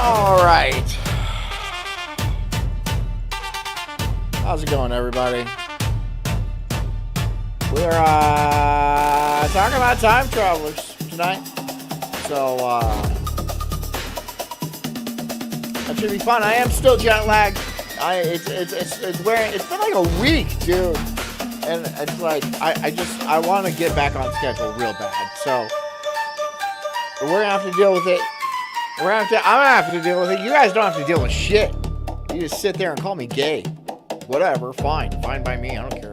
All right. How's it going, everybody? We're talking about time travelers tonight. So, that should be fun. I am still jet lagged. It's been like a week, dude. And it's like, I want to get back on schedule real bad. So, we're going to have to deal with it. I'm going to have to deal with it. You guys don't have to deal with shit. You just sit there and call me gay. Whatever, fine. Fine by me, I don't care.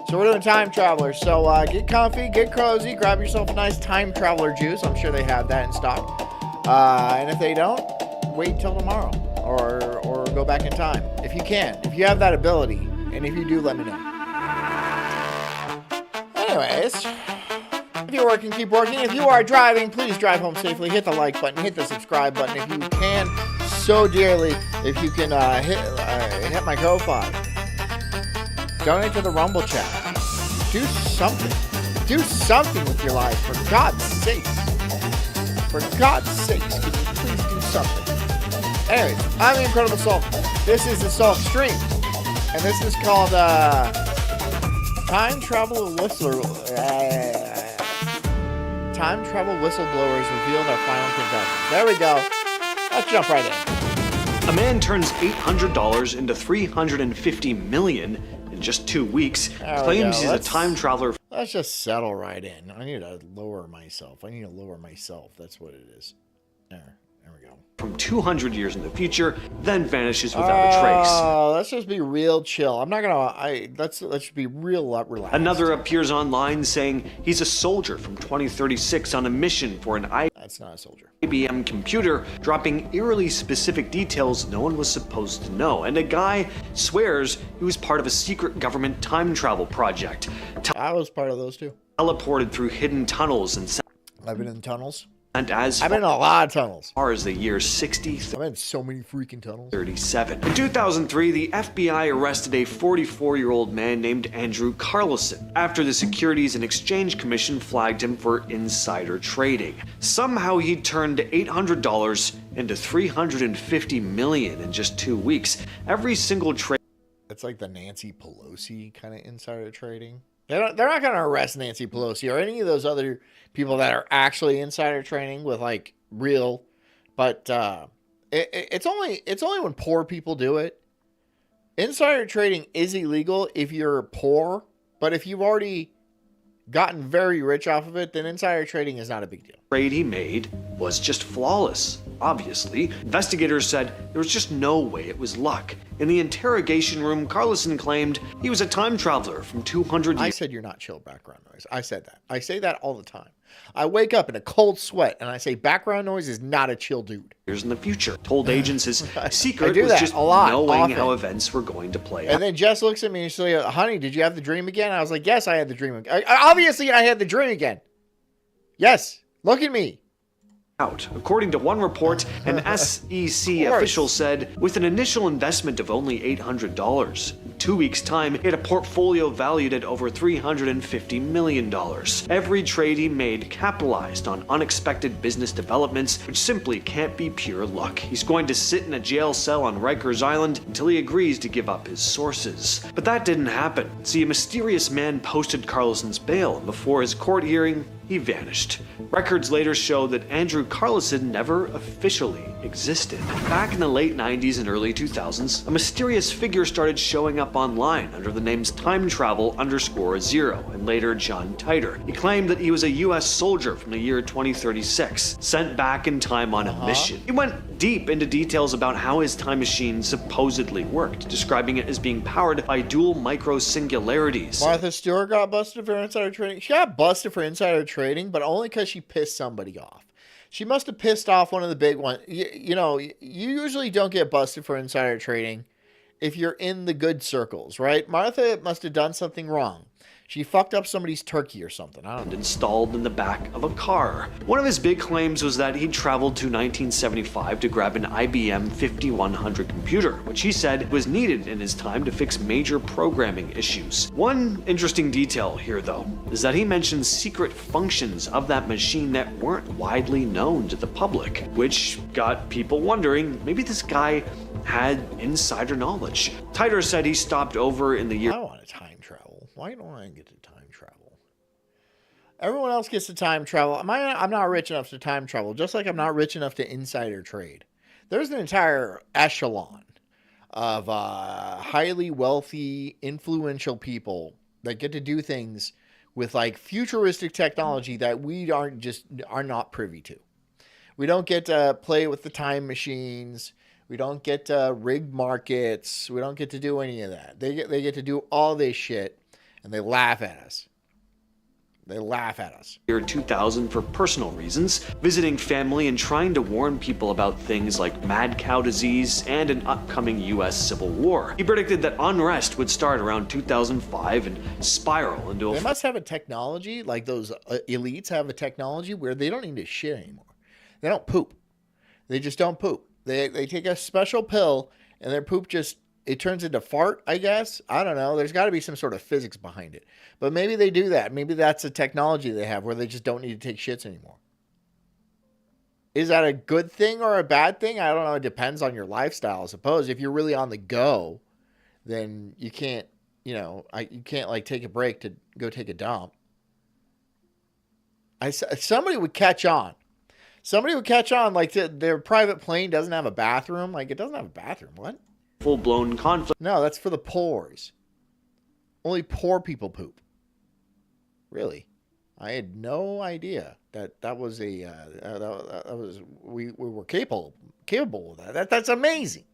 So we're doing time travelers. So get comfy, get cozy, grab yourself a nice time traveler juice. I'm sure they have that in stock. And if they don't, wait till tomorrow. Or go back in time. If you can. If you have that ability. And if you do, let me know. Anyways. If you're working, keep working. If you are driving, please drive home safely. Hit the like button. Hit the subscribe button. If you can, so dearly, if you can hit my Ko-Fi. Donate to the Rumble chat. Do something. Do something with your life, for God's sakes. For God's sakes, can you please do something? Anyways, I'm the Incredible Sulk. This is the Sulk Stream. And this is called Time Travel Time Travel Whistleblowers Reveal Their Final Confessions. There we go. Let's jump right in. A man turns $800 into $350 million in just 2 weeks. Claims he's a time traveler. Let's just settle right in. I need to lower myself. That's what it is. There we go. From 200 years in the future, then vanishes without a trace. Oh, let's just be real chill. I'm not gonna. Let's be real relaxed. Another appears online saying he's a soldier from 2036 on a mission for an That's not a soldier. IBM computer, dropping eerily specific details no one was supposed to know. And a guy swears he was part of a secret government time travel project. I was part of those too. Teleported through hidden tunnels and I've been in tunnels. And I've been in a lot of tunnels. As far as the year 60. I've been in so many freaking tunnels. 37. In 2003, the FBI arrested a 44-year-old man named Andrew Carlson after the Securities and Exchange Commission flagged him for insider trading. Somehow he turned $800 into $350 million in just 2 weeks. Every single trade. It's like the Nancy Pelosi kind of insider trading. They're not going to arrest Nancy Pelosi or any of those other people that are actually insider trading with like real, but it's only when poor people do it. Insider trading is illegal if you're poor, but if you've already gotten very rich off of it, then insider trading is not a big deal. Trade he made was just flawless. Obviously, investigators said there was just no way it was luck. In the interrogation room, Carlson claimed he was a time traveler from 200 years. I said you're not chill background noise. I said that. I say that all the time. I wake up in a cold sweat and I say background noise is not a chill dude. Years in the future. Told agents his secret was just knowing how events were going to play out. And then Jess looks at me and she's like, honey, did you have the dream again? I was like, yes, I had the dream again. Obviously, I had the dream again. Yes. Look at me. According to one report, an SEC official said, with an initial investment of only $800, in 2 weeks' time, he had a portfolio valued at over $350 million. Every trade he made capitalized on unexpected business developments, which simply can't be pure luck. He's going to sit in a jail cell on Rikers Island until he agrees to give up his sources. But that didn't happen. See, a mysterious man posted Carlson's bail, and before his court hearing, he vanished. Records later show that Andrew Carlson never officially existed. Back in the late 90s and early 2000s, a mysterious figure started showing up online under the names Time Travel _0 and later John Titor. He claimed that he was a US soldier from the year 2036, sent back in time on a mission. He went deep into details about how his time machine supposedly worked, describing it as being powered by dual micro-singularities. Martha Stewart got busted for insider trading. She got busted for insider trading, but only because she pissed somebody off. She must have pissed off one of the big ones. You usually don't get busted for insider trading if you're in the good circles, right? Martha must have done something wrong. She fucked up somebody's turkey or something. I don't know. Installed in the back of a car. One of his big claims was that he traveled to 1975 to grab an IBM 5100 computer, which he said was needed in his time to fix major programming issues. One interesting detail here, though, is that he mentions secret functions of that machine that weren't widely known to the public, which got people wondering, maybe this guy had insider knowledge. Titer said he stopped over in the year. I want to time travel. Why don't I get to time travel? Everyone else gets to time travel. I'm not rich enough to time travel, just like I'm not rich enough to insider trade. There's an entire echelon of highly wealthy, influential people that get to do things with like futuristic technology that we are not privy to. We don't get to play with the time machines. We don't get to rig markets. We don't get to do any of that. They get to do all this shit, and they laugh at us. They laugh at us. Year 2000 for personal reasons, visiting family and trying to warn people about things like mad cow disease and an upcoming US Civil War. He predicted that unrest would start around 2005 and spiral into a... They must have a technology, like those elites have a technology where they don't need to shit anymore. They don't poop. They just don't poop. They take a special pill and their poop just, it turns into fart, I guess. I don't know. There's got to be some sort of physics behind it. But maybe they do that. Maybe that's a technology they have where they just don't need to take shits anymore. Is that a good thing or a bad thing? I don't know. It depends on your lifestyle, I suppose. If you're really on the go, then you can't, you can't like take a break to go take a dump. Somebody would catch on. Somebody would catch on, like their private plane doesn't have a bathroom. Like, it doesn't have a bathroom. What? Full-blown conflict. No, that's for the poors. Only poor people poop. Really? I had no idea that was a that was we were capable of that. That's amazing.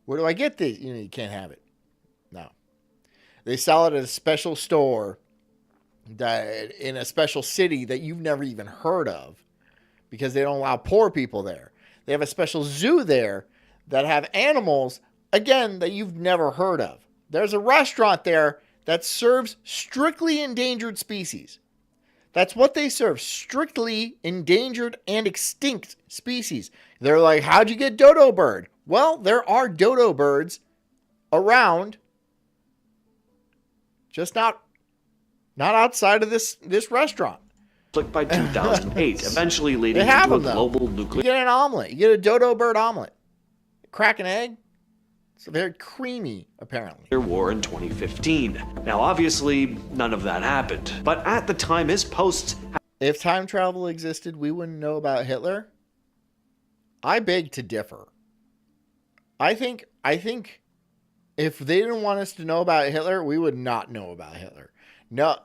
Where do I get this? You can't have it. No. They sell it at a special store that in a special city that you've never even heard of. Because they don't allow poor people there. They have a special zoo there that have animals, again, that you've never heard of. There's a restaurant there that serves strictly endangered species. That's what they serve, strictly endangered and extinct species. They're like, how'd you get dodo bird? Well, there are dodo birds around, just not outside of this restaurant. By 2008, eventually leading to a global nuclear... You get an omelet. You get a dodo bird omelet. Crack an egg. It's very creamy, apparently. ...war in 2015. Now, obviously, none of that happened. But at the time, his posts... If time travel existed, we wouldn't know about Hitler? I beg to differ. I think if they didn't want us to know about Hitler, we would not know about Hitler. No...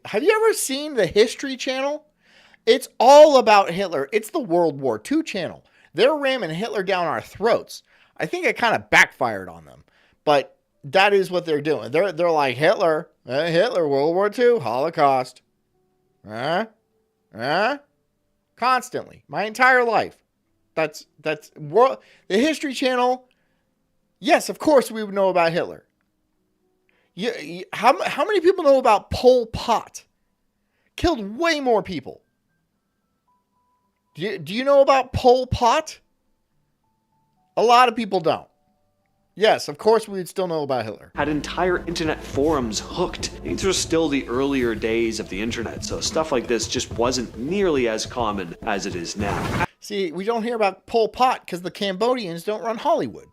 Have you ever seen the History Channel? It's all about Hitler. It's the World War II channel. They're ramming Hitler down our throats. I think it kind of backfired on them. But that is what they're doing. They're like, Hitler, World War II, Holocaust. Constantly. My entire life. That's the History Channel. Yes, of course we would know about Hitler. How many people know about Pol Pot? Killed way more people. Do you know about Pol Pot? A lot of people don't. Yes, of course we would still know about Hitler. Had entire internet forums hooked. These were still the earlier days of the internet, so stuff like this just wasn't nearly as common as it is now. See, we don't hear about Pol Pot because the Cambodians don't run Hollywood.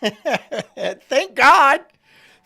Thank God.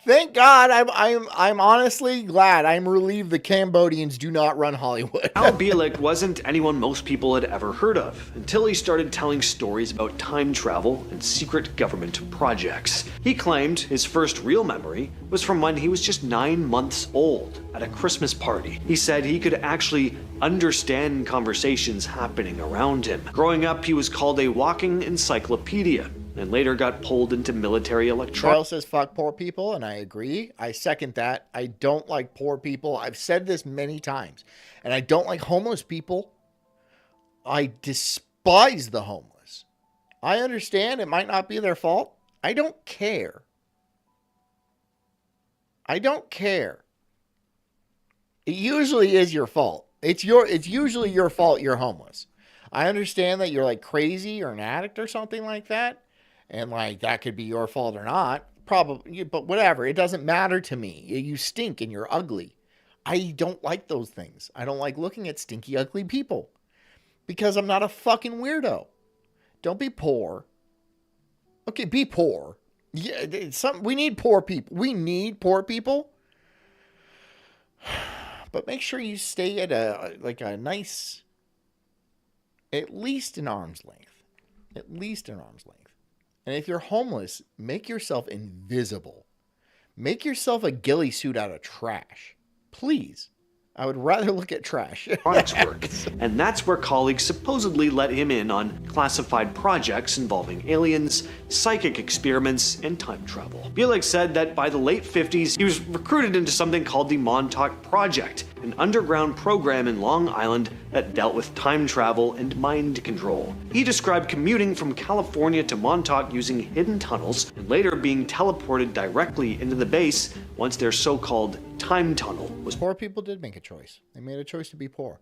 Thank God. I'm honestly glad. I'm relieved the Cambodians do not run Hollywood. Al Bielek wasn't anyone most people had ever heard of until he started telling stories about time travel and secret government projects. He claimed his first real memory was from when he was just 9 months old at a Christmas party. He said he could actually understand conversations happening around him. Growing up, he was called a walking encyclopedia, and later got pulled into military electronics. Charles says, fuck poor people, and I agree. I second that. I don't like poor people. I've said this many times. And I don't like homeless people. I despise the homeless. I understand it might not be their fault. I don't care. I don't care. It usually is your fault. It's usually your fault you're homeless. I understand that you're like crazy or an addict or something like that. And like that could be your fault or not. Probably, but whatever. It doesn't matter to me. You stink and you're ugly. I don't like those things. I don't like looking at stinky, ugly people. Because I'm not a fucking weirdo. Don't be poor. Okay, be poor. Yeah, we need poor people. We need poor people. But make sure you stay at a nice, at least an arm's length. At least an arm's length. And if you're homeless, make yourself invisible. Make yourself a ghillie suit out of trash. Please. I would rather look at trash. Products work. And that's where colleagues supposedly let him in on classified projects involving aliens, psychic experiments, and time travel. Bielik said that by the late 50s, he was recruited into something called the Montauk Project, an underground program in Long Island that dealt with time travel and mind control. He described commuting from California to Montauk using hidden tunnels and later being teleported directly into the base once their so-called time tunnel was. Poor people did make a choice. They made a choice to be poor.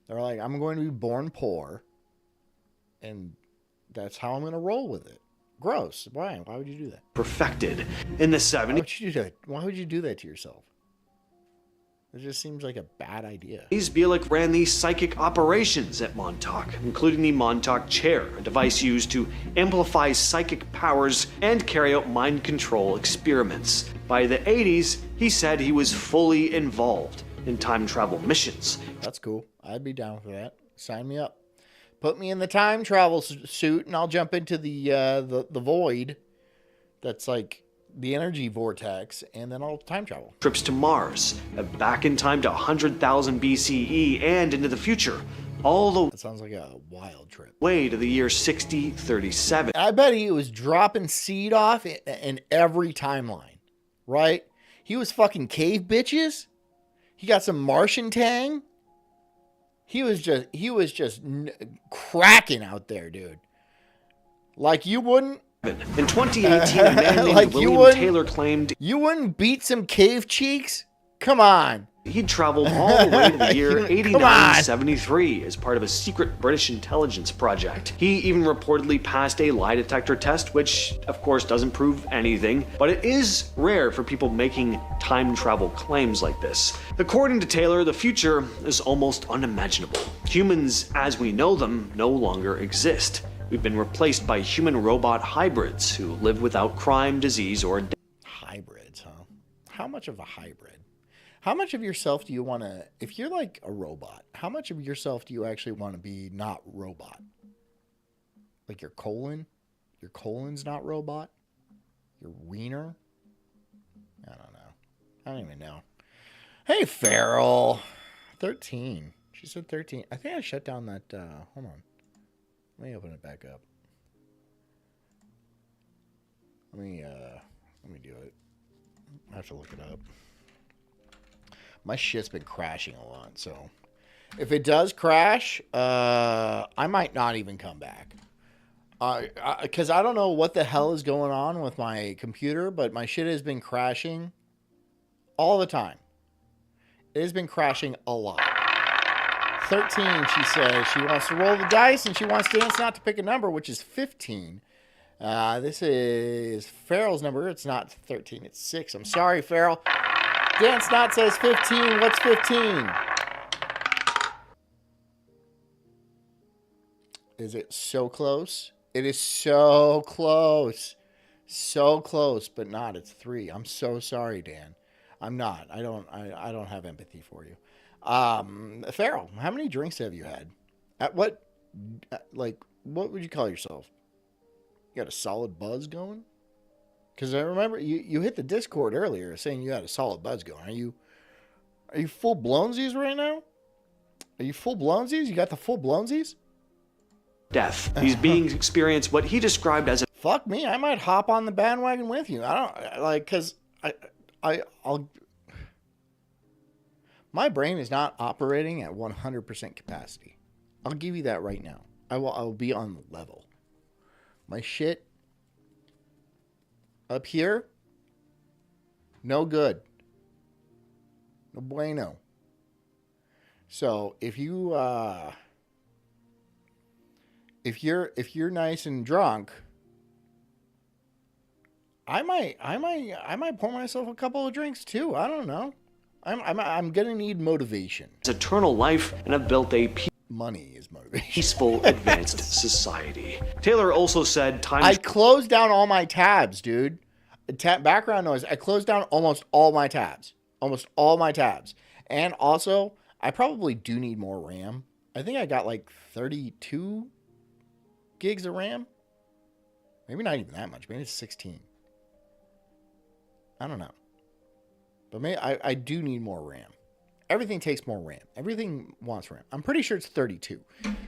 They're like, I'm going to be born poor, and that's how I'm going to roll with it. Gross. Why? Why would you do that? Perfected. In the 70s. Why would you do that? Why would you do that to yourself? It just seems like a bad idea. Bielik ran the psychic operations at Montauk, including the Montauk Chair, a device used to amplify psychic powers and carry out mind control experiments. By the 80s, he said he was fully involved in time travel missions. That's cool. I'd be down for that. Sign me up. Put me in the time travel suit, and I'll jump into the void. That's like the energy vortex, and then I'll time travel. Trips to Mars, back in time to 100,000 BCE and into the future. All the That sounds like a wild trip. way to the year 6037. I bet he was dropping seed off in every timeline, right? He was fucking cave bitches. He got some Martian tang. He was just cracking out there, dude. Like you wouldn't. In 2018, a man named Like William Taylor claimed you wouldn't beat some cave cheeks. Come on. he'd traveled all the way to the year Come on. 8973 as part of a secret British intelligence project. He even reportedly passed a lie detector test, which of course doesn't prove anything, but it is rare for people making time travel claims like this. According to Taylor, the future is almost unimaginable. Humans, as we know them, no longer exist. We've been replaced by human-robot hybrids who live without crime, disease, or death. Hybrids, huh? How much of a hybrid? How much of yourself do you want to, if you're like a robot, how much of yourself do you actually want to be not robot? Like your colon? Your colon's not robot? Your wiener? I don't know. I don't even know. Hey, Farrell. 13. She said 13. I think I shut down that, hold on. Let me open it back up. Let me do it. I have to look it up. My shit's been crashing a lot, so if it does crash, I might not even come back. Because I don't know what the hell is going on with my computer, but my shit has been crashing all the time. It has been crashing a lot. 13, she says she wants to roll the dice and she wants Dance Not to pick a number, which is 15. This is Farrell's number. It's not 13, it's 6. I'm sorry, Farrell. Dance Not says 15. What's 15? Is it so close? It is so close. So close, but not. It's 3. I'm so sorry, Dan. I'm not. I don't have empathy for you. Farrell, how many drinks have you had? At what would you call yourself? You got a solid buzz going? Because I remember you hit the Discord earlier saying you had a solid buzz going. Are you full blownsies right now? Are you full blownsies? You got the full blownsies? Death. He's being experienced what he described as a fuck me. I might hop on the bandwagon with you. I don't like because I'll. My brain is not operating at 100% capacity. I'll give you that right now. I will be on the level. My shit up here, no good. No bueno. So if you're nice and drunk, I might pour myself a couple of drinks too. I don't know. I'm gonna need motivation. Eternal life and have built a Money is motivation. peaceful, advanced society. Taylor also said I closed down all my tabs, dude. Background noise. I closed down almost all my tabs. And also, I probably do need more RAM. I think I got like 32 gigs of RAM. Maybe not even that much. Maybe it's 16. I don't know. But maybe I do need more RAM. Everything takes more RAM. Everything wants RAM. I'm pretty sure it's 32.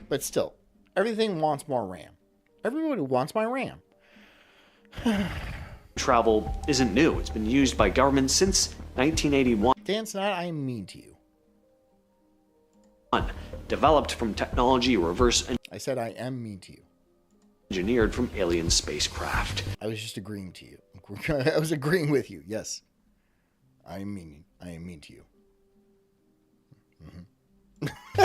But still, everything wants more RAM. Everybody wants my RAM. travel isn't new. It's been used by governments since 1981. Dan Snott, I am mean to you. Developed from technology reverse I said I am mean to you. engineered from alien spacecraft. I was just agreeing to you. I was agreeing with you. Yes. I am mean to you.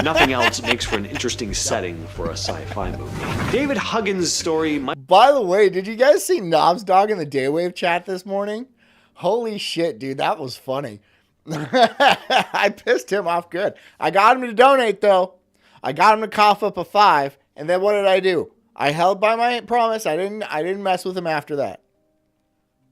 Nothing else makes for an interesting setting for a sci-fi movie. David Huggins' story might... By the way, did you guys see Knobs Dog in the Daywave chat this morning? Holy shit, dude. That was funny. I pissed him off good. I got him to donate, though. I got him to cough up a 5. And then what did I do? I held by my promise. I didn't mess with him after that.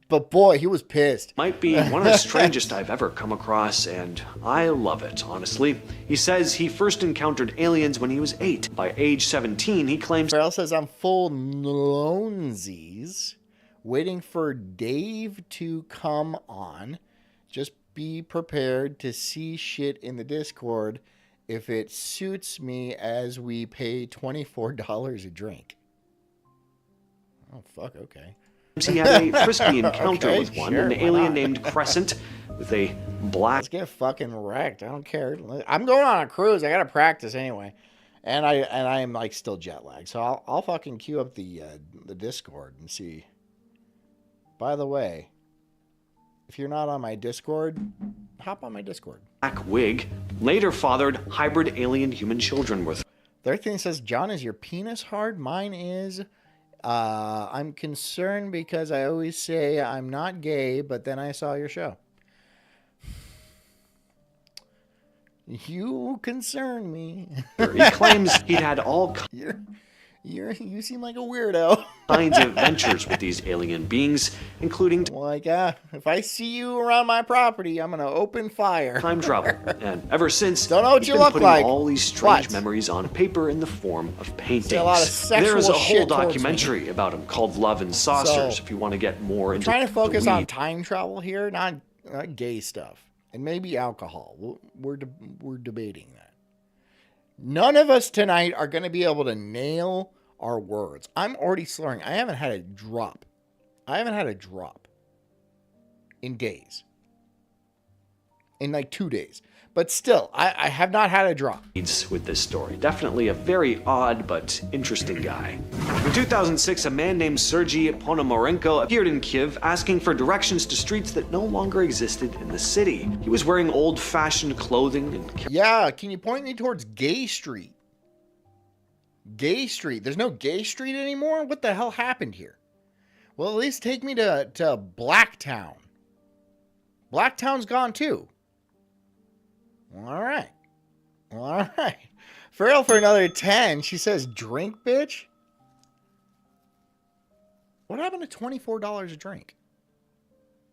But boy, he was pissed. Might be one of the strangest I've ever come across, and I love it, honestly. He says he first encountered aliens when he was 8. By age 17, he claims... Farrell says, I'm full lonesies, waiting for Dave to come on. Just be prepared to see shit in the Discord if it suits me as we pay $24 a drink. Oh, fuck, okay. He had a frisky encounter Okay, with one, sure, an why alien not? named Crescent with a black... Let's get fucking wrecked. I don't care. I'm going on a cruise. I gotta practice anyway, and I'm like still jet lagged. So I'll fucking queue up the Discord and see. By the way, if you're not on my Discord, hop on my Discord. black wig, later fathered hybrid alien human children with... Their thing says, John, is your penis hard? Mine is. I'm concerned because I always say I'm not gay, but then I saw your show. You concern me. He claims he'd had all You seem like a weirdo. kinds of adventures with these alien beings, including Like, if I see you around my property, I'm gonna open fire. time travel. And ever since, Don't know what he's you been look putting like. all these strange What? memories on paper in the form of paintings. a lot of sexual There's a shit whole towards me. documentary about him called Love and Saucers, So, if you want to get more into Trying to focus the on weed. time travel here, not gay stuff, and maybe alcohol. We're debating that. None of us tonight are going to be able to nail our words. I'm already slurring. I haven't had a drop. In days. In like 2 days. But still, I have not had a drop. With this story. Definitely a very odd but interesting guy. In 2006, a man named Sergei Ponomarenko appeared in Kiev asking for directions to streets that no longer existed in the city. He was wearing old-fashioned clothing and Yeah, can you point me towards Gay Street? Gay Street. There's no Gay Street anymore? What the hell happened here? Well, at least take me to Blacktown. Blacktown's gone too. All right. Farrell for another 10. She says, drink, bitch. What happened to $24 a drink?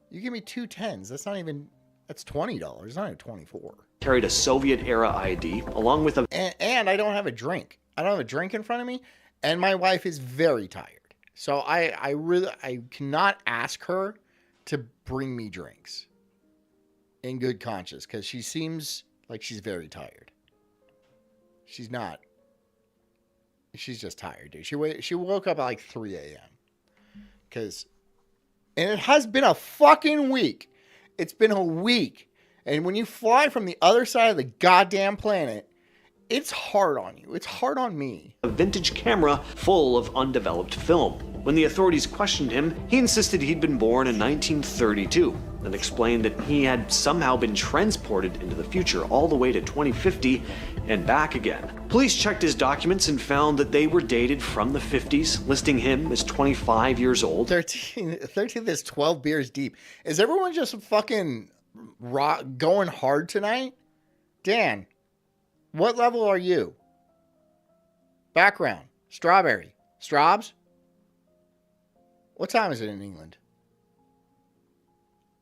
You give me 2 10s. That's $20. It's not even 24. carried a Soviet-era ID, along with a And I don't have a drink. I don't have a drink in front of me. And my wife is very tired. So I cannot ask her to bring me drinks in good conscience because she seems like she's very tired. She's not. She's just tired, dude. She woke up at like 3 a.m. And it has been a fucking week. It's been a week. And when you fly from the other side of the goddamn planet, it's hard on you. It's hard on me. a vintage camera full of undeveloped film. When the authorities questioned him, he insisted he'd been born in 1932. and explained that he had somehow been transported into the future all the way to 2050 and back again. Police checked his documents and found that they were dated from the 50s, listing him as 25 years old. 13 is 12 beers deep. Is everyone just fucking going hard tonight? Dan, what level are you? Background, strawberry, Straubs? What time is it in England?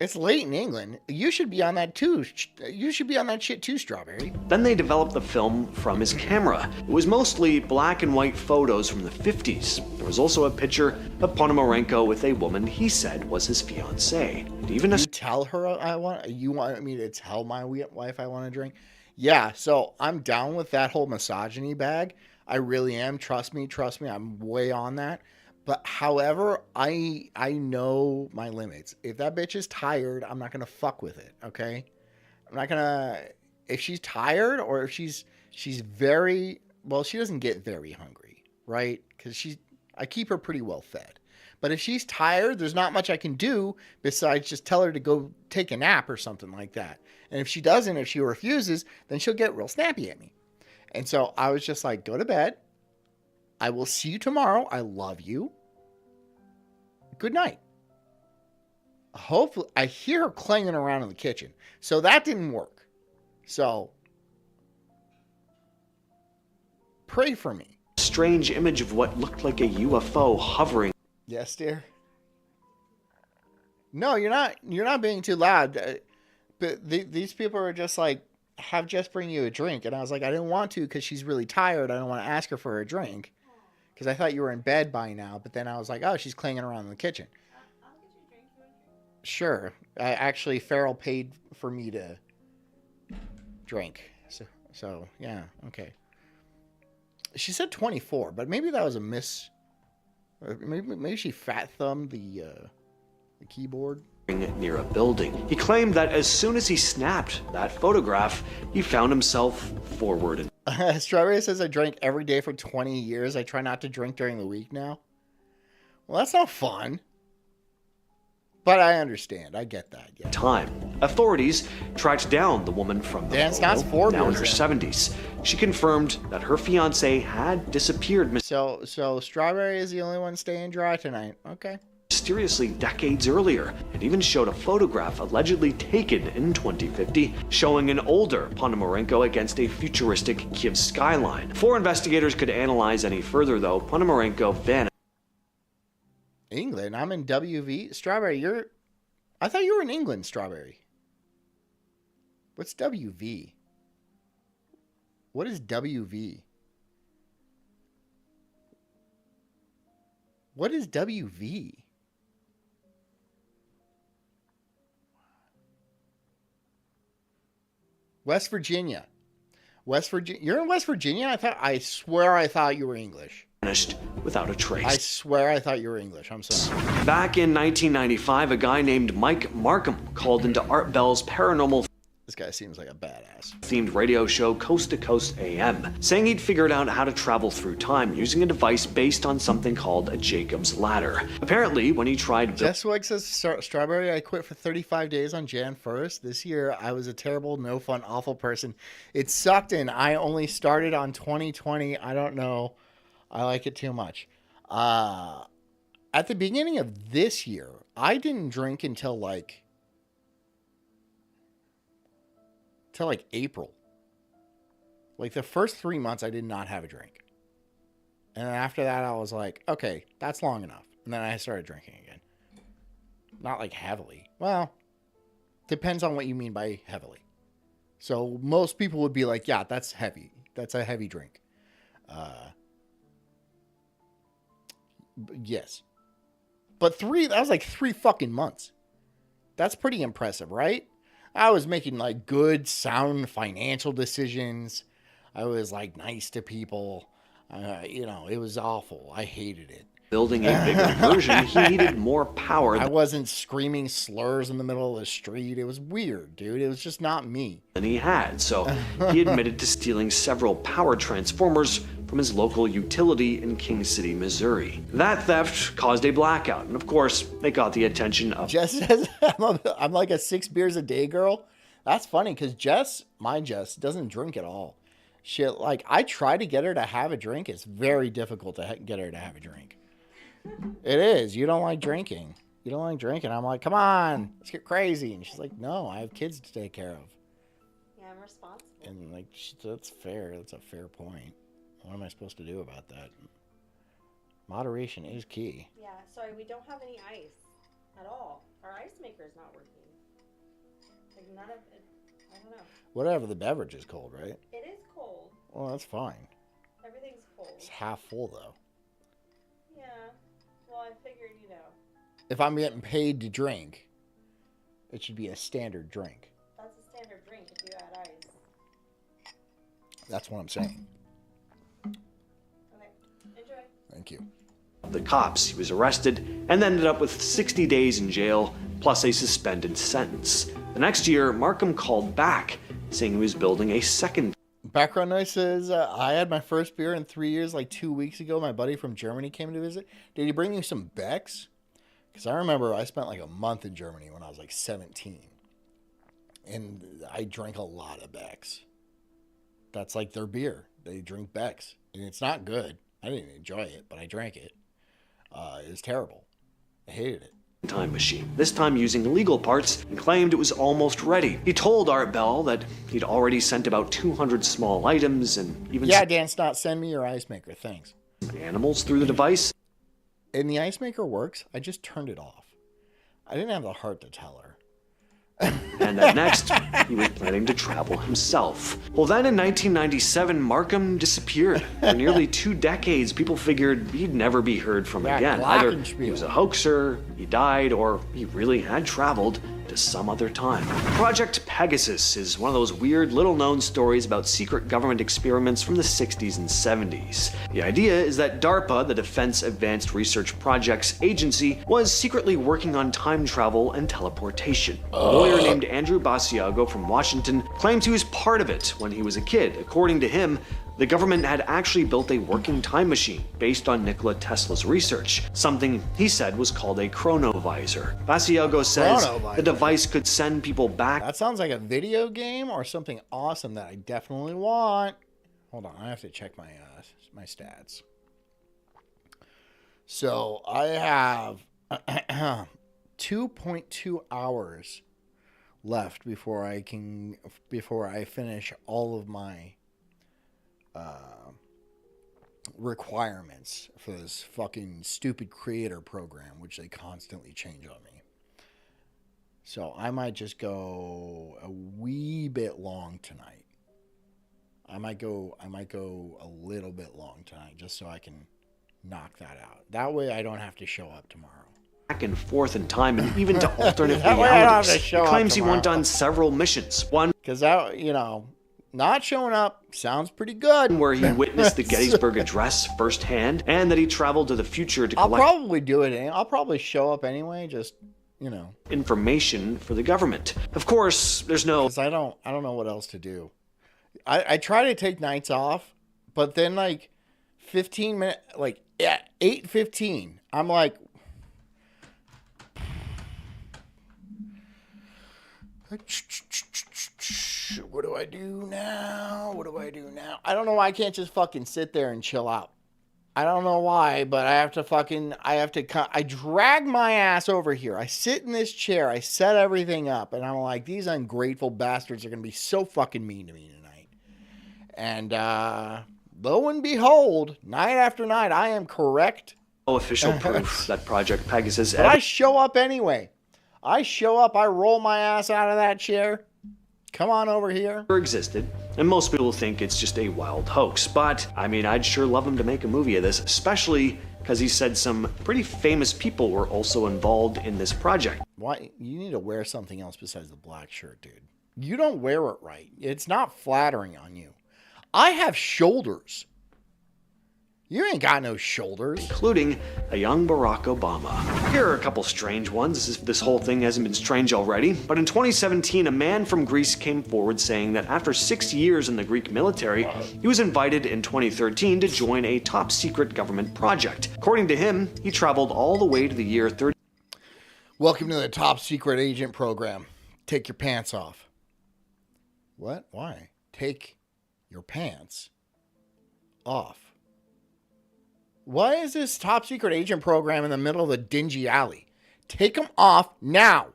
It's late in England. You should be on that too. You should be on that shit too, Strawberry. Then they developed the film from his camera. It was mostly black and white photos from the 50s. There was also a picture of Ponomarenko with a woman he said was his fiancée. And even you tell her you want me to tell my wife I want to drink? Yeah, so I'm down with that whole misogyny bag. I really am. Trust me, I'm way on that. But however, I know my limits. If that bitch is tired, I'm not gonna fuck with it. Okay, I'm not gonna. If she's tired or if she's very well, she doesn't get very hungry, right? Because I keep her pretty well fed. But if she's tired, there's not much I can do besides just tell her to go take a nap or something like that. And if she doesn't, if she refuses, then she'll get real snappy at me. And so I was just like, go to bed. I will see you tomorrow. I love you. Good night. Hopefully, I hear her clanging around in the kitchen. So that didn't work. So, pray for me. Strange image of what looked like a UFO hovering. Yes, dear. No, you're not being too loud. But these people are just like, have Jess bring you a drink. And I was like, I didn't want to because she's really tired. I don't want to ask her for a drink. Because I thought you were in bed by now, but then I was like, oh, she's clanging around in the kitchen. I'll get you a drink. You want a drink? Sure. Actually, Farrell paid for me to drink. So yeah, okay. She said 24, but maybe that was a miss. Maybe she fat thumbed the keyboard. Near a building. He claimed that as soon as he snapped that photograph, he found himself forward. Strawberry says I drank every day for 20 years. I try not to drink during the week now. Well, that's not fun. But I understand. I get that. Yeah. Time. Authorities tracked down the woman from the photo, now in her 70s. She confirmed that her fiancé had disappeared. So Strawberry is the only one staying dry tonight. Okay. Mysteriously decades earlier, and even showed a photograph allegedly taken in 2050 showing an older Ponomarenko against a futuristic Kiev skyline. Before investigators could analyze any further, though, Ponomarenko vanished. England? I'm in WV. Strawberry, I thought you were in England, Strawberry. What's WV? What is WV? What is WV? West Virginia. You're in West Virginia? I swear I thought you were English. Vanished without a trace. I swear I thought you were English. I'm sorry. Back in 1995, a guy named Mike Markham called into Art Bell's paranormal This guy seems like a badass. Themed radio show Coast to Coast AM, saying he'd figured out how to travel through time using a device based on something called a Jacob's Ladder. Apparently, when he tried... Jess Wegg says, Strawberry, I quit for 35 days on Jan 1st. This year, I was a terrible, no fun, awful person. It sucked, and I only started on 2020. I don't know. I like it too much. At the beginning of this year, I didn't drink until like April. Like the first 3 months, I did not have a drink. And then after that, I was like, okay, that's long enough. And then I started drinking again. Not like heavily. Well, depends on what you mean by heavily. So most people would be like, yeah, that's heavy. That's a heavy drink. Yes. But that was like 3 fucking months. That's pretty impressive, right? I was making like good, sound financial decisions. I was like nice to people. It was awful. I hated it. Building a bigger version, he needed more power. I wasn't screaming slurs in the middle of the street. It was weird, dude. It was just not me. Than he had, so he admitted to stealing several power transformers from his local utility in King City, Missouri. That theft caused a blackout, and of course, they got the attention of Jess says I'm like a 6 beers a day girl. That's funny because my Jess, doesn't drink at all. Shit, like I try to get her to have a drink. It's very difficult to get her to have a drink. It is. You don't like drinking. You don't like drinking. I'm like, come on, let's get crazy. And she's like, no, I have kids to take care of. Yeah, I'm responsible. And like, that's fair. That's a fair point. What am I supposed to do about that? Moderation is key. Yeah, sorry, we don't have any ice at all. Our ice maker is not working. Like none of it. I don't know. Whatever, the beverage is cold, right? It is cold. Well, that's fine. Everything's cold. It's half full though. Yeah. Well, I figured, If I'm getting paid to drink, it should be a standard drink. that's a standard drink if you add ice. That's what I'm saying. Okay. Enjoy. Thank you. the cops. He was arrested and ended up with 60 days in jail, plus a suspended sentence. The next year, Markham called back, saying he was building a second. Background noise says, I had my first beer in 3 years, like 2 weeks ago. My buddy from Germany came to visit. Did he bring you some Becks? Because I remember I spent like a month in Germany when I was like 17. And I drank a lot of Becks. That's like their beer. They drink Becks. And it's not good. I didn't enjoy it, but I drank it. It was terrible. I hated it. Time machine, this time using legal parts, and claimed it was almost ready. He told Art Bell that he'd already sent about 200 small items and even Dan Stott, send me your ice maker. Thanks. some animals through the device. And the ice maker works. I just turned it off. I didn't have the heart to tell her. And that next, he was planning to travel himself. Well, then in 1997, Markham disappeared. For nearly 2 decades, people figured he'd never be heard from Yeah, again. Either he glockenspiel. was a hoaxer, he died, or he really had traveled to some other time. Project Pegasus is one of those weird, little-known stories about secret government experiments from the 60s and 70s. The idea is that DARPA, the Defense Advanced Research Projects Agency, was secretly working on time travel and teleportation. A lawyer named Andrew Basiago from Washington claims he was part of it when he was a kid. According to him, the government had actually built a working time machine based on Nikola Tesla's research, something he said was called a chronovisor. Basiago says Chronovisor. the device could send people back That sounds like a video game or something awesome that I definitely want. Hold on, I have to check my stats. So I have 2.2 hours left before I finish all of my requirements for this fucking stupid creator program, which they constantly change on me. So I might just go a wee bit long tonight. I might go a little bit long tonight just so I can knock that out. That way I don't have to show up tomorrow. and forth in time and even to alternate That way I don't have to realities. show He up claims he went tomorrow. on several missions. One Because that, not showing up sounds pretty good. where he witnessed the Gettysburg Address firsthand, and that he traveled to the future to I'll collect probably do it. I'll probably show up anyway. Just information for the government. Of course, there's no because I don't know what else to do. I try to take nights off, but then like 15 minutes, like at 8:15, I'm like, what do I do now? What do I do now? I don't know why I can't just fucking sit there and chill out. I don't know why, but I drag my ass over here. I sit in this chair. I set everything up, and I'm like, these ungrateful bastards are going to be so fucking mean to me tonight. And lo and behold, night after night, I am correct. official proof that Project Pegasus But I show up anyway. I show up. I roll my ass out of that chair. Come on over here. ever existed, and most people think it's just a wild hoax. But, I mean, I'd sure love him to make a movie of this, especially because he said some pretty famous people were also involved in this project. Why? You need to wear something else besides the black shirt, dude. You don't wear it right. It's not flattering on you. I have shoulders. You ain't got no shoulders. including a young Barack Obama. Here are a couple strange ones, as if this whole thing hasn't been strange already. But in 2017, a man from Greece came forward saying that after 6 years in the Greek military, he was invited in 2013 to join a top-secret government project. According to him, he traveled all the way to the year 30. Welcome to the top secret agent program. Take your pants off. What? Why? Take your pants off. Why is this top secret agent program in the middle of a dingy alley? Take them off now.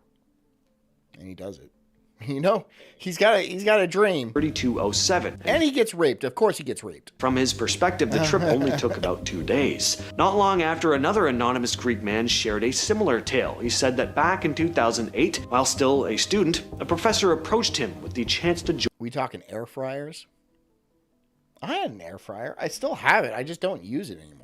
And he does it. You know, he's got a dream. 3207. And he gets raped. Of course he gets raped. From his perspective, the trip only took about 2 days. Not long after, another anonymous Greek man shared a similar tale. He said that back in 2008, while still a student, a professor approached him with the chance to join. We talking air fryers? I had an air fryer. I still have it. I just don't use it anymore.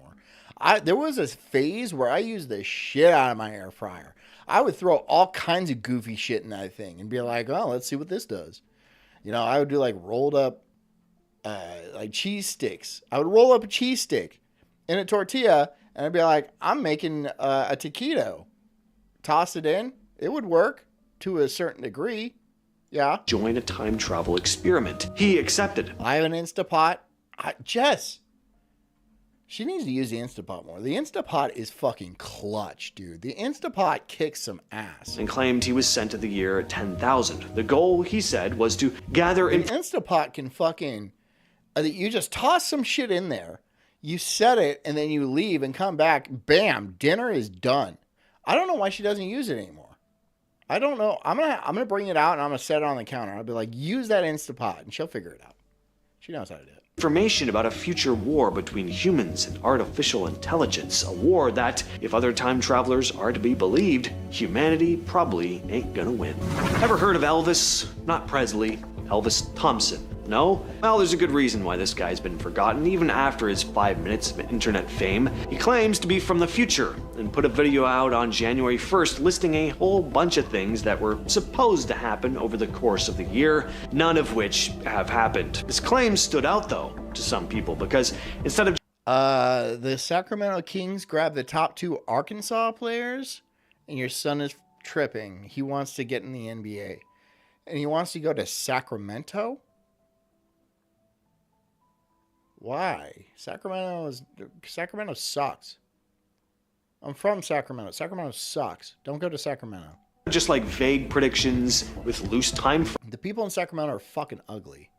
There was a phase where I used the shit out of my air fryer. I would throw all kinds of goofy shit in that thing and be like, oh, let's see what this does. You know, I would do like rolled up like cheese sticks. I would roll up a cheese stick in a tortilla and I'd be like, I'm making a taquito. Toss it in. It would work to a certain degree. Yeah. Join a time travel experiment. He accepted. I have an Instapot. Jess. She needs to use the Instapot more. The Instapot is fucking clutch, dude. The Instapot kicks some ass. And claimed he was sent to the year 10,000. The goal, he said, was to gather The Instapot can fucking... you just toss some shit in there, you set it, and then you leave and come back. Bam, dinner is done. I don't know why she doesn't use it anymore. I don't know. I'm gonna bring it out and I'm gonna set it on the counter. I'll be like, use that Instapot, and she'll figure it out. She knows how to do it. Information about a future war between humans and artificial intelligence. A war that, if other time travelers are to be believed, humanity probably ain't gonna win. Ever heard of Elvis? Not Presley. Elvis Thompson. No? Well, there's a good reason why this guy's been forgotten, even after his 5 minutes of internet fame. He claims to be from the future, and put a video out on January 1st listing a whole bunch of things that were supposed to happen over the course of the year, none of which have happened. This claim stood out, though, to some people, because instead of the Sacramento Kings grabbed the top 2 Arkansas players, and your son is tripping. He wants to get in the NBA. And he wants to go to Sacramento? Why? Sacramento sucks. I'm from Sacramento. Sacramento sucks. Don't go to Sacramento. just like vague predictions with loose time The people in Sacramento are fucking ugly.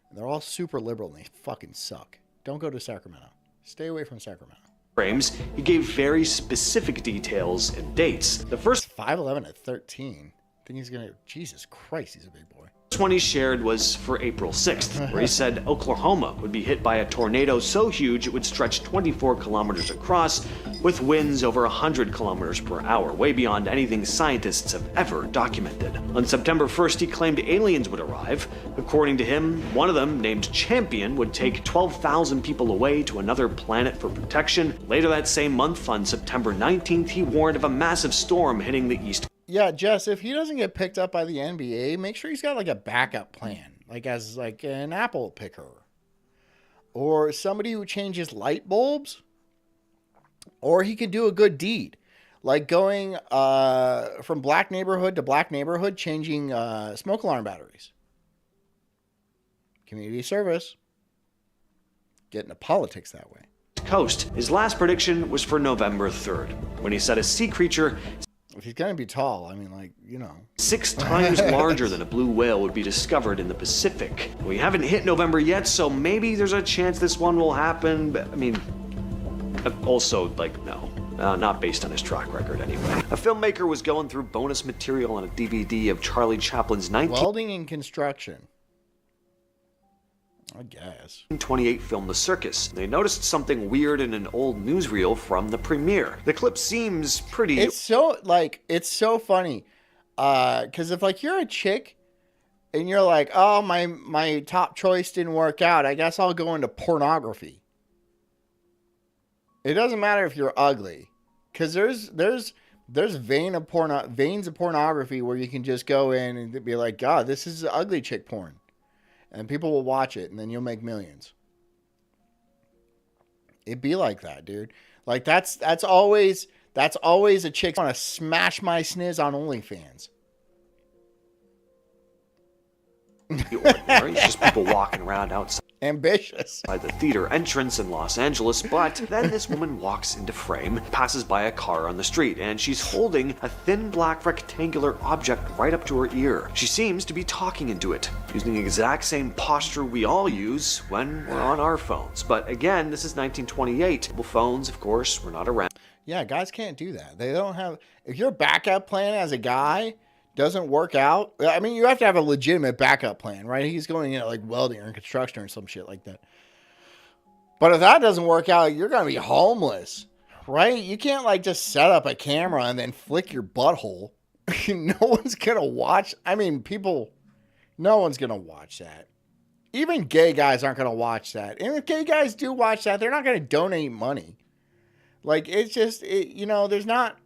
And they're all super liberal and they fucking suck. Don't go to Sacramento. Stay away from Sacramento. frames, he gave very specific details and dates. The first 5'11" at 13. I think he's gonna. Jesus Christ, he's a big boy. one he shared was for April 6th, where he said Oklahoma would be hit by a tornado so huge it would stretch 24 kilometers across, with winds over 100 kilometers per hour, way beyond anything scientists have ever documented. On September 1st, he claimed aliens would arrive. According to him, one of them, named Champion, would take 12,000 people away to another planet for protection. Later that same month, on September 19th, he warned of a massive storm hitting the East. Yeah, Jess, if he doesn't get picked up by the NBA, make sure he's got like a backup plan, like as like an apple picker or somebody who changes light bulbs, or he could do a good deed, like going from black neighborhood to black neighborhood, changing smoke alarm batteries. Community service. Get into politics that way. Coast. His last prediction was for November 3rd, when he said a sea creature If he's going to be tall, I mean, like, you know. 6 times larger than a blue whale would be discovered in the Pacific. We haven't hit November yet, so maybe there's a chance this one will happen, but I mean, also, like, no. Not based on his track record, anyway. A filmmaker was going through bonus material on a DVD of Charlie Chaplin's Welding and construction. I guess. 1928 film The Circus. They noticed something weird in an old newsreel from the premiere. The clip seems pretty... It's so funny. Because if, like, you're a chick and you're like, oh, my top choice didn't work out, I guess I'll go into pornography. It doesn't matter if you're ugly. Because there's veins of pornography where you can just go in and be like, God, this is ugly chick porn. And people will watch it, and then you'll make millions. It'd be like that, dude. Like that's always a chick want to smash my sniz on OnlyFans. Ordinary. It's just people walking around outside. Ambitious. By the theater entrance in Los Angeles, but then this woman walks into frame, passes by a car on the street, and she's holding a thin black rectangular object right up to her ear. She seems to be talking into it, using the exact same posture we all use when we're on our phones. But again, this is 1928. Mobile phones, of course, were not around. Yeah, guys can't do that. They don't have... If your backup plan as a guy doesn't work out... I mean, you have to have a legitimate backup plan, right? He's going into like welding or construction or some shit like that. But if that doesn't work out, you're going to be homeless, right? You can't like just set up a camera and then flick your butthole. No one's going to watch. I mean, no one's going to watch that. Even gay guys aren't going to watch that. And if gay guys do watch that, they're not going to donate money. Like, it's just, there's not...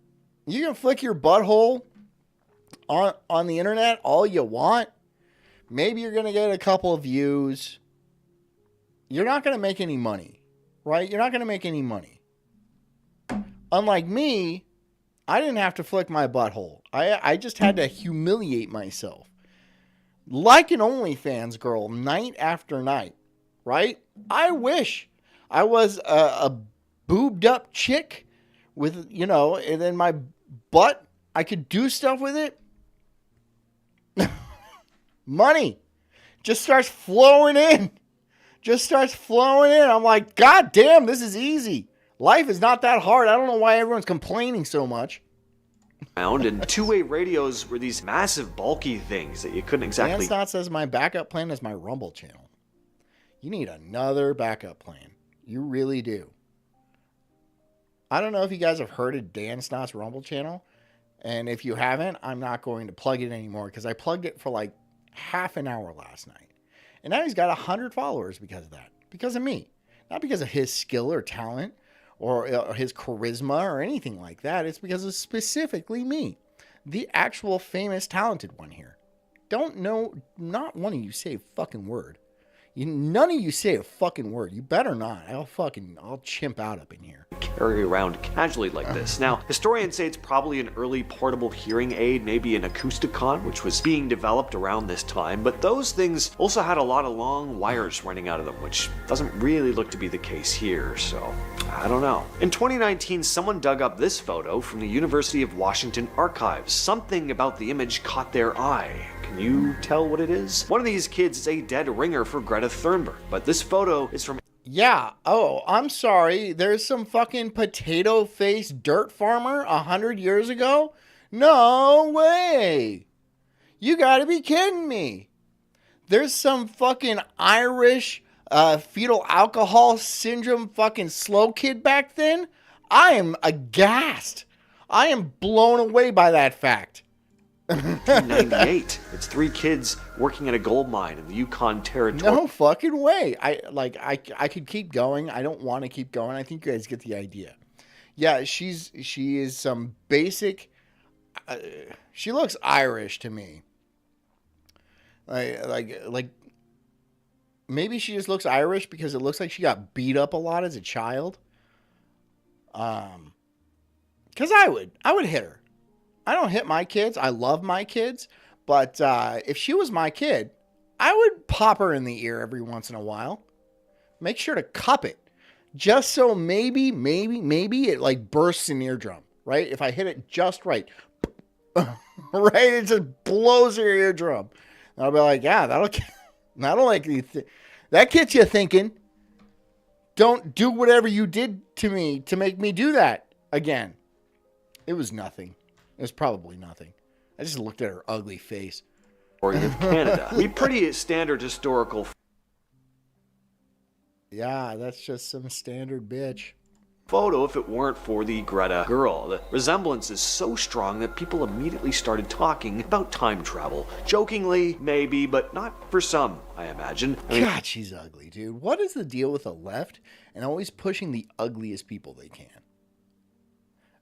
You can flick your butthole on the internet all you want. Maybe you're going to get a couple of views. You're not going to make any money, right? You're not going to make any money. Unlike me, I didn't have to flick my butthole. I just had to humiliate myself. Like an OnlyFans girl, night after night, right? I wish I was a boobed up chick with, and then my butt, I could do stuff with it. Money just starts flowing in. I'm like, God damn, this is easy. Life is not that hard. I don't know why everyone's complaining so much. And two-way radios were these massive, bulky things that you couldn't exactly... Dan Snot says my backup plan is my Rumble channel. You need another backup plan. You really do. I don't know if you guys have heard of Dan Snot's Rumble channel. And if you haven't, I'm not going to plug it anymore because I plugged it for like half an hour last night. And now he's got 100 followers because of that. Because of me. Not because of his skill or talent or his charisma or anything like that. It's because of specifically me. The actual famous talented one here. Not one of you say a fucking word. None of you say a fucking word. You better not. I'll chimp out up in here. Carry around casually like this. Now, historians say it's probably an early portable hearing aid, maybe an acousticon, which was being developed around this time, but those things also had a lot of long wires running out of them, which doesn't really look to be the case here, so I don't know. In 2019, someone dug up this photo from the University of Washington archives. Something about the image caught their eye. Can you tell what it is? One of these kids is a dead ringer for Greta Thunberg, but this photo is from... Yeah. Oh, I'm sorry. There's some fucking potato-faced dirt farmer 100 years ago? No way. You gotta be kidding me. There's some fucking Irish fetal alcohol syndrome fucking slow kid back then? I am aghast. I am blown away by that fact. 1998. It's three kids working at a gold mine in the Yukon Territory. No fucking way. I could keep going. I don't want to keep going. I think you guys get the idea. Yeah, she is some basic. She looks Irish to me. Like maybe she just looks Irish because it looks like she got beat up a lot as a child. Because I would hit her. I don't hit my kids. I love my kids. But if she was my kid, I would pop her in the ear every once in a while. Make sure to cup it. Just so maybe it like bursts an eardrum, right? If I hit it just right. Right? It just blows her eardrum. And I'll be like, yeah, that'll like that gets you thinking. Don't do whatever you did to me to make me do that again. It was nothing. It was probably nothing. I just looked at her ugly face. Of Canada. We pretty standard historical. Yeah, that's just some standard bitch. Photo if it weren't for the Greta girl. The resemblance is so strong that people immediately started talking about time travel. Jokingly, maybe, but not for some, I imagine. God, she's ugly, dude. What is the deal with the left and always pushing the ugliest people they can?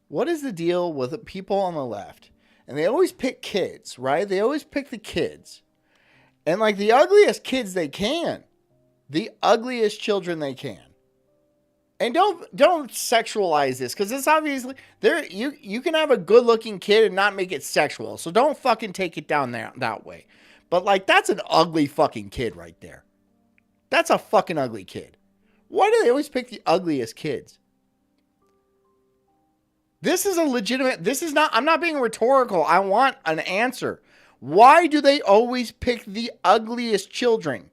What is the deal with the people on the left? And they always pick kids, right? They always pick the kids. And like the ugliest kids they can. The ugliest children they can. And don't sexualize this, because it's obviously there. You can have a good looking kid and not make it sexual. So don't fucking take it down there that way. But like, that's an ugly fucking kid right there. That's a fucking ugly kid. Why do they always pick the ugliest kids? This is a legitimate. This is not. I'm not being rhetorical. I want an answer. Why do they always pick the ugliest children?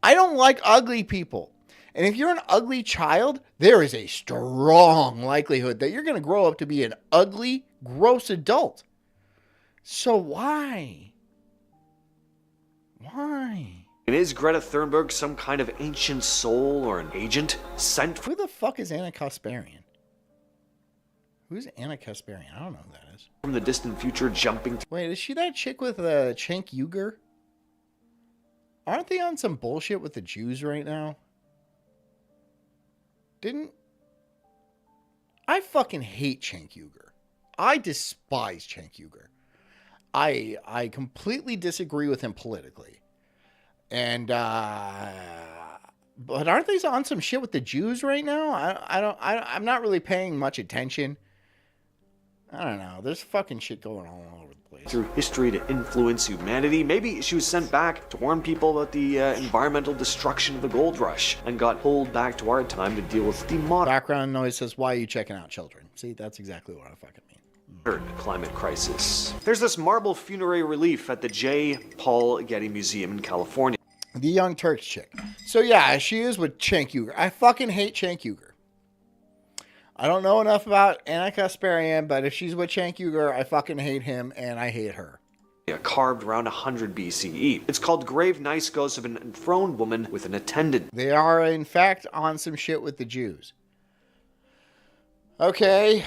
I don't like ugly people. And if you're an ugly child, there is a strong likelihood that you're going to grow up to be an ugly, gross adult. So why? Why? And is Greta Thunberg some kind of ancient soul or an agent sent Who the fuck is Anna Kasparian? Who's Anna Kasparian? I don't know who that is. from the distant future jumping through Wait, is she that chick with Cenk Uygur? Aren't they on some bullshit with the Jews right now? I fucking hate Cenk Uygur. I despise Cenk Uygur. I completely disagree with him politically. And but aren't they on some shit with the Jews right now? I'm not really paying much attention. I don't know. There's fucking shit going on all over the place. through history to influence humanity. Maybe she was sent back to warn people about the environmental destruction of the gold rush and got pulled back to our time to deal with the modern Background noise says, "Why are you checking out children?" See, that's exactly what I fucking mean. climate crisis. There's this marble funerary relief at the J. Paul Getty Museum in California. The Young Turks chick. So yeah, she is with Cenk Uygur. I fucking hate Cenk Uygur. I don't know enough about Anna Kasparian, but if she's with Cenk Uygur, I fucking hate him and I hate her. Carved around 100 BCE. It's called Grave Nice Ghost of an Enthroned Woman with an Attendant. They are, in fact, on some shit with the Jews. Okay.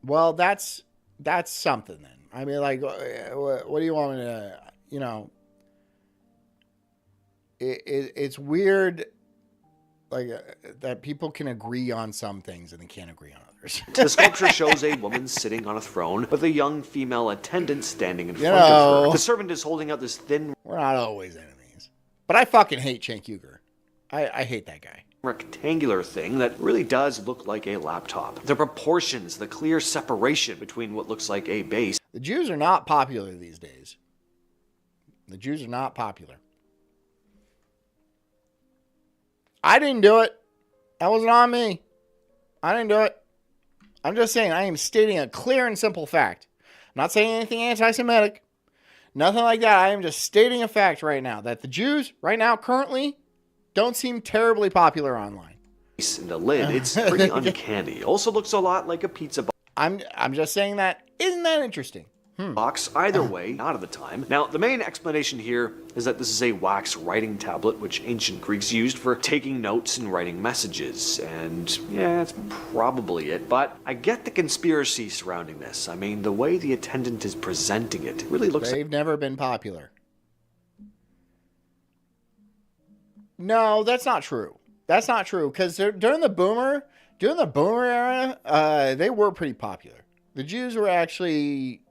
Well, that's something then. I mean, like, what do you want me to, you know? It's weird, like, that people can agree on some things and they can't agree on others. The sculpture shows a woman sitting on a throne with a young female attendant standing in front of her. The servant is holding out this thin We're not always enemies. But I fucking hate Cenk Uygur. I hate that guy. rectangular thing that really does look like a laptop. The proportions, the clear separation between what looks like a base. The Jews are not popular these days. The Jews are not popular. I didn't do it. That wasn't on me. I didn't do it. I'm just saying, I am stating a clear and simple fact. I'm not saying anything anti-Semitic. Nothing like that. I am just stating a fact right now that the Jews, right now, currently, don't seem terribly popular online. In the lid, it's pretty uncanny. Also looks a lot like a pizza I'm just saying that. Isn't that interesting? box. Either way, not at the time. Now, the main explanation here is that this is a wax writing tablet, which ancient Greeks used for taking notes and writing messages. And yeah, that's probably it. But I get the conspiracy surrounding this. I mean, the way the attendant is presenting it really looks They've never been popular. No, that's not true. That's not true. Because during the boomer era, they were pretty popular. The Jews were actually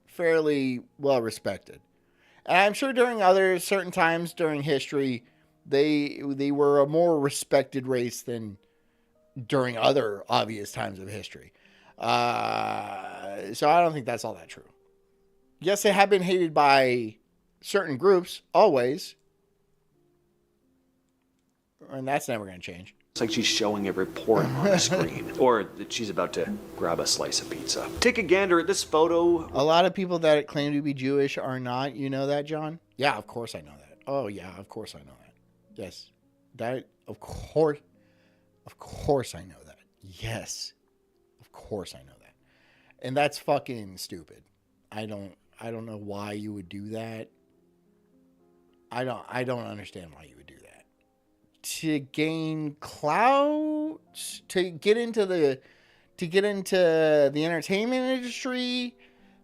fairly well respected. And I'm sure during other certain times during history, they were a more respected race than during other obvious times of history. So I don't think that's all that true. Yes, they have been hated by certain groups, always. And that's never going to change. like she's showing a report on the screen. Or that she's about to grab a slice of pizza. Take a gander at this photo. A lot of people that claim to be Jewish are not. You know that, John? Yeah, of course I know that. Oh, yeah, of course I know that. Yes. That, of course I know that. Yes. Of course I know that. And that's fucking stupid. I don't know why you would do that. I don't understand why you would do that. To gain clout, to get into the entertainment industry,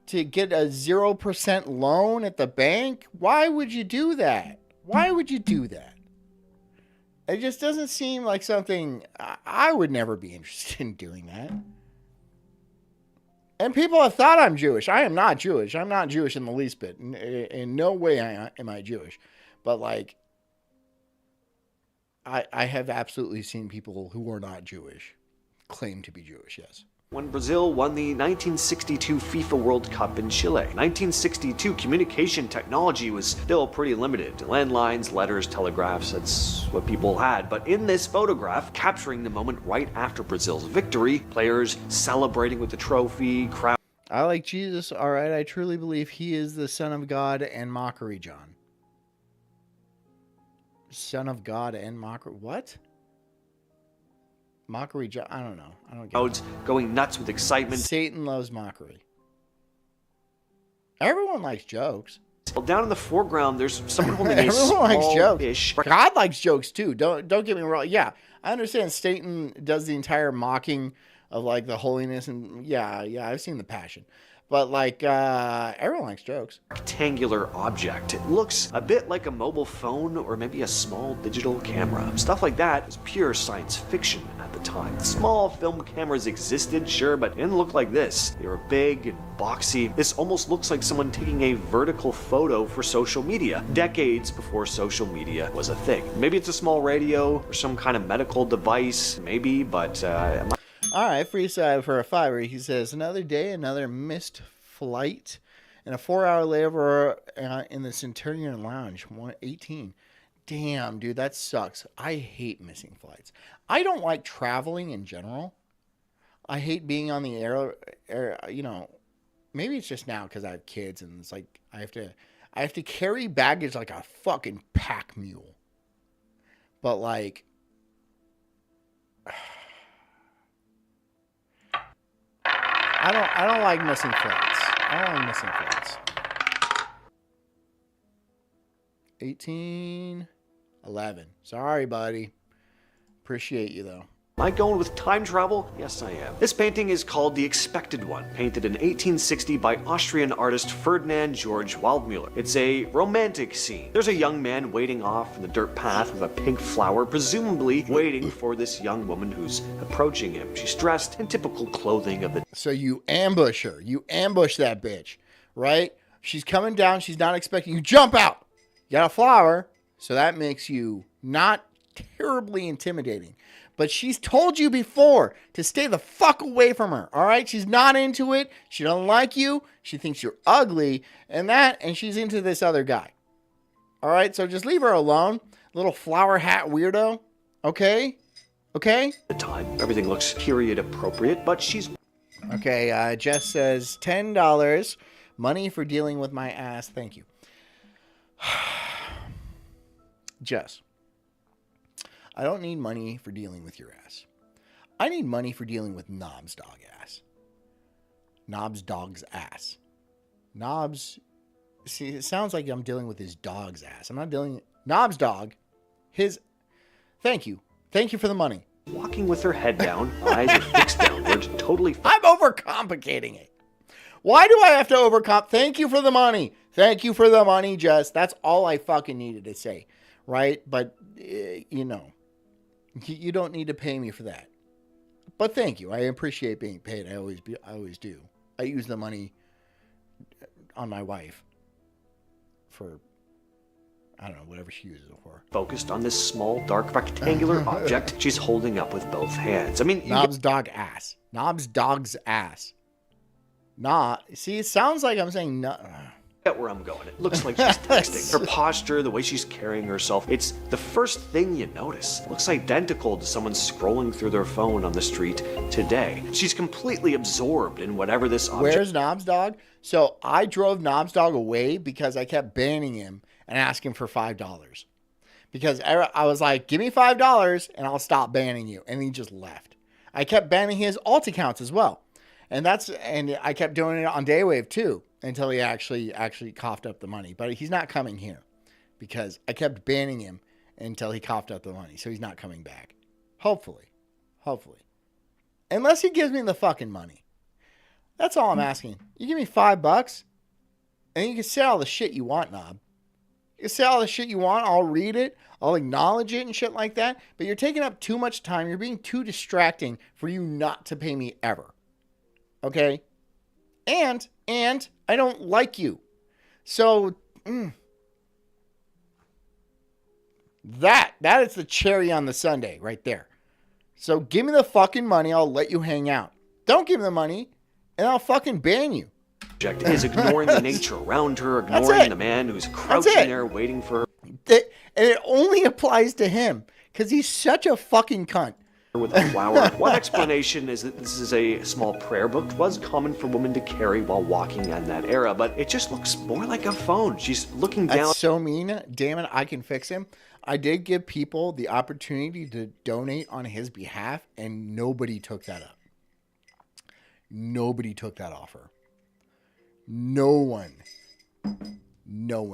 to get a 0% loan at the bank. Why would you do that? Why would you do that? It just doesn't seem like something I would never be interested in doing that. And people have thought I'm Jewish. I am not Jewish. I'm not Jewish in the least bit. In no way am I Jewish. But like, I have absolutely seen people who are not Jewish claim to be Jewish, yes. When Brazil won the 1962 FIFA World Cup in Chile. 1962 communication technology was still pretty limited. Landlines, letters, telegraphs, that's what people had. But in this photograph, capturing the moment right after Brazil's victory, players celebrating with the trophy, crowd. I like Jesus, all right. I truly believe he is the Son of God and mockery, John. Son of God and mockery. What? Mockery, John? I don't know. I don't get it. Going nuts with excitement. Satan loves mockery. Everyone likes jokes. Well, down in the foreground, there's someone holding a Everyone likes jokes. small-ish. God likes jokes too. Don't get me wrong. Yeah, I understand Satan does the entire mocking of like the holiness and yeah, I've seen the Passion. But like everyone likes jokes. Rectangular object. It looks a bit like a mobile phone or maybe a small digital camera. Stuff like that is pure science fiction at the time. Small film cameras existed, sure, but it didn't look like this. They were big and boxy. This almost looks like someone taking a vertical photo for social media, decades before social media was a thing. Maybe it's a small radio or some kind of medical device, maybe, but All right, freestyle for a $5. He says, another day, another missed flight, and a 4-hour layover in the Centurion Lounge, 118. Damn, dude, that sucks. I hate missing flights. I don't like traveling in general. I hate being on the air, you know, maybe it's just now because I have kids and it's like I have to carry baggage like a fucking pack mule. But like I don't like missing flights. I don't like missing flights. 18, 11. Sorry, buddy. Appreciate you though. Am I going with time travel? Yes, I am. This painting is called The Expected One, painted in 1860 by Austrian artist Ferdinand Georg Waldmüller. It's a romantic scene. There's a young man wading off in the dirt path with a pink flower, presumably waiting for this young woman who's approaching him. She's dressed in typical clothing of the... So you ambush her. You ambush that bitch, right? She's coming down. She's not expecting you. Jump out. You got a flower, so that makes you not terribly intimidating. But she's told you before to stay the fuck away from her, all right? She's not into it. She doesn't like you. She thinks you're ugly and she's into this other guy. All right? So just leave her alone, little flower hat weirdo, okay? Okay? The time. Everything looks period appropriate, but she's... Okay, Jess says $10. Money for dealing with my ass. Thank you. Jess. I don't need money for dealing with your ass. I need money for dealing with Knob's dog ass. Knob's dog's ass. Knob's... See, it sounds like I'm dealing with his dog's ass. I'm not dealing... Knob's dog. His... Thank you. Thank you for the money. Walking with her head down, eyes are fixed downward, totally... I'm overcomplicating it. Why do I have to overcomp? Thank you for the money. Thank you for the money, Jess. That's all I fucking needed to say. Right? But, you know... You don't need to pay me for that. But thank you. I appreciate being paid. I always do. I use the money on my wife for, I don't know, whatever she uses it for. Focused on this small, dark, rectangular object she's holding up with both hands. I mean... Knob's dog ass. Knob's dog's ass. See, it sounds like I'm saying no. Get where I'm going. It looks like she's texting. Her posture, the way she's carrying herself, it's the first thing you notice. It looks identical to someone scrolling through their phone on the street today. She's completely absorbed in whatever this object... Where's Knob's dog? So I drove Knob's dog away because I kept banning him and asking for $5. Because I was like, give me $5 and I'll stop banning you. And he just left. I kept banning his alt accounts as well. And I kept doing it on Daywave too. Until he actually coughed up the money. But he's not coming here. Because I kept banning him until he coughed up the money. So he's not coming back. Hopefully. Unless he gives me the fucking money. That's all I'm asking. You give me $5 and you can say all the shit you want, Knob. You can say all the shit you want. I'll read it. I'll acknowledge it and shit like that. But you're taking up too much time. You're being too distracting for you not to pay me ever. Okay? And I don't like you. So, That is the cherry on the sundae right there. So give me the fucking money. I'll let you hang out. Don't give me the money and I'll fucking ban you. Is ignoring the nature around her, ignoring the man who's crouching there waiting for her. And it only applies to him because he's such a fucking cunt. With a flower. One explanation is that this is a small prayer book. It was common for women to carry while walking in that era, but it just looks more like a phone. She's looking down. That's so mean. Damn it, I can fix him. I did give people the opportunity to donate on his behalf, and nobody took that up. Nobody took that offer. No one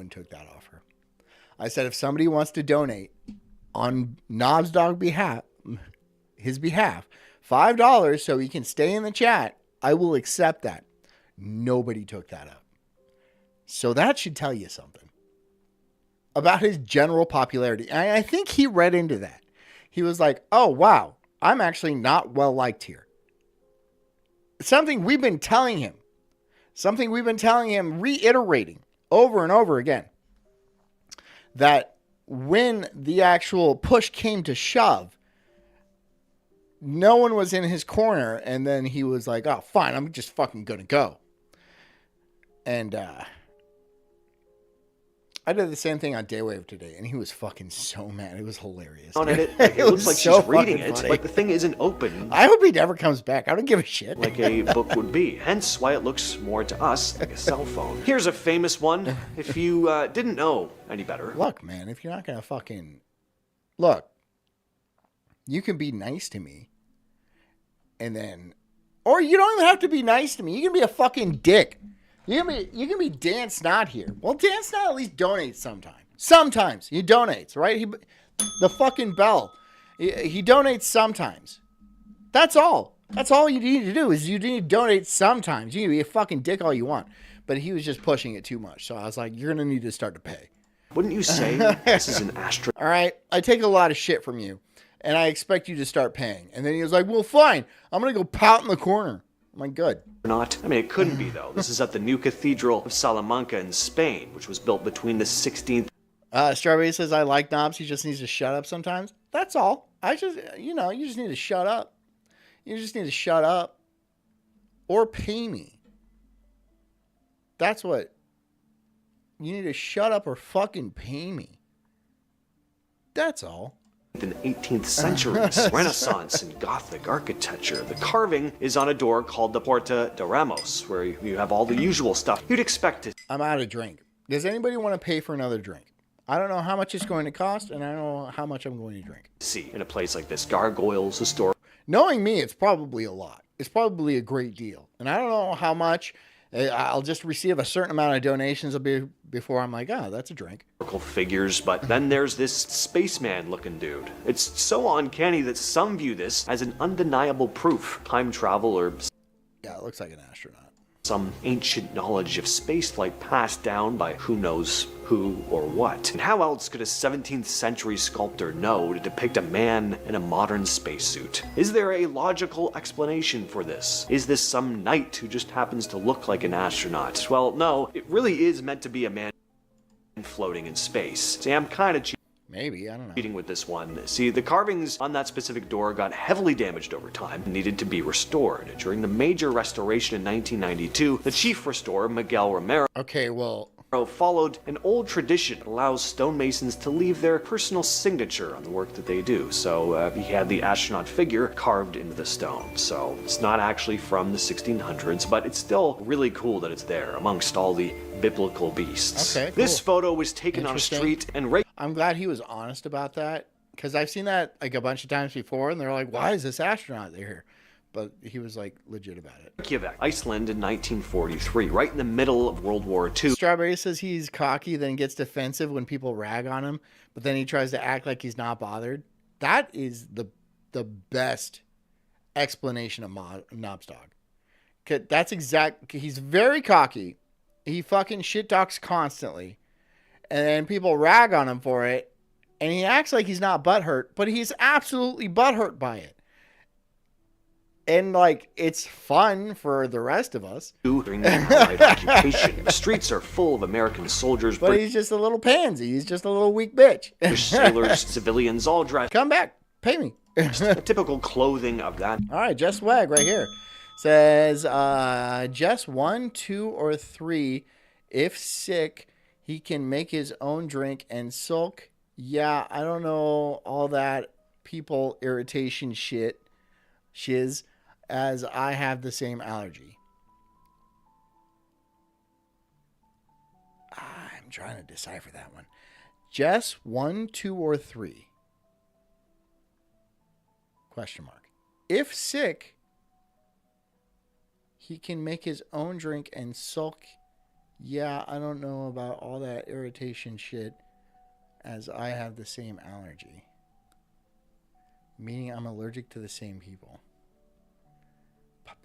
took that offer. I said, if somebody wants to donate on Knobs Dog behalf, his behalf, $5 so he can stay in the chat, I will accept that. Nobody took that up. So that should tell you something about his general popularity. And I think he read into that. He was like, oh, wow, I'm actually not well liked here. Something we've been telling him, reiterating over and over again, that when the actual push came to shove, no one was in his corner, and then he was like, oh, fine, I'm just fucking gonna go. And I did the same thing on Daywave today, and he was fucking so mad. It was hilarious. It looks like so she's reading it, funny. but the thing isn't open. I hope he never comes back. I don't give a shit. Like a book would be. Hence why it looks more to us like a cell phone. Here's a famous one, if you didn't know any better. Look, man, if you're not gonna fucking... Look, you can be nice to me, and then... Or you don't even have to be nice to me. You can be a fucking dick. You can be Dan Snot here. Well, Dan Snot at least donates sometimes. Sometimes he donates, right? The fucking bell. He donates sometimes. That's all. That's all you need to do is you need to donate sometimes. You can be a fucking dick all you want. But he was just pushing it too much. So I was like, you're going to need to start to pay. Wouldn't you say this is an astro? All right. I take a lot of shit from you. And I expect you to start paying. And then he was like, well, fine. I'm going to go pout in the corner. I'm like, good. Not. I mean, it couldn't be, though. This is at the new Cathedral of Salamanca in Spain, which was built between the 16th... Strawberry says, I like Knobs. He just needs to shut up sometimes. That's all. You just need to shut up. You just need to shut up. Or pay me. That's what. You need to shut up or fucking pay me. That's all. In the 18th century's Renaissance and Gothic architecture. The carving is on a door called the Porta de Ramos, where you have all the usual stuff you'd expect to... I'm out of drink. Does anybody want to pay for another drink? I don't know how much it's going to cost, and I don't know how much I'm going to drink. See, in a place like this, gargoyles, historic... Knowing me, it's probably a lot. It's probably a great deal. And I don't know how much. I'll just receive a certain amount of donations before I'm like, oh, that's a drink. Figures, but then there's this spaceman-looking dude. It's so uncanny that some view this as an undeniable proof. Time travel or... Yeah, it looks like an astronaut. Some ancient knowledge of spaceflight passed down by who knows who or what. And how else could a 17th century sculptor know to depict a man in a modern spacesuit? Is there a logical explanation for this? Is this some knight who just happens to look like an astronaut? Well, no, it really is meant to be a man floating in space. See, I'm kind of maybe, I don't know. cheating with this one. See, the carvings on that specific door got heavily damaged over time and needed to be restored. During the major restoration in 1992, the chief restorer, Miguel Romero, okay, well, followed an old tradition that allows stonemasons to leave their personal signature on the work that they do. So he had the astronaut figure carved into the stone. So it's not actually from the 1600s, but it's still really cool that it's there amongst all the biblical beasts. Okay, cool. This photo was taken on a street and I'm glad he was honest about that, because I've seen that like a bunch of times before, and they're like, why is this astronaut here? But he was like legit about it. Reykjavik, Iceland in 1943, right in the middle of World War II. Strawberry says he's cocky, then gets defensive when people rag on him, but then he tries to act like he's not bothered. That is the best explanation of Knobs Dog. That's he's very cocky. He fucking shit talks constantly. And then people rag on him for it. And he acts like he's not butthurt, but he's absolutely butthurt by it. And, like, it's fun for the rest of us. During the Allied occupation, the streets are full of American soldiers, But he's just a little pansy. He's just a little weak bitch. British sailors, civilians, all dressed Come back. Pay me. in typical clothing of that All right, Jess Swag right here. Says, Jess 1, 2, or 3. If sick, he can make his own drink. And Sulk, yeah, I don't know all that people irritation shit, shiz, as I have the same allergy. I'm trying to decipher that one. Jess 1, 2, or 3. Question mark. If sick, he can make his own drink. And Sulk, yeah, I don't know about all that irritation shit, as I have the same allergy. Meaning I'm allergic to the same people. I'm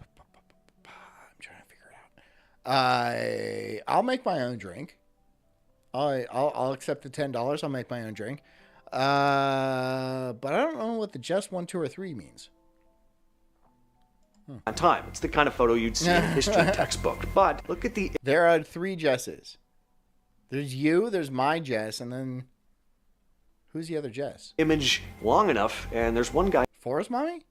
trying to figure it out. I'll make my own drink. I'll accept the $10. I'll make my own drink. But I don't know what the just 1, 2, or 3 means. time. It's the kind of photo you'd see in a history textbook. But look at the There are 3 Jesses. There's you, there's my Jess, and then who's the other Jess? image long enough, and there's one guy Forest Mommy?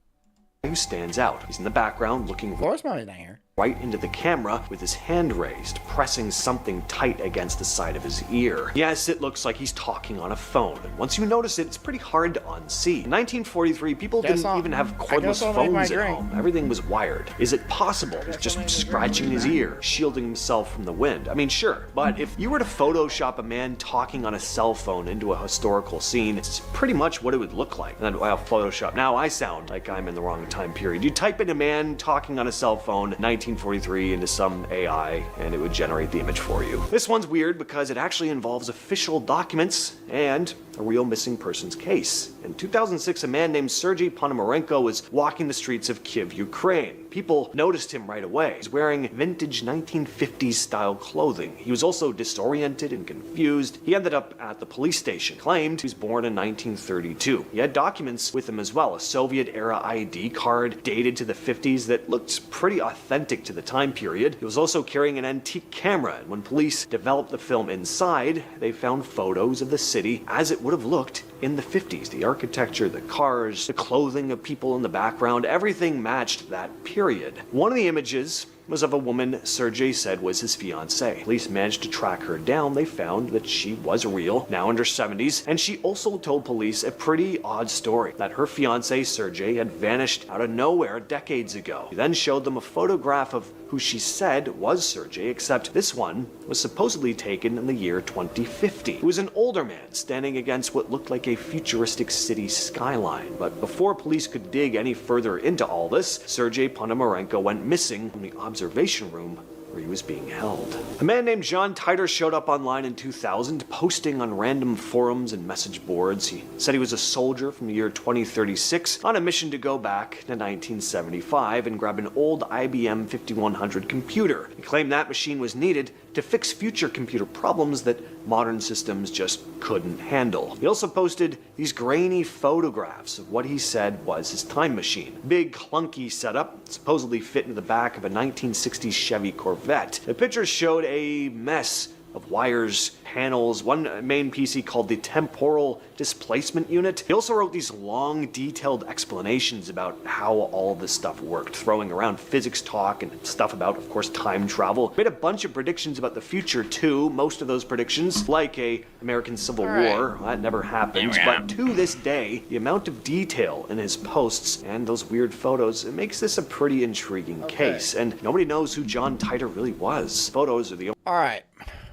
who stands out. He's in the background looking Forest Mommy's not here. right into the camera with his hand raised, pressing something tight against the side of his ear. Yes, it looks like he's talking on a phone, and once you notice it, it's pretty hard to unsee. In 1943, people didn't even have cordless I'll make my phones at drink. home. Everything was wired. Is it possible he's just scratching his ear, shielding himself from the wind? I mean, sure, but if you were to Photoshop a man talking on a cell phone into a historical scene, it's pretty much what it would look like. And then, well, Photoshop. Now I sound like I'm in the wrong time period. You type in a man talking on a cell phone, 1943, into some AI, and it would generate the image for you. This one's weird because it actually involves official documents and a real missing persons case. In 2006, a man named Sergei Ponomarenko was walking the streets of Kyiv, Ukraine. People noticed him right away. He's wearing vintage 1950s style clothing. He was also disoriented and confused. He ended up at the police station. Claimed he was born in 1932. He had documents with him as well, a Soviet-era ID card dated to the 50s that looked pretty authentic to the time period. He was also carrying an antique camera, and when police developed the film inside, they found photos of the city as it would have looked in the 50s. The architecture, the cars, the clothing of people in the background, everything matched that period. One of the images was of a woman Sergei said was his fiancée. Police managed to track her down. They found that she was real, now in her 70s, and she also told police a pretty odd story, that her fiancé Sergei had vanished out of nowhere decades ago. He then showed them a photograph of who she said was Sergei, except this one was supposedly taken in the year 2050. He was an older man standing against what looked like a futuristic city skyline. But before police could dig any further into all this, Sergei Ponomarenko went missing from the observation room where he was being held. A man named John Titer showed up online in 2000, posting on random forums and message boards. He said he was a soldier from the year 2036 on a mission to go back to 1975 and grab an old IBM 5100 computer. He claimed that machine was needed to fix future computer problems that modern systems just couldn't handle. He also posted these grainy photographs of what he said was his time machine. Big, clunky setup, supposedly fit into the back of a 1960s Chevy Corvette. The pictures showed a mess of wires, panels, one main piece he called the temporal displacement unit. He also wrote these long, detailed explanations about how all this stuff worked, throwing around physics talk and stuff about, of course, time travel. Made a bunch of predictions about the future, too. Most of those predictions, like a American Civil War, that never happened. But to this day, the amount of detail in his posts and those weird photos, it makes this a pretty intriguing case. And nobody knows who John Titer really was. Photos are the only... All right.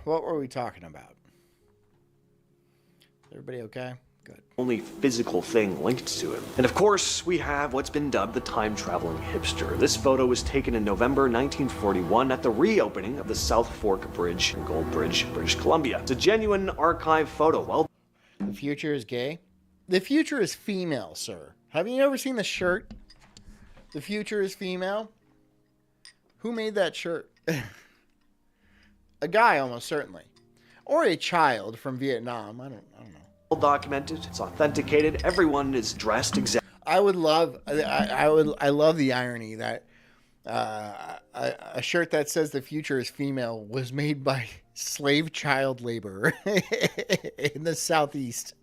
What were we talking about? Everybody okay? Good. only physical thing linked to him. And of course, we have what's been dubbed the time-traveling hipster. This photo was taken in November 1941 at the reopening of the South Fork Bridge in Gold Bridge, British Columbia. It's a genuine archive photo. Well, the future is gay? The future is female, sir. Have you ever seen the shirt? The future is female? Who made that shirt? A guy, almost certainly. Or a child from Vietnam. I don't know. well documented, it's authenticated, everyone is dressed exactly I would love. I love the irony that a shirt that says the future is female was made by slave child labor in the Southeast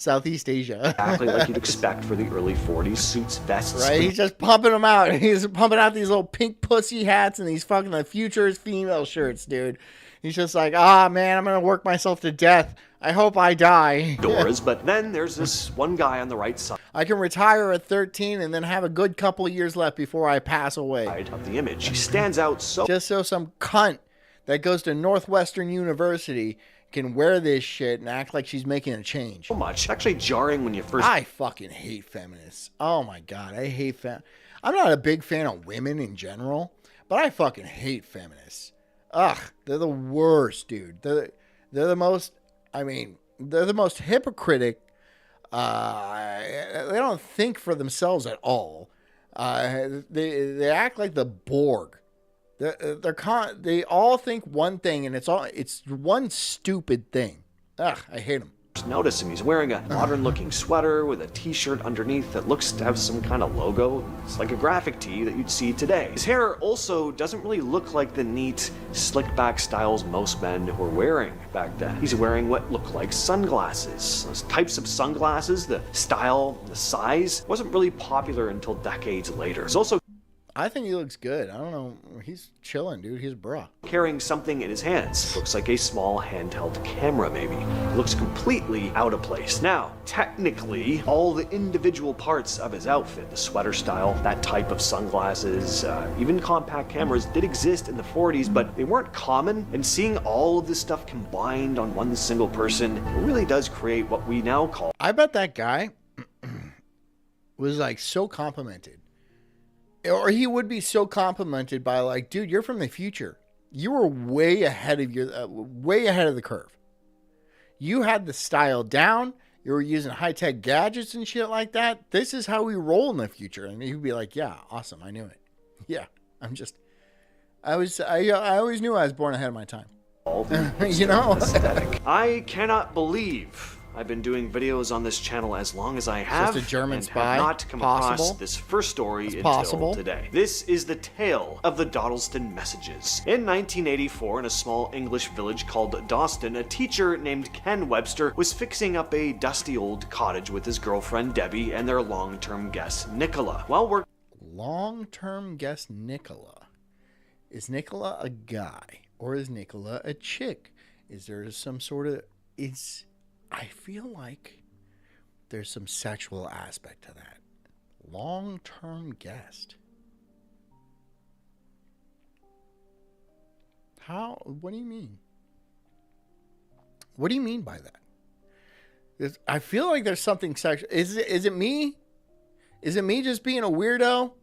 Asia. Exactly like you'd expect for the early 40s. Suits, vests. Right? He's just pumping them out. He's pumping out these little pink pussy hats and these fucking the future is female shirts, dude. He's just like, man, I'm going to work myself to death. I hope I die. Doors, but then there's this one guy on the right side I can retire at 13 and then have a good couple years left before I pass away. of the image. He stands out so Just so some cunt that goes to Northwestern University can wear this shit and act like she's making a change. much. Actually jarring when you first... I fucking hate feminists. Oh my God, I hate I'm not a big fan of women in general, but I fucking hate feminists. Ugh, they're the worst, dude. They're the most, they're the most hypocritic. They don't think for themselves at all. They act like the Borg. They all think one thing, and it's one stupid thing. Ugh, I hate them. notice him. He's wearing a modern-looking sweater with a t-shirt underneath that looks to have some kind of logo. It's like a graphic tee that you'd see today. His hair also doesn't really look like the neat, slick-back styles most men were wearing back then. He's wearing what look like sunglasses. Those types of sunglasses, the style, the size, wasn't really popular until decades later. He's also I think he looks good. I don't know. He's chilling, dude. He's bra. carrying something in his hands. Looks like a small handheld camera, maybe. Looks completely out of place. Now, technically, all the individual parts of his outfit, the sweater style, that type of sunglasses, even compact cameras did exist in the 40s, but they weren't common. And seeing all of this stuff combined on one single person really does create what we now call... I bet that guy was like so complimented. Or he would be so complimented by like, dude, you're from the future. You were way ahead of the curve. You had the style down. You were using high-tech gadgets and shit like that. This is how we roll in the future. And he'd be like, yeah, awesome. I knew it. Yeah, I always knew I was born ahead of my time. You know? Aesthetic. I cannot believe I've been doing videos on this channel as long as I have, Just a German and spy? have not come Possible? across this first story until possible? today. This is the tale of the Dawdleston Messages. In 1984, in a small English village called Dawston, a teacher named Ken Webster was fixing up a dusty old cottage with his girlfriend Debbie and their long-term guest Nicola. While working Long-term guest Nicola. Is Nicola a guy or is Nicola a chick? Is there some sort of... I feel like there's some sexual aspect to that. Long-term guest. How? What do you mean? What do you mean by that? I feel like there's something sexual. Is it me? Is it me just being a weirdo?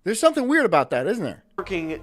There's something weird about that, isn't there?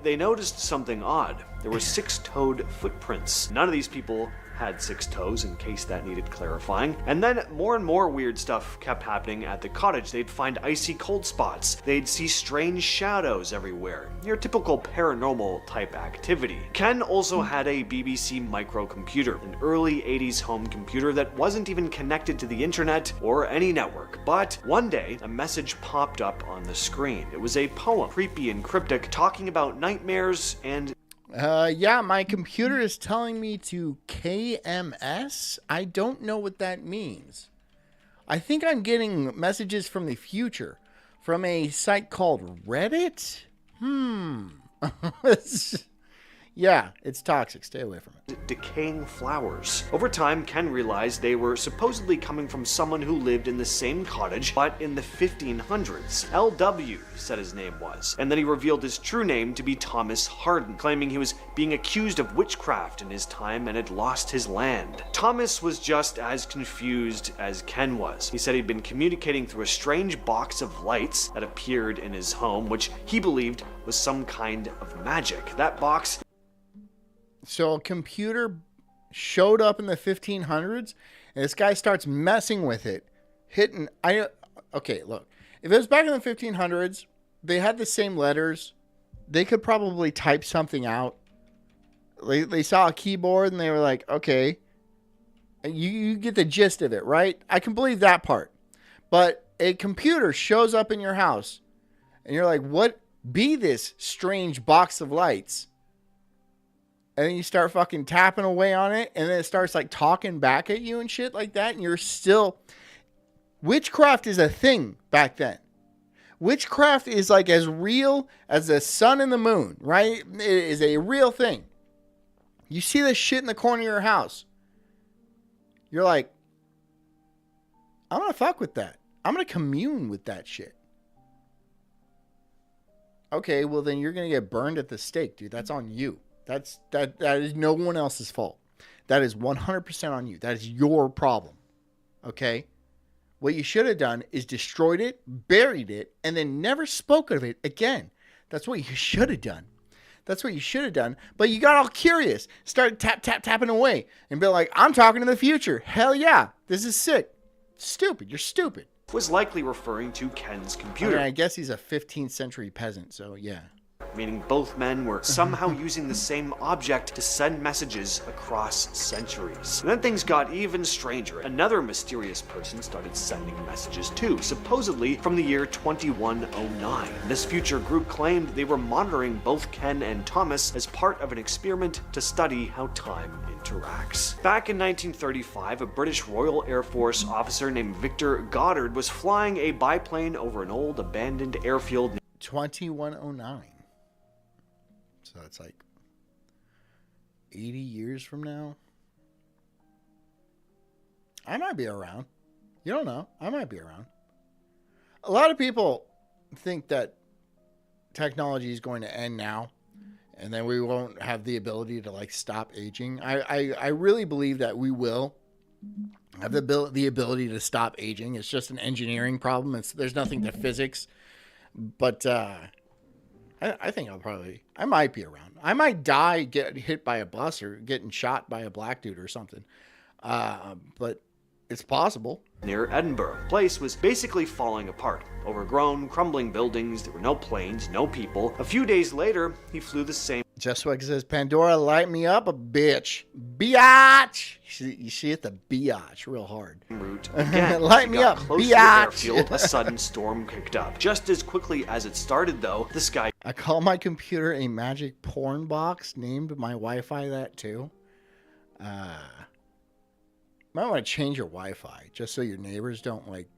they noticed something odd. There were 6-toed footprints. None of these people had 6 toes, in case that needed clarifying. And then more and more weird stuff kept happening at the cottage. They'd find icy cold spots. They'd see strange shadows everywhere. Your typical paranormal type activity. Ken also had a BBC microcomputer, an early 80s home computer that wasn't even connected to the internet or any network. But one day, a message popped up on the screen. It was a poem, creepy and cryptic, talking about nightmares and yeah, my computer is telling me to KMS. I don't know what that means. I think I'm getting messages from the future from a site called Reddit. Yeah, it's toxic. Stay away from it. decaying flowers. Over time, Ken realized they were supposedly coming from someone who lived in the same cottage, but in the 1500s. LW said his name was, and then he revealed his true name to be Thomas Harden, claiming he was being accused of witchcraft in his time and had lost his land. Thomas was just as confused as Ken was. He said he'd been communicating through a strange box of lights that appeared in his home, which he believed was some kind of magic. That box... So a computer showed up in the 1500s, and this guy starts messing with it, hitting. Okay, look. If it was back in the 1500s, they had the same letters. They could probably type something out. They saw a keyboard, and they were like, okay. You get the gist of it, right? I can believe that part. But a computer shows up in your house and you're like, what be this strange box of lights? And then you start fucking tapping away on it, and then it starts like talking back at you and shit like that. And you're still, witchcraft is a thing back then. Witchcraft is like as real as the sun and the moon, right? It is a real thing. You see this shit in the corner of your house. You're like, I'm going to fuck with that. I'm going to commune with that shit. Okay, well then you're going to get burned at the stake, dude. That's on you. That is no one else's fault. That is 100% on you. That is your problem. Okay? What you should have done is destroyed it, buried it, and then never spoke of it again. That's what you should have done. That's what you should have done. But you got all curious. Started tapping away. And be like, I'm talking to the future. Hell yeah. This is sick. Stupid. You're stupid. Was likely referring to Ken's computer. I guess he's a 15th century peasant, so yeah. Meaning both men were somehow using the same object to send messages across centuries. And then things got even stranger. Another mysterious person started sending messages too, supposedly from the year 2109. This future group claimed they were monitoring both Ken and Thomas as part of an experiment to study how time interacts. Back in 1935, a British Royal Air Force officer named Victor Goddard was flying a biplane over an old abandoned airfield. 2109. So it's like 80 years from now. I might be around. You don't know. I might be around. A lot of people think that technology is going to end now and then we won't have the ability to like stop aging. I really believe that we will have the ability to stop aging. It's just an engineering problem. There's nothing to physics. But I think I might be around. I might die, get hit by a bus or getting shot by a black dude or something. But it's possible. Near Edinburgh, the place was basically falling apart. Overgrown, crumbling buildings, there were no planes, no people. A few days later, he flew the same. Just like it says, Pandora, light me up a bitch. Biatch! You see it, the biatch, real hard. Route again. Light me up, close to the biatch! airfield, a sudden storm kicked up. Just as quickly as it started, though, the sky. I call my computer a magic porn box. Named my Wi-Fi that too. Might want to change your Wi-Fi just so your neighbors don't like,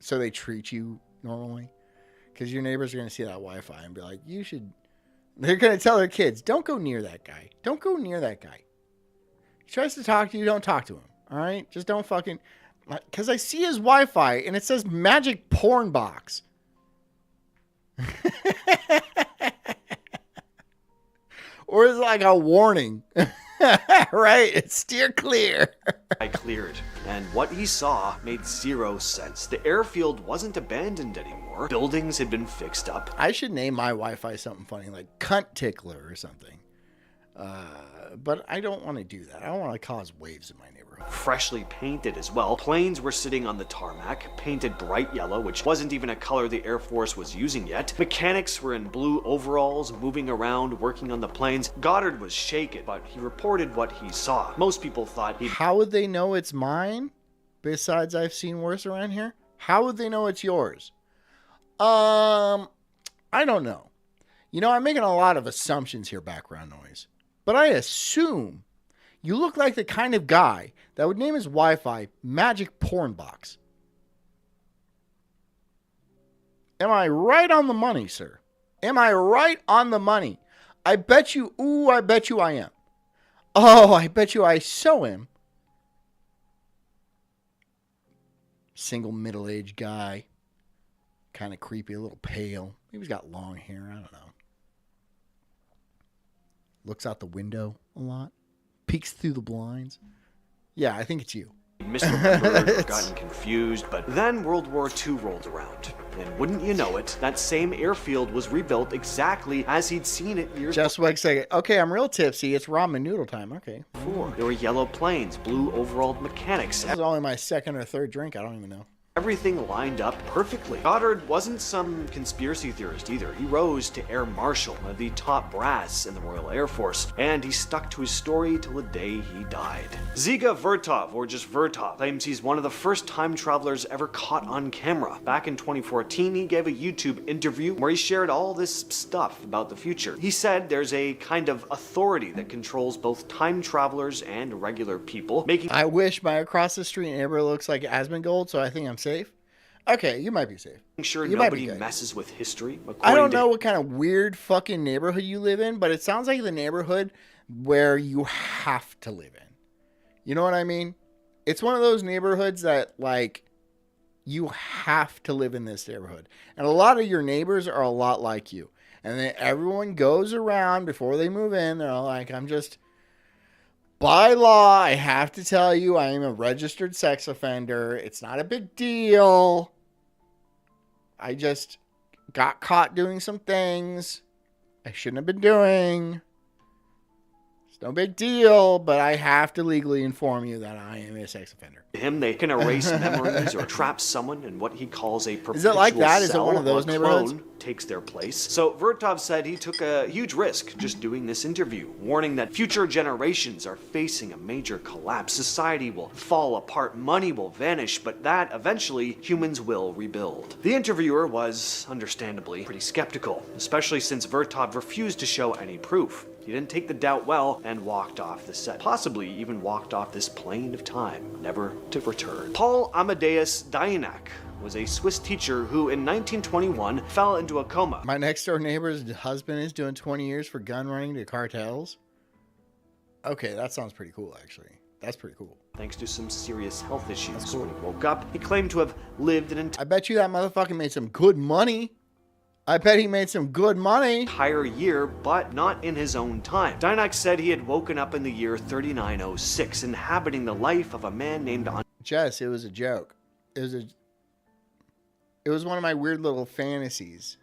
so they treat you normally. Because your neighbors are going to see that Wi-Fi and be like, they're going to tell their kids, don't go near that guy. Don't go near that guy. He tries to talk to you, don't talk to him. All right? Just don't fucking, because I see his Wi-Fi and it says magic porn box. Or is it like a warning? Right? It's steer clear. I cleared, and what he saw made zero sense. The airfield wasn't abandoned anymore. Buildings had been fixed up. I should name my Wi-Fi something funny, like Cunt Tickler or something. But I don't want to do that. I don't want to cause waves in my neighborhood. Freshly painted as well. Planes were sitting on the tarmac, painted bright yellow, which wasn't even a color the Air Force was using yet. Mechanics were in blue overalls, moving around, working on the planes. Goddard was shaken, but he reported what he saw. Most people thought he... How would they know it's mine? Besides, I've seen worse around here. How would they know it's yours? I don't know. I'm making a lot of assumptions here, background noise. But I assume you look like the kind of guy that would name his Wi-Fi Magic Porn Box. Am I right on the money, sir? Am I right on the money? I bet you I am. Oh, I bet you I so am. Single middle-aged guy. Kind of creepy, a little pale. Maybe he's got long hair. I don't know. Looks out the window a lot. Peeks through the blinds. Yeah, I think it's you. Misremembered or gotten confused, but then World War II rolled around. And wouldn't you know it, that same airfield was rebuilt exactly as he'd seen it years Just like saying, okay, I'm real tipsy. It's ramen noodle time. Okay. before. There were yellow planes, blue overalled mechanics. This is only my second or third drink. I don't even know. Everything lined up perfectly. Goddard wasn't some conspiracy theorist either. He rose to Air Marshal, one of the top brass in the Royal Air Force, and he stuck to his story till the day he died. Dziga Vertov, or just Vertov, claims he's one of the first time travelers ever caught on camera. Back in 2014, he gave a YouTube interview where he shared all this stuff about the future. He said there's a kind of authority that controls both time travelers and regular people, making I wish my across the street neighbor looks like Asmongold, so I think I'm safe. Okay, you might be safe. sure You might nobody be good. messes with history. I don't know what kind of weird fucking neighborhood you live in, but it sounds like the neighborhood where you have to live in. You know what I mean? It's one of those neighborhoods that, like, you have to live in this neighborhood. And a lot of your neighbors are a lot like you. And then everyone goes around before they move in. They're all like, by law, I have to tell you, I am a registered sex offender. It's not a big deal. I just got caught doing some things I shouldn't have been doing. It's no big deal, but I have to legally inform you that I am a sex offender. him, they can erase memories or trap someone in what he calls a perpetual Is it like that? Is it cell one of those while a neighborhoods? clone takes their place. So Vertov said he took a huge risk just doing this interview, warning that future generations are facing a major collapse. Society will fall apart, money will vanish, but that eventually humans will rebuild. The interviewer was understandably pretty skeptical, especially since Vertov refused to show any proof. He didn't take the doubt well and walked off the set, possibly even walked off this plane of time, never to return. Paul Amadeus Dianak was a Swiss teacher who in 1921 fell into a coma. My next door neighbor's husband is doing 20 years for gun running to cartels. Okay, that sounds pretty cool, actually. That's pretty cool. Thanks to some serious health issues. When he woke up, he claimed to have lived an I bet you that motherfucker made some good money. I bet he made some good money. entire year, but not in his own time. Dianak said he had woken up in the year 3906, inhabiting the life of a man named Jess, it was a joke. It was one of my weird little fantasies.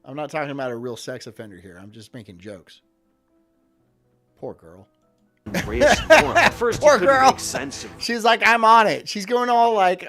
I'm not talking about a real sex offender here. I'm just making jokes. Poor girl. Andreas Moore. At first, Poor he couldn't girl. make sense of She's like, I'm on it. She's going all like,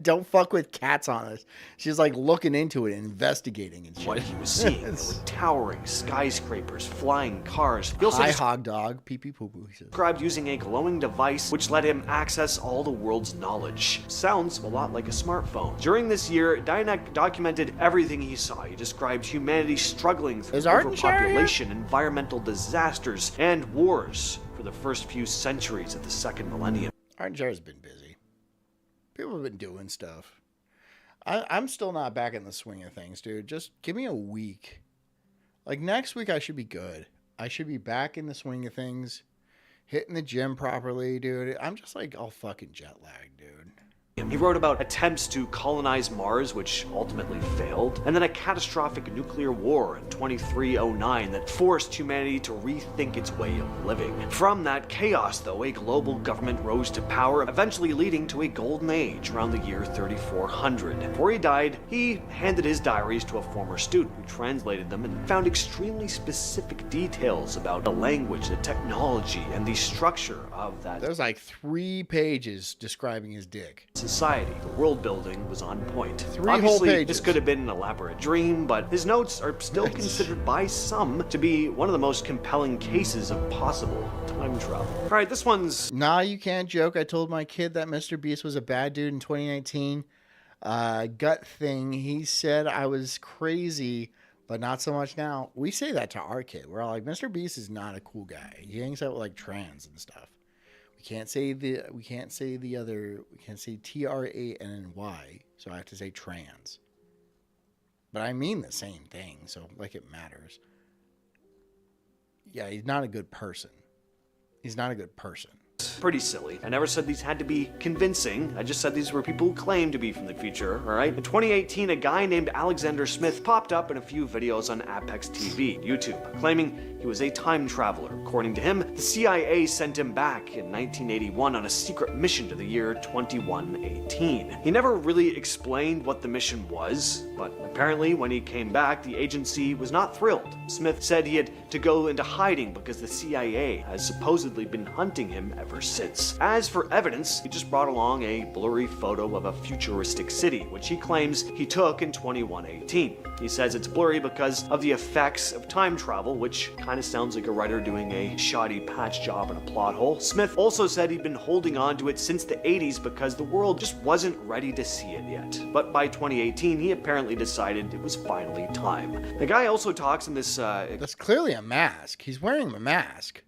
don't fuck with cats on us. She's like looking into it and investigating and shit. what he was seeing. There were towering skyscrapers, flying cars. He also Hi, hog dog. Pee pee poo poo. He says. described using a glowing device which let him access all the world's knowledge. Sounds a lot like a smartphone. During this year, Dianak documented everything he saw. He described humanity struggling through Is Ardenshire here? overpopulation, environmental disasters, and wars for the first few centuries of the second millennium. Ardenshire been busy. People have been doing stuff. I'm still not back in the swing of things, dude. Just give me a week. Like next week, I should be good. I should be back in the swing of things, hitting the gym properly, dude. I'm just like all fucking jet lagged, dude. He wrote about attempts to colonize Mars, which ultimately failed, and then a catastrophic nuclear war in 2309 that forced humanity to rethink its way of living. From that chaos, though, a global government rose to power, eventually leading to a golden age around the year 3400. Before he died, he handed his diaries to a former student who translated them and found extremely specific details about the language, the technology, and the structure of that There's like 3 pages describing his dick. society. The world building was on point. 3 whole Obviously, pages. this could have been an elaborate dream, but his notes are still considered by some to be one of the most compelling cases of possible time travel. All right, this one's Nah, you can't joke. I told my kid that Mr. Beast was a bad dude in 2019. Gut thing. He said I was crazy, but not so much now. We say that to our kid. We're all like, Mr. Beast is not a cool guy. He hangs out with like trans and stuff. We can't say TRANNY, so I have to say trans. But I mean the same thing, so like it matters. Yeah, he's not a good person. He's not a good person. pretty silly. I never said these had to be convincing. I just said these were people who claim to be from the future, all right? In 2018, a guy named Alexander Smith popped up in a few videos on Apex TV, YouTube, claiming he he was a time traveler. According to him, the CIA sent him back in 1981 on a secret mission to the year 2118. He never really explained what the mission was, but apparently when he came back, the agency was not thrilled. Smith said he had to go into hiding because the CIA has supposedly been hunting him ever since. As for evidence, he just brought along a blurry photo of a futuristic city, which he claims he took in 2118. He says it's blurry because of the effects of time travel, which kind of sounds like a writer doing a shoddy patch job in a plot hole. Smith also said he'd been holding on to it since the 80s because the world just wasn't ready to see it yet. But by 2018, he apparently decided it was finally time. The guy also talks in this That's clearly a mask. He's wearing a mask.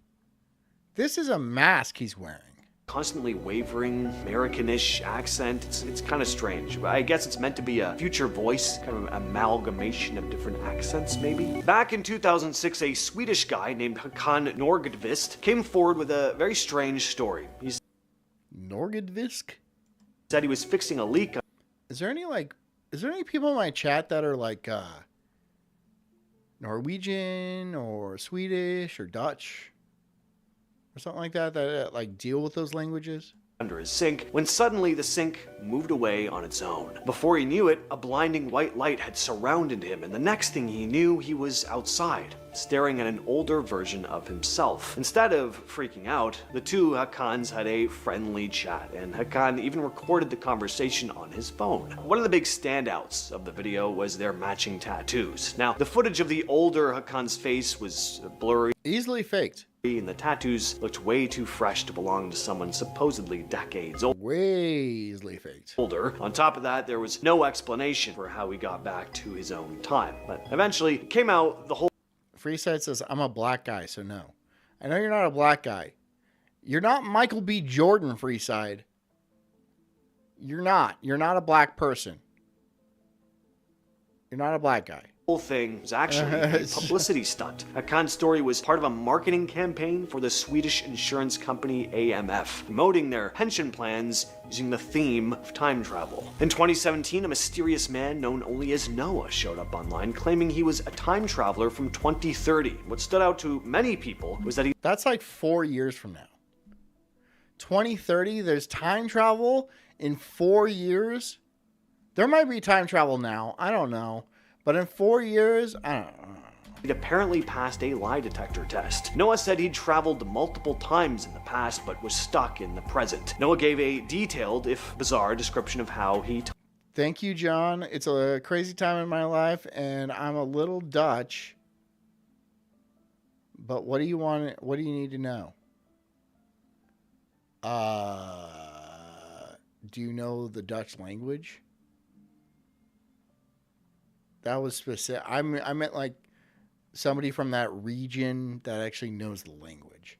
This is a mask he's wearing. Constantly wavering American-ish accent. It's kind of strange. I guess it's meant to be a future voice, kind of an amalgamation of different accents, maybe. Back in 2006, a Swedish guy named Håkan Nordqvist came forward with a very strange story. He Nordqvist? said he was fixing a leak. Is there any people in my chat that are like Norwegian or Swedish or Dutch or something like that like deal with those languages? Under his sink, when suddenly the sink moved away on its own. Before he knew it, a blinding white light had surrounded him, and the next thing he knew, he was outside, staring at an older version of himself. Instead of freaking out, the two Hakans had a friendly chat, and Hakan even recorded the conversation on his phone. One of the big standouts of the video was their matching tattoos. Now, the footage of the older Hakan's face was blurry, Easily faked. and the tattoos looked way too fresh to belong to someone supposedly decades old. Way easily faked. Older. On top of that, there was no explanation for how he got back to his own time. But eventually, it came out the whole Freeside says, I'm a black guy, so no. I know you're not a black guy. You're not Michael B. Jordan, Freeside. You're not. You're not a black person. You're not a black guy. thing was actually a publicity stunt. Hakan's story was part of a marketing campaign for the Swedish insurance company AMF, promoting their pension plans using the theme of time travel. In 2017, a mysterious man known only as Noah showed up online, claiming he was a time traveler from 2030. What stood out to many people was that he... That's like 4 years from now. 2030, there's time travel in 4 years? There might be time travel now. I don't know. But in 4 years, I don't know. He'd apparently passed a lie detector test. Noah said he'd traveled multiple times in the past, but was stuck in the present. Noah gave a detailed, if bizarre, description of how he... Thank you, John. It's a crazy time in my life, and I'm a little Dutch. But what do you want? What do you need to know? Do you know the Dutch language? That was specific. I meant like somebody from that region that actually knows the language.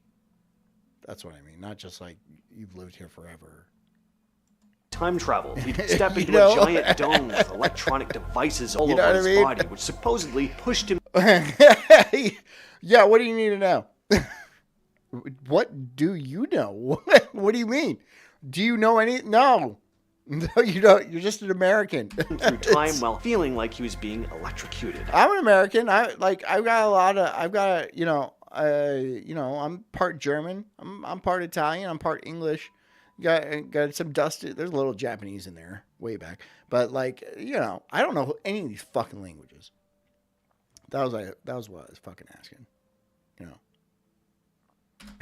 That's what I mean. Not just like you've lived here forever. Time travel. He'd step into a giant dome with electronic devices all over his body, which supposedly pushed him... Yeah, what do you need to know? What do you know? What do you mean? Do you know any? No, you don't. You're just an American. through time while feeling like he was being electrocuted. I'm an American. I'm part German. I'm part Italian. I'm part English. Got some dusted. There's a little Japanese in there way back, but I don't know any of these fucking languages. That was what I was fucking asking.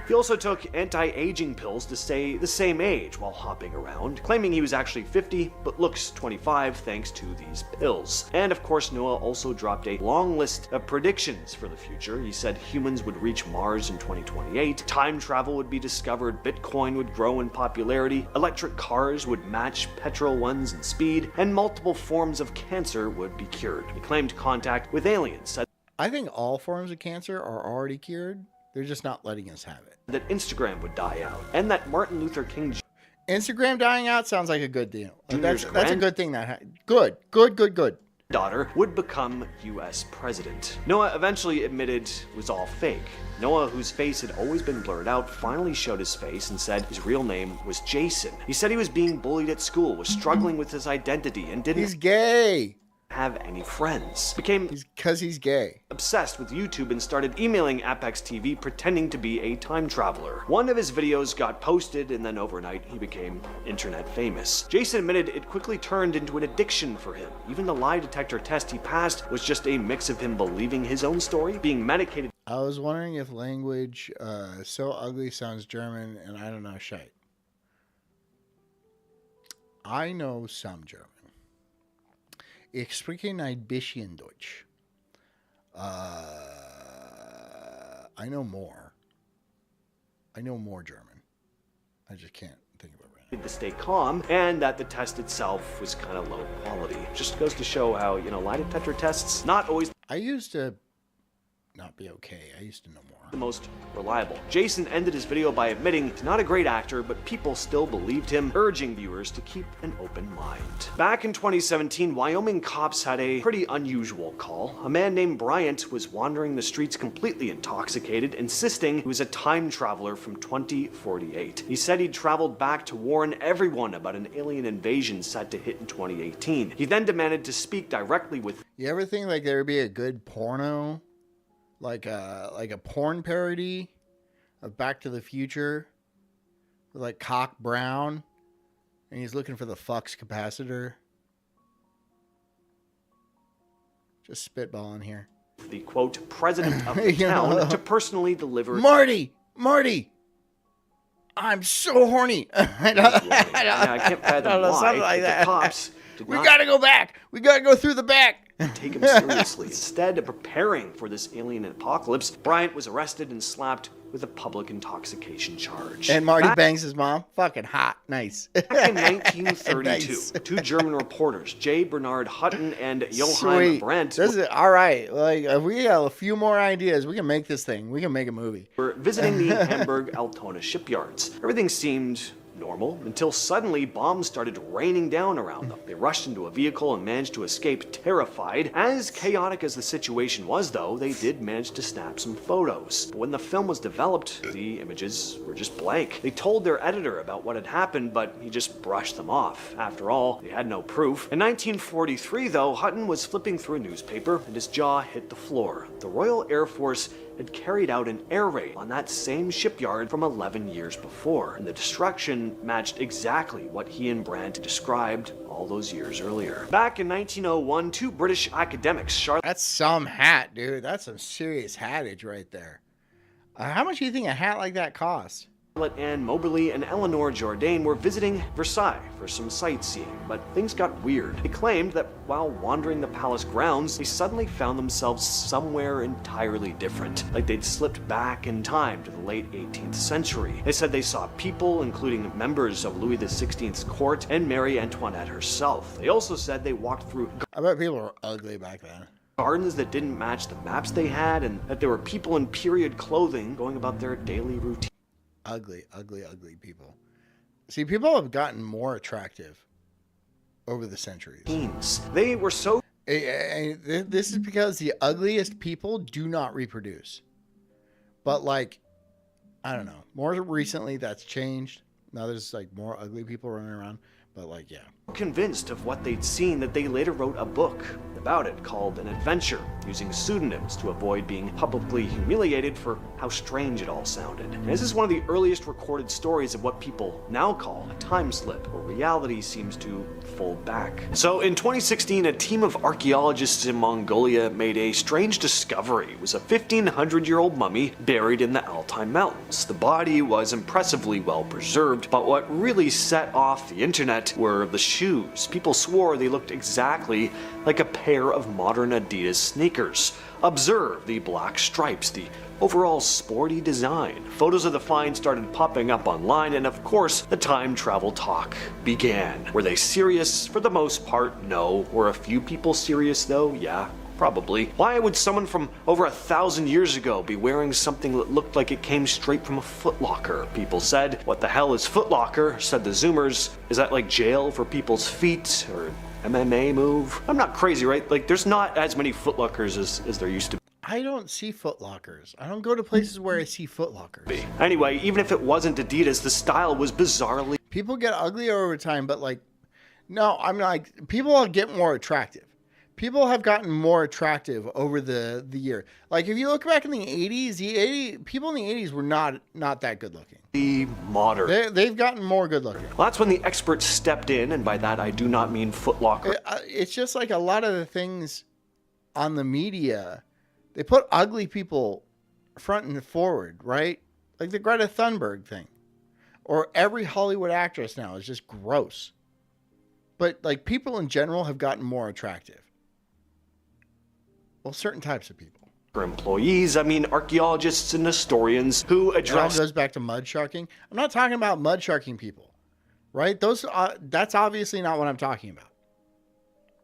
He also took anti-aging pills to stay the same age while hopping around, claiming he was actually 50 but looks 25 thanks to these pills. And of course, Noah also dropped a long list of predictions for the future. He said humans would reach Mars in 2028, time travel would be discovered, Bitcoin would grow in popularity, electric cars would match petrol ones in speed, and multiple forms of cancer would be cured. He claimed contact with aliens. I think all forms of cancer are already cured. They're just not letting us have it. That Instagram would die out, and that Martin Luther King Instagram dying out sounds like a good deal. That's a good thing. Good. Daughter would become U.S. president. Noah eventually admitted it was all fake. Noah, whose face had always been blurred out, finally showed his face and said his real name was Jason. He said he was being bullied at school, was struggling with his identity, and didn't... He's gay. have any friends. Became Because he's gay. obsessed with YouTube and started emailing Apex TV pretending to be a time traveler. One of his videos got posted, and then overnight he became internet famous. Jason admitted it quickly turned into an addiction for him. Even the lie detector test he passed was just a mix of him believing his own story, being medicated. I was wondering if language so ugly sounds German, and I don't know shite. I know some German. Ich spreche ein bisschen Deutsch. I know more. I know more German. I just can't think of it right now. To stay calm, and that the test itself was kind of low quality. Just goes to show how, lie detector tests, not always I used to not be okay. I used to know more. the most reliable. Jason ended his video by admitting he's not a great actor, but people still believed him, urging viewers to keep an open mind. Back in 2017, Wyoming cops had a pretty unusual call. A man named Bryant was wandering the streets completely intoxicated, insisting he was a time traveler from 2048. He said he'd traveled back to warn everyone about an alien invasion set to hit in 2018. He then demanded to speak directly with You ever think like there would be a good porno? Like a porn parody of Back to the Future with like Cock Brown, and he's looking for the flux capacitor. Just spitballing here. the quote president of the You know. town to personally deliver Marty, I'm so horny. I can't fathom why something like the that. cops did We not gotta go back. We gotta go through the back. take him seriously. Instead of preparing for this alien apocalypse, Bryant was arrested and slapped with a public intoxication charge. And Marty bangs his mom. Fucking hot. Nice. Back in 1932, Nice. two German reporters, J. Bernard Hutton and Johann Sweet. Brandt, This is all right. Like if we have a few more ideas, we can make this thing. We can make a movie. were visiting the Hamburg Altona shipyards. Everything seemed normal until suddenly bombs started raining down around them. They rushed into a vehicle and managed to escape terrified. As chaotic as the situation was, though, they did manage to snap some photos. But when the film was developed, the images were just blank. They told their editor about what had happened, but he just brushed them off. After all, they had no proof. In 1943, though, Hutton was flipping through a newspaper and his jaw hit the floor. The Royal Air Force had carried out an air raid on that same shipyard from 11 years before, and the destruction matched exactly what he and Brandt described all those years earlier. Back in 1901, two British academics, Charlotte That's some hat, dude. That's some serious hattage right there. How much do you think a hat like that costs? Ann Moberly and Eleanor Jourdain were visiting Versailles for some sightseeing, but things got weird. They claimed that while wandering the palace grounds, they suddenly found themselves somewhere entirely different, like they'd slipped back in time to the late 18th century. They said they saw people, including members of Louis XVI's court and Marie Antoinette herself. They also said they walked through I bet people were ugly back then. gardens that didn't match the maps they had, and that there were people in period clothing going about their daily routine. Ugly people. See, people have gotten more attractive over the centuries. They were so This is because the ugliest people do not reproduce. But like, I don't know. More recently, that's changed. Now there's like more ugly people running around. But like, yeah. convinced of what they'd seen that they later wrote a book about it called An Adventure, using pseudonyms to avoid being publicly humiliated for how strange it all sounded. And this is one of the earliest recorded stories of what people now call a time slip, where reality seems to fold back. So in 2016, a team of archaeologists in Mongolia made a strange discovery. It was a 1,500-year-old mummy buried in the Altai Mountains. The body was impressively well preserved, but what really set off the internet were the shoes. People swore they looked exactly like a pair of modern Adidas sneakers. Observe the black stripes, the overall sporty design. Photos of the find started popping up online, and of course, the time travel talk began. Were they serious? For the most part, no. Were a few people serious though? Yeah. Probably. Why would someone from over 1,000 years ago be wearing something that looked like it came straight from a footlocker? People said, what the hell is footlocker? Said the Zoomers. Is that like jail for people's feet? Or MMA move? I'm not crazy, right? Like, there's not as many footlockers as there used to be. I don't see footlockers. I don't go to places where I see footlockers. Anyway, even if it wasn't Adidas, the style was bizarrely... People get uglier over time, but like, no, I'm like, people get more attractive. people have gotten more attractive over the year. Like if you look back in the 80s, people in the 80s were not that good looking. The modern. They've gotten more good looking. Well, that's when the experts stepped in, and by that I do not mean Foot Locker. It's just like a lot of the things on the media, they put ugly people front and forward, right? Like the Greta Thunberg thing. Or every Hollywood actress now is just gross. But like people in general have gotten more attractive. Well, certain types of people. For employees, I mean archaeologists and historians who address. It all goes back to mud sharking. I'm not talking about mud sharking people, right? That's obviously not what I'm talking about.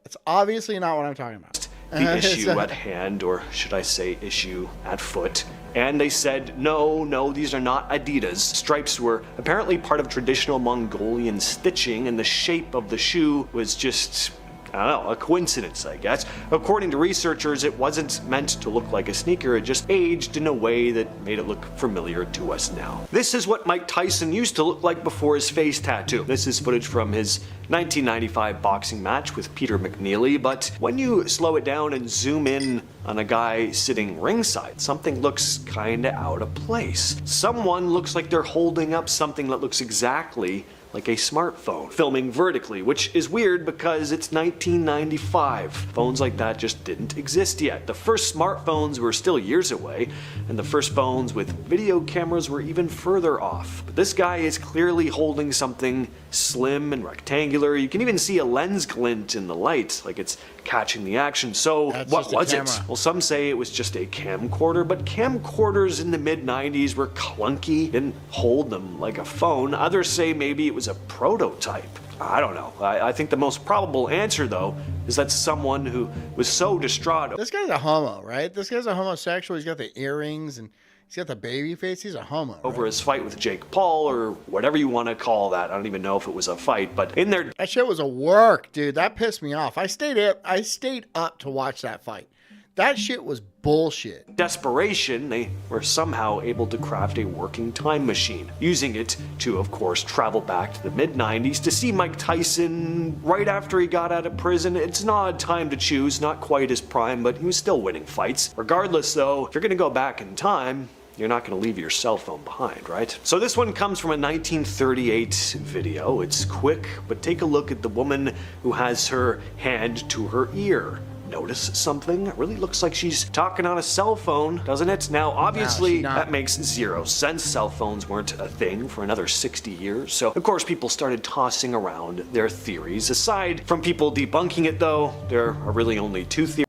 It's obviously not what I'm talking about. The issue at hand, or should I say issue at foot. And they said, no, these are not Adidas. Stripes were apparently part of traditional Mongolian stitching, and the shape of the shoe was just, I don't know, a coincidence, I guess. According to researchers, it wasn't meant to look like a sneaker, it just aged in a way that made it look familiar to us now. This is what Mike Tyson used to look like before his face tattoo. This is footage from his 1995 boxing match with Peter McNeely, but when you slow it down and zoom in on a guy sitting ringside, something looks kinda out of place. Someone looks like they're holding up something that looks exactly like a smartphone, filming vertically, which is weird because it's 1995. Phones like that just didn't exist yet. The first smartphones were still years away, and the first phones with video cameras were even further off. But this guy is clearly holding something slim and rectangular. You can even see a lens glint in the light, like it's catching the action. So what was it? Well, some say it was just a camcorder, but camcorders in the mid-90s were clunky, didn't hold them like a phone. Others say maybe it was a prototype. I don't know. I think the most probable answer, though, is that someone who was so distraught. This guy's a homo, right? This guy's a homosexual. He's got the earrings and he's got the baby face. He's a homo. Over right? his fight with Jake Paul, or whatever you want to call that. I don't even know if it was a fight, but in there. That shit was a work, dude. That pissed me off. I stayed up to watch that fight. That shit was bullshit. Desperation, they were somehow able to craft a working time machine, using it to, of course, travel back to the mid-90s to see Mike Tyson right after he got out of prison. It's an odd time to choose, not quite his prime, but he was still winning fights. Regardless, though, if you're gonna go back in time, you're not going to leave your cell phone behind, right? So this one comes from a 1938 video. It's quick, but take a look at the woman who has her hand to her ear. Notice something? It really looks like she's talking on a cell phone, doesn't it? Now, obviously, that makes zero sense. Cell phones weren't a thing for another 60 years. So, of course, people started tossing around their theories. Aside from people debunking it, though, there are really only two theories.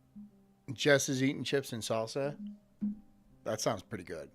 Jess is eating chips and salsa. That sounds pretty good.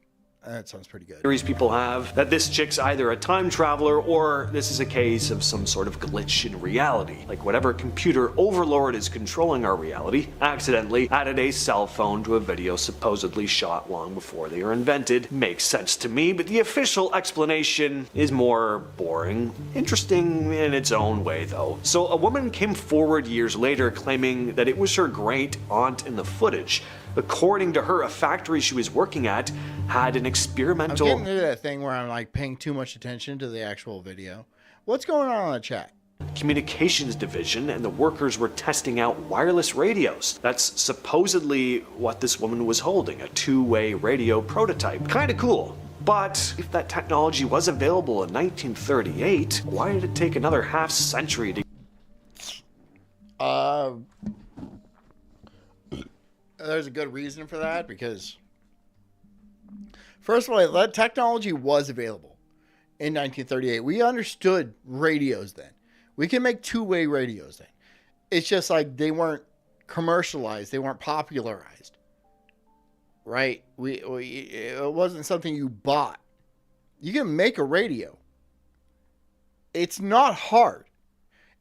That sounds pretty good. Theories people have that this chick's either a time traveler or this is a case of some sort of glitch in reality. Like whatever computer overlord is controlling our reality accidentally added a cell phone to a video supposedly shot long before they were invented. Makes sense to me, but the official explanation is more boring. Interesting in its own way, though. So a woman came forward years later claiming that it was her great aunt in the footage. According to her, a factory she was working at had an experimental. I'm getting into that thing where I'm like paying too much attention to the actual video. What's going on in the chat? Communications division, and the workers were testing out wireless radios. That's supposedly what this woman was holding, a two-way radio prototype. Kinda cool. But if that technology was available in 1938, why did it take another half century to... There's a good reason for that, because first of all, that technology was available in 1938. We understood radios then. We can make two-way radios then. It's just like they weren't commercialized. They weren't popularized. Right? It wasn't something you bought. You can make a radio. It's not hard.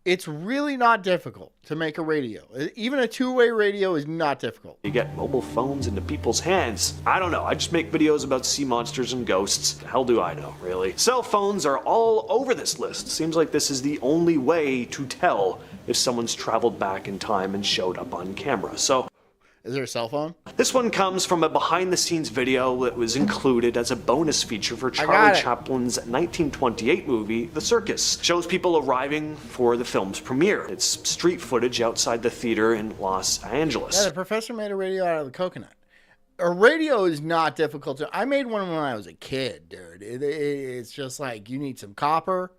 It's really not difficult to make a radio. Even a two-way radio is not difficult. You get mobile phones into people's hands. I don't know. I just make videos about sea monsters and ghosts. The hell do I know, really? Cell phones are all over this list. Seems like this is the only way to tell if someone's traveled back in time and showed up on camera. So Is there a cell phone? This one comes from a behind-the-scenes video that was included as a bonus feature for got Charlie it. Chaplin's 1928 movie, The Circus. Shows people arriving for the film's premiere. It's street footage outside the theater in Los Angeles. Yeah, the professor made a radio out of the coconut. A radio is not difficult to... I made one when I was a kid, dude. It's just like, you need some copper.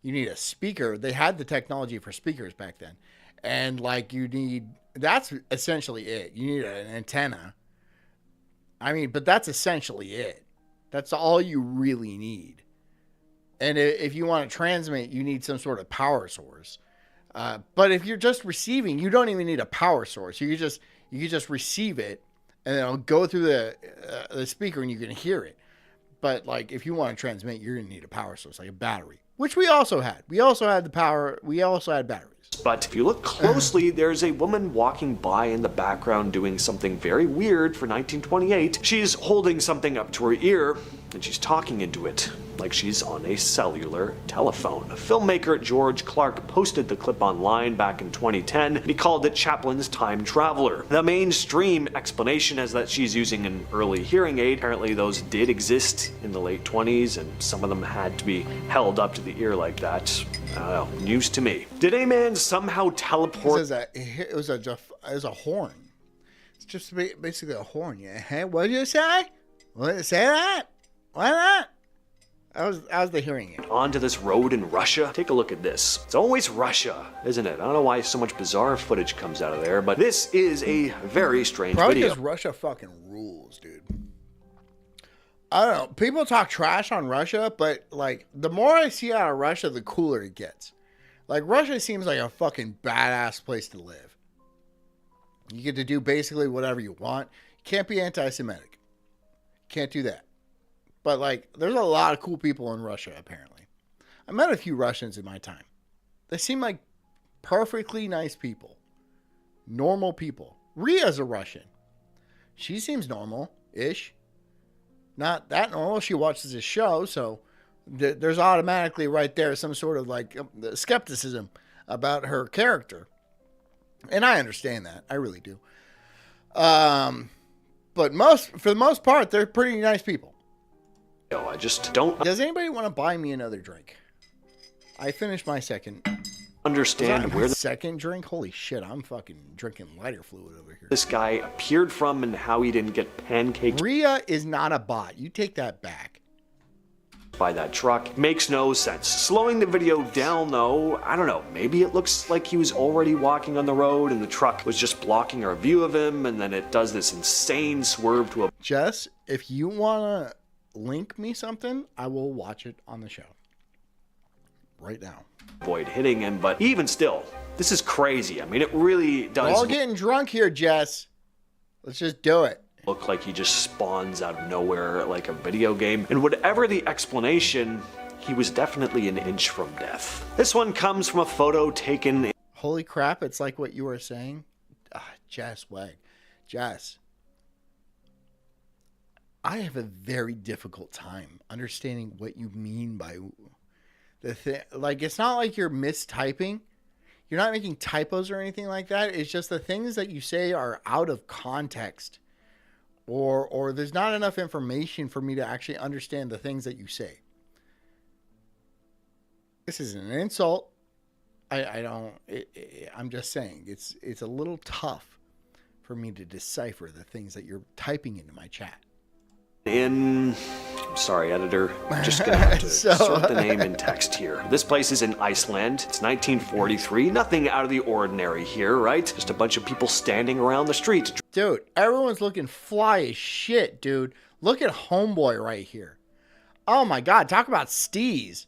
You need a speaker. They had the technology for speakers back then. And, like, you need... That's essentially it. You need an antenna. I mean, but that's essentially it. That's all you really need. And if you want to transmit, you need some sort of power source. But if you're just receiving, you don't even need a power source. You can just receive it, and then it'll go through the speaker, and you can hear it. But like, if you want to transmit, you're gonna need a power source, like a battery, which we also had. We also had the power. We also had batteries. But if you look closely, there's a woman walking by in the background doing something very weird for 1928. She's holding something up to her ear, and she's talking into it, like she's on a cellular telephone. Filmmaker George Clark posted the clip online back in 2010, and he called it Chaplin's Time Traveler. The mainstream explanation is that she's using an early hearing aid. Apparently those did exist in the late 20s, and some of them had to be held up to the ear like that. I don't know, news to me. Did a man somehow teleport? It was a horn. It's just basically a horn. Yeah. Hey, what did you say? What, say that? Why not? That was the hearing aid. Onto this road in Russia? Take a look at this. It's always Russia, isn't it? I don't know why so much bizarre footage comes out of there, but this is a very strange Probably video. because Russia fucking rules, dude. I don't know. People talk trash on Russia, but like, the more I see out of Russia, the cooler it gets. Like, Russia seems like a fucking badass place to live. You get to do basically whatever you want. You can't be anti-Semitic. Can't do that. But like, there's a lot of cool people in Russia, apparently. I met a few Russians in my time. They seem like perfectly nice people. Normal people. Ria's a Russian. She seems normal-ish. Not that normal. She watches this show, so there's automatically right there some sort of like skepticism about her character. And I understand that. I really do. But for the most part, they're pretty nice people. I just don't Does anybody want to buy me another drink? I finished my second. understand where Second drink? Holy shit, I'm fucking drinking lighter fluid over here. this guy appeared from and how he didn't get pancaked Ria is not a bot. You take that back. by that truck. Makes no sense. Slowing the video down though, I don't know, maybe it looks like he was already walking on the road and the truck was just blocking our view of him, and then it does this insane swerve to Jess, if you want to link me something, I will watch it on the show. Right now. avoid hitting him, but even still, this is crazy. I mean, it really We're does all getting drunk here, Jess. Let's just do it. look like he just spawns out of nowhere like a video game. And whatever the explanation, he was definitely an inch from death. This one comes from a photo taken. Holy crap, it's like what you were saying. Jess, Jess. I have a very difficult time understanding what you mean by the thing. Like, it's not like you're mistyping. You're not making typos or anything like that. It's just the things that you say are out of context. Or there's not enough information for me to actually understand the things that you say. This is an insult. I'm just saying it's a little tough for me to decipher the things that you're typing into my chat. I'm sorry, editor. I'm just gonna have to sort the name in text here. This place is in Iceland. It's 1943. Nothing out of the ordinary here, right? Just a bunch of people standing around the street. Dude, everyone's looking fly as shit, dude. Look at Homeboy right here. Oh my god, talk about steez.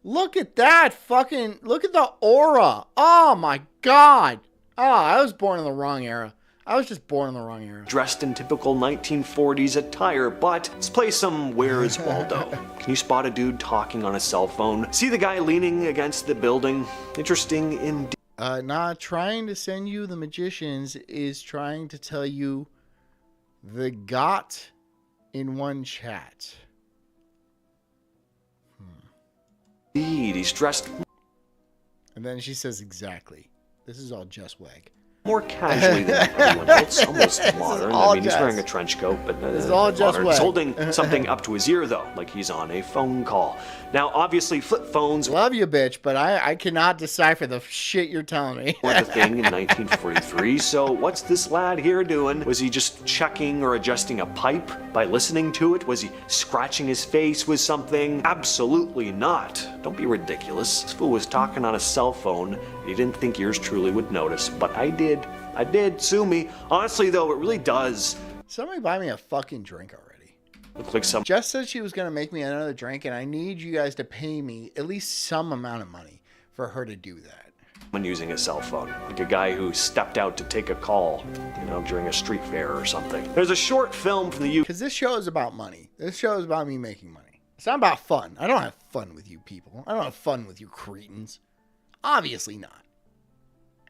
Look at that fucking, look at the aura. Oh my god. Oh, I was born in the wrong era. I was just born in the wrong era. Dressed in typical 1940s attire, but let's play some Where's Waldo. Can you spot a dude talking on a cell phone? See the guy leaning against the building? Interesting indeed. Not trying to send you the magicians is trying to tell you the got in one chat. Indeed, he's dressed. And then she says exactly. This is all just wag. more casually than everyone else, almost modern. all I mean, he's just- wearing a trench coat, but This is all just modern. He's wet. holding something up to his ear, though, like he's on a phone call. Now, obviously, flip phones Love you, bitch, but I cannot decipher the shit you're telling me. weren't a thing in 1943, so what's this lad here doing? Was he just checking or adjusting a pipe by listening to it? Was he scratching his face with something? Absolutely not. Don't be ridiculous. This fool was talking on a cell phone. He didn't think yours truly would notice, but I did. I did. Sue me. Honestly, though, it really does Somebody buy me a fucking drink already. look like some Jess said she was going to make me another drink, and I need you guys to pay me at least some amount of money for her to do that. someone using a cell phone, like a guy who stepped out to take a call, during a street fair or something. There's a short film from the UK. Because this show is about money. This show is about me making money. It's not about fun. I don't have fun with you people. I don't have fun with you cretins. Obviously not.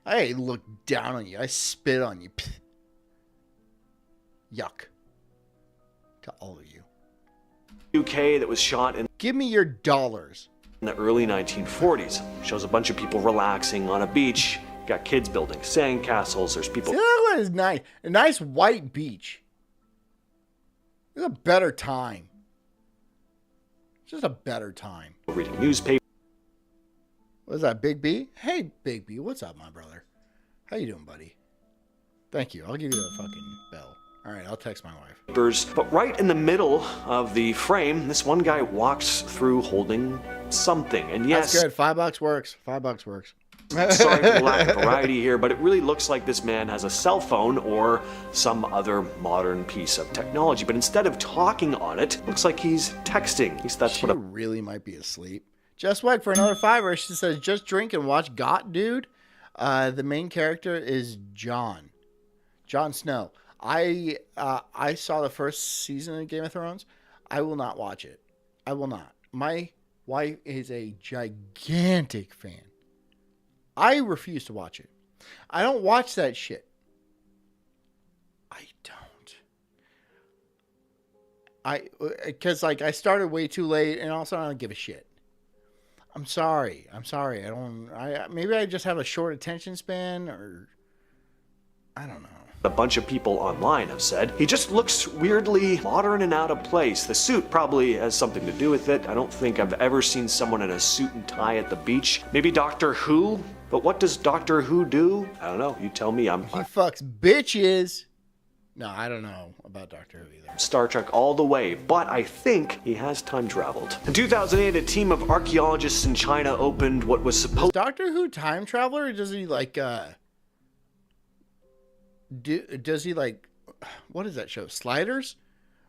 I look down on you. I spit on you. Pfft. Yuck. To all of you. UK that was shot in Give me your dollars. the early 1940s. Shows a bunch of people relaxing on a beach. Got kids building sandcastles. There's people See, that one is nice. A nice white beach. It's a better time. It's just a better time. reading newspapers. What is that, Big B? Hey, Big B, what's up, my brother? How you doing, buddy? Thank you. I'll give you the fucking bell. All right, I'll text my wife. But right in the middle of the frame, this one guy walks through holding something. And yes, That's good. $5 works. $5 works. sorry for the lack of variety here, but it really looks like this man has a cell phone or some other modern piece of technology. But instead of talking on it, looks like he's texting. At least that's She what really might be asleep. Just wait for another $5. She says, just drink and watch Got Dude. The main character is Jon Snow. I saw the first season of Game of Thrones. I will not watch it. I will not. My wife is a gigantic fan. I refuse to watch it. I don't watch that shit. I don't. Because I started way too late, and also I don't give a shit. I'm sorry. Maybe I just have a short attention span, or I don't know. a bunch of people online have said. He just looks weirdly modern and out of place. The suit probably has something to do with it. I don't think I've ever seen someone in a suit and tie at the beach. Maybe Doctor Who? But what does Doctor Who do? I don't know. You tell me. He fucks bitches. No, I don't know about Doctor Who either. Star Trek all the way, but I think he has time traveled. In 2008, a team of archaeologists in China opened what was Is supposed Doctor Who time traveler, or does he what is that show? Sliders?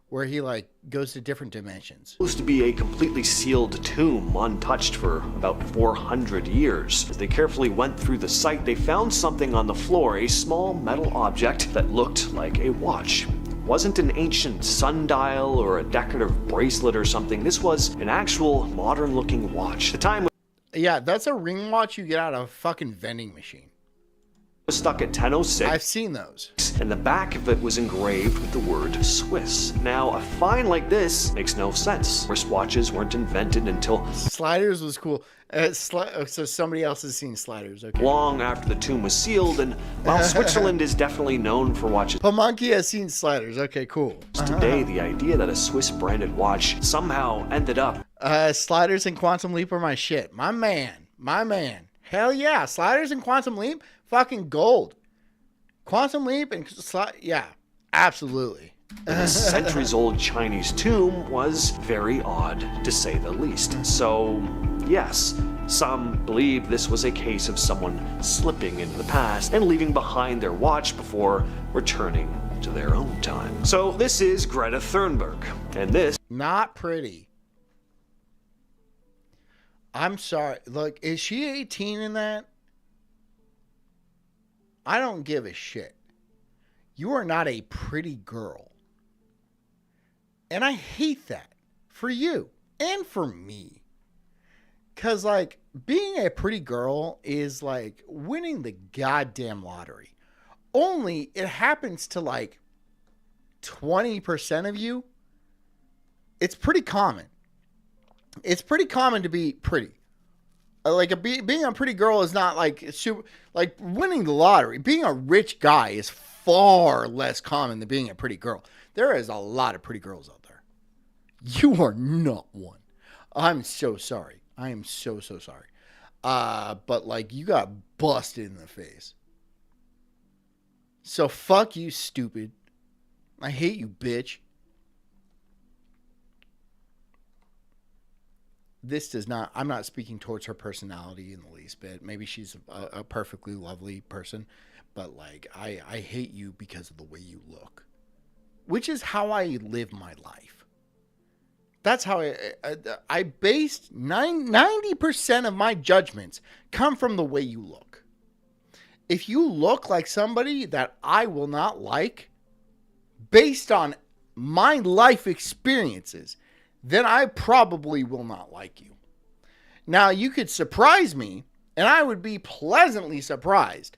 Where he goes to different dimensions. to be a completely sealed tomb, untouched for about 400 years. As they carefully went through the site, they found something on the floor, a small metal object that looked like a watch. It wasn't an ancient sundial or a decorative bracelet or something. This was an actual modern-looking watch. The time Yeah, that's a ring watch you get out of a fucking vending machine. was stuck at 10:06. I've seen those. And the back of it was engraved with the word Swiss. Now, a find like this makes no sense. Wristwatches weren't invented until Sliders was cool. So somebody else has seen Sliders, okay. long after the tomb was sealed, and while Switzerland is definitely known for watches Pamunky has seen Sliders, okay, cool. today, the idea that a Swiss-branded watch somehow ended up Sliders and Quantum Leap are my shit. My man. Hell yeah, Sliders and Quantum Leap, fucking gold. Quantum Leap and yeah, absolutely. in a centuries-old Chinese tomb was very odd, to say the least. So, yes, some believe this was a case of someone slipping into the past and leaving behind their watch before returning to their own time. So, this is Greta Thunberg, and this Not pretty. I'm sorry. Look, is she 18 in that? I don't give a shit. You are not a pretty girl. And I hate that for you and for me. Because, being a pretty girl is like winning the goddamn lottery. Only it happens to 20% of you. It's pretty common. It's pretty common to be pretty. Being a pretty girl is not like super, like winning the lottery. Being a rich guy is far less common than being a pretty girl. There is a lot of pretty girls out there. You are not one. I'm so sorry. I am so sorry. But like you got busted in the face. So fuck you, stupid. I hate you, bitch. This does not, I'm not speaking towards her personality in the least bit. Maybe she's a perfectly lovely person, but like, I hate you because of the way you look, which is how I live my life. That's how I based 90% of my judgments come from the way you look. If you look like somebody that I will not like based on my life experiences, then I probably will not like you. Now, you could surprise me, and I would be pleasantly surprised.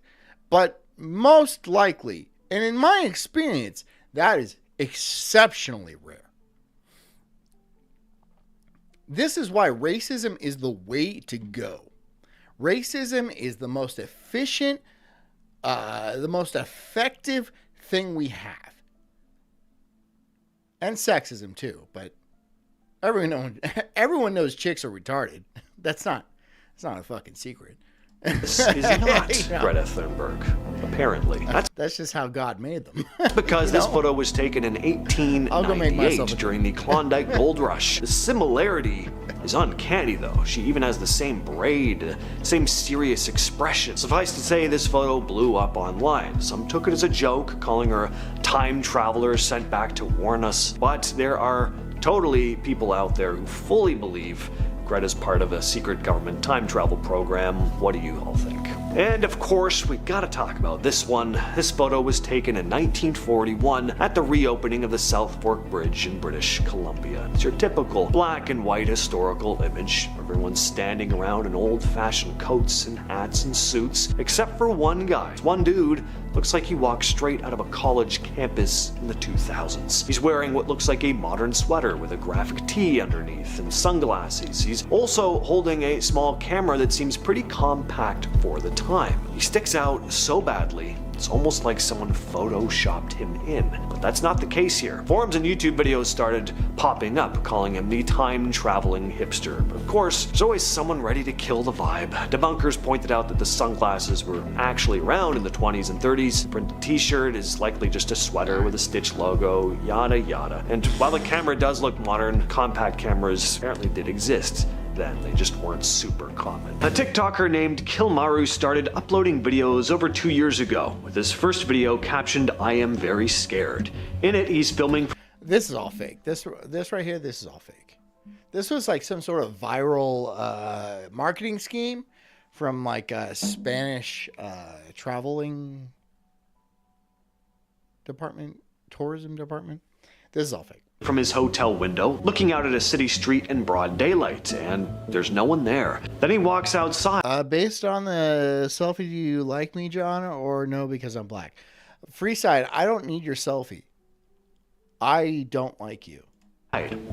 But most likely, and in my experience, that is exceptionally rare. This is why racism is the way to go. Racism is the most efficient, the most effective thing we have. And sexism too, but everyone knows chicks are retarded. It's not a fucking secret. This is not Greta Thunberg, apparently. That's just how God made them. Because this photo was taken in 1898 during the Klondike Gold Rush. The similarity is uncanny, though. She even has the same braid, same serious expression. Suffice to say, this photo blew up online. Some took it as a joke, calling her a time traveler sent back to warn us. But there are totally people out there who fully believe Greta's part of a secret government time travel program. What do you all think? And of course, we gotta talk about this one. This photo was taken in 1941 at the reopening of the South Fork Bridge in British Columbia. It's your typical black and white historical image. Everyone's standing around in old-fashioned coats and hats and suits, except for one guy. One dude looks like he walked straight out of a college campus in the 2000s. He's wearing what looks like a modern sweater with a graphic tee underneath and sunglasses. He's also holding a small camera that seems pretty compact for the time. He sticks out so badly, it's almost like someone photoshopped him in. But that's not the case here. Forums and YouTube videos started popping up, calling him the time-traveling hipster. But of course, there's always someone ready to kill the vibe. Debunkers pointed out that the sunglasses were actually around in the 20s and 30s. The printed t-shirt is likely just a sweater with a Stitch logo, yada yada. And while the camera does look modern, compact cameras apparently did exist then. They just weren't super common. A TikToker named Kilmaru started uploading videos over 2 years ago, with his first video captioned, "I am very scared." In it, he's filming. This is all fake. This right here, this is all fake. This was like some sort of viral marketing scheme from like a Spanish traveling department, tourism department. This is all fake. From his hotel window, looking out at a city street in broad daylight, and there's no one there. Then he walks outside. Based on the selfie, do you like me, John, or no because I'm black? Freeside, I don't need your selfie. I don't like you.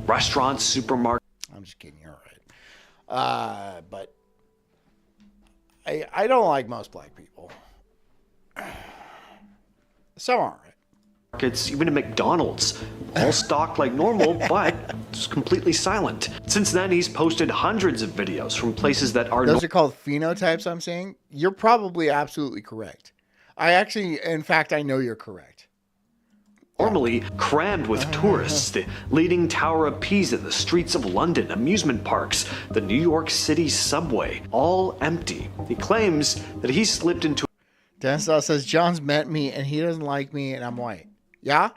Restaurants, supermarket. I'm just kidding, you're all right. But I don't like most black people. Some aren't right. Markets, even a McDonald's, all stocked like normal, but it's completely silent. Since then, he's posted hundreds of videos from places that are. Those are called phenotypes, I'm saying. You're probably absolutely correct. In fact, I know you're correct. Normally crammed with tourists, the Leaning Tower of Pisa, the streets of London, amusement parks, the New York City subway, all empty. He claims that he slipped into. Dennis says, John's met me and he doesn't like me and I'm white. Yeah?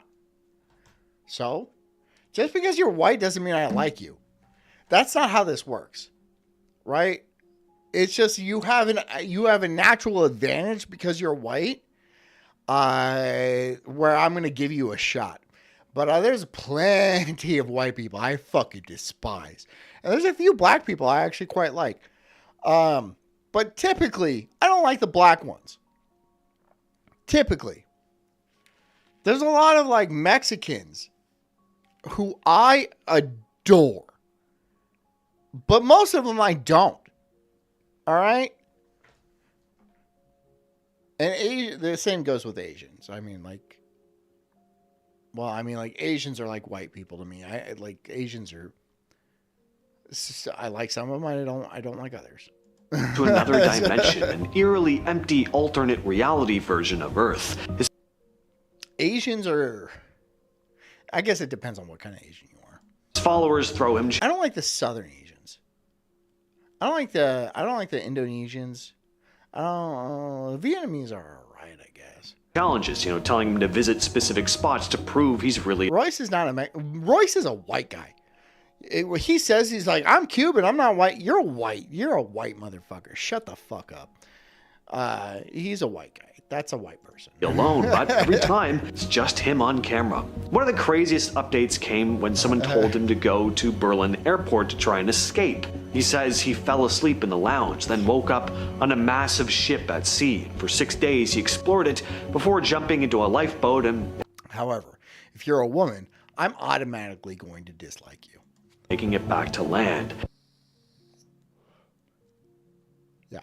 So? Just because you're white doesn't mean I like you. That's not how this works. Right? It's just you have a natural advantage because you're white. Where I'm going to give you a shot. But there's plenty of white people I fucking despise. And there's a few black people I actually quite like. But typically, I don't like the black ones. Typically. There's a lot of like Mexicans who I adore. But most of them I don't. All right. And the same goes with Asians. I mean, like, Asians are like white people to me. I like Asians are. I like some of them. I don't like others. To another dimension, an eerily empty alternate reality version of Earth. Asians are. I guess it depends on what kind of Asian you are. His followers throw him. I don't like the Southern Asians. I don't like the Indonesians. Vietnamese are alright, I guess. Challenges, telling him to visit specific spots to prove he's really. Royce is not Royce is a white guy. He says he's like, I'm Cuban, I'm not white. You're white. You're a white motherfucker. Shut the fuck up. He's a white guy. That's a white person. Alone, but every time it's just him on camera. One of the craziest updates came when someone told him to go to Berlin airport to try and escape. He says he fell asleep in the lounge, then woke up on a massive ship at sea. For 6 days, he explored it before jumping into a lifeboat and. However, if you're a woman, I'm automatically going to dislike you. Making it back to land. Yeah.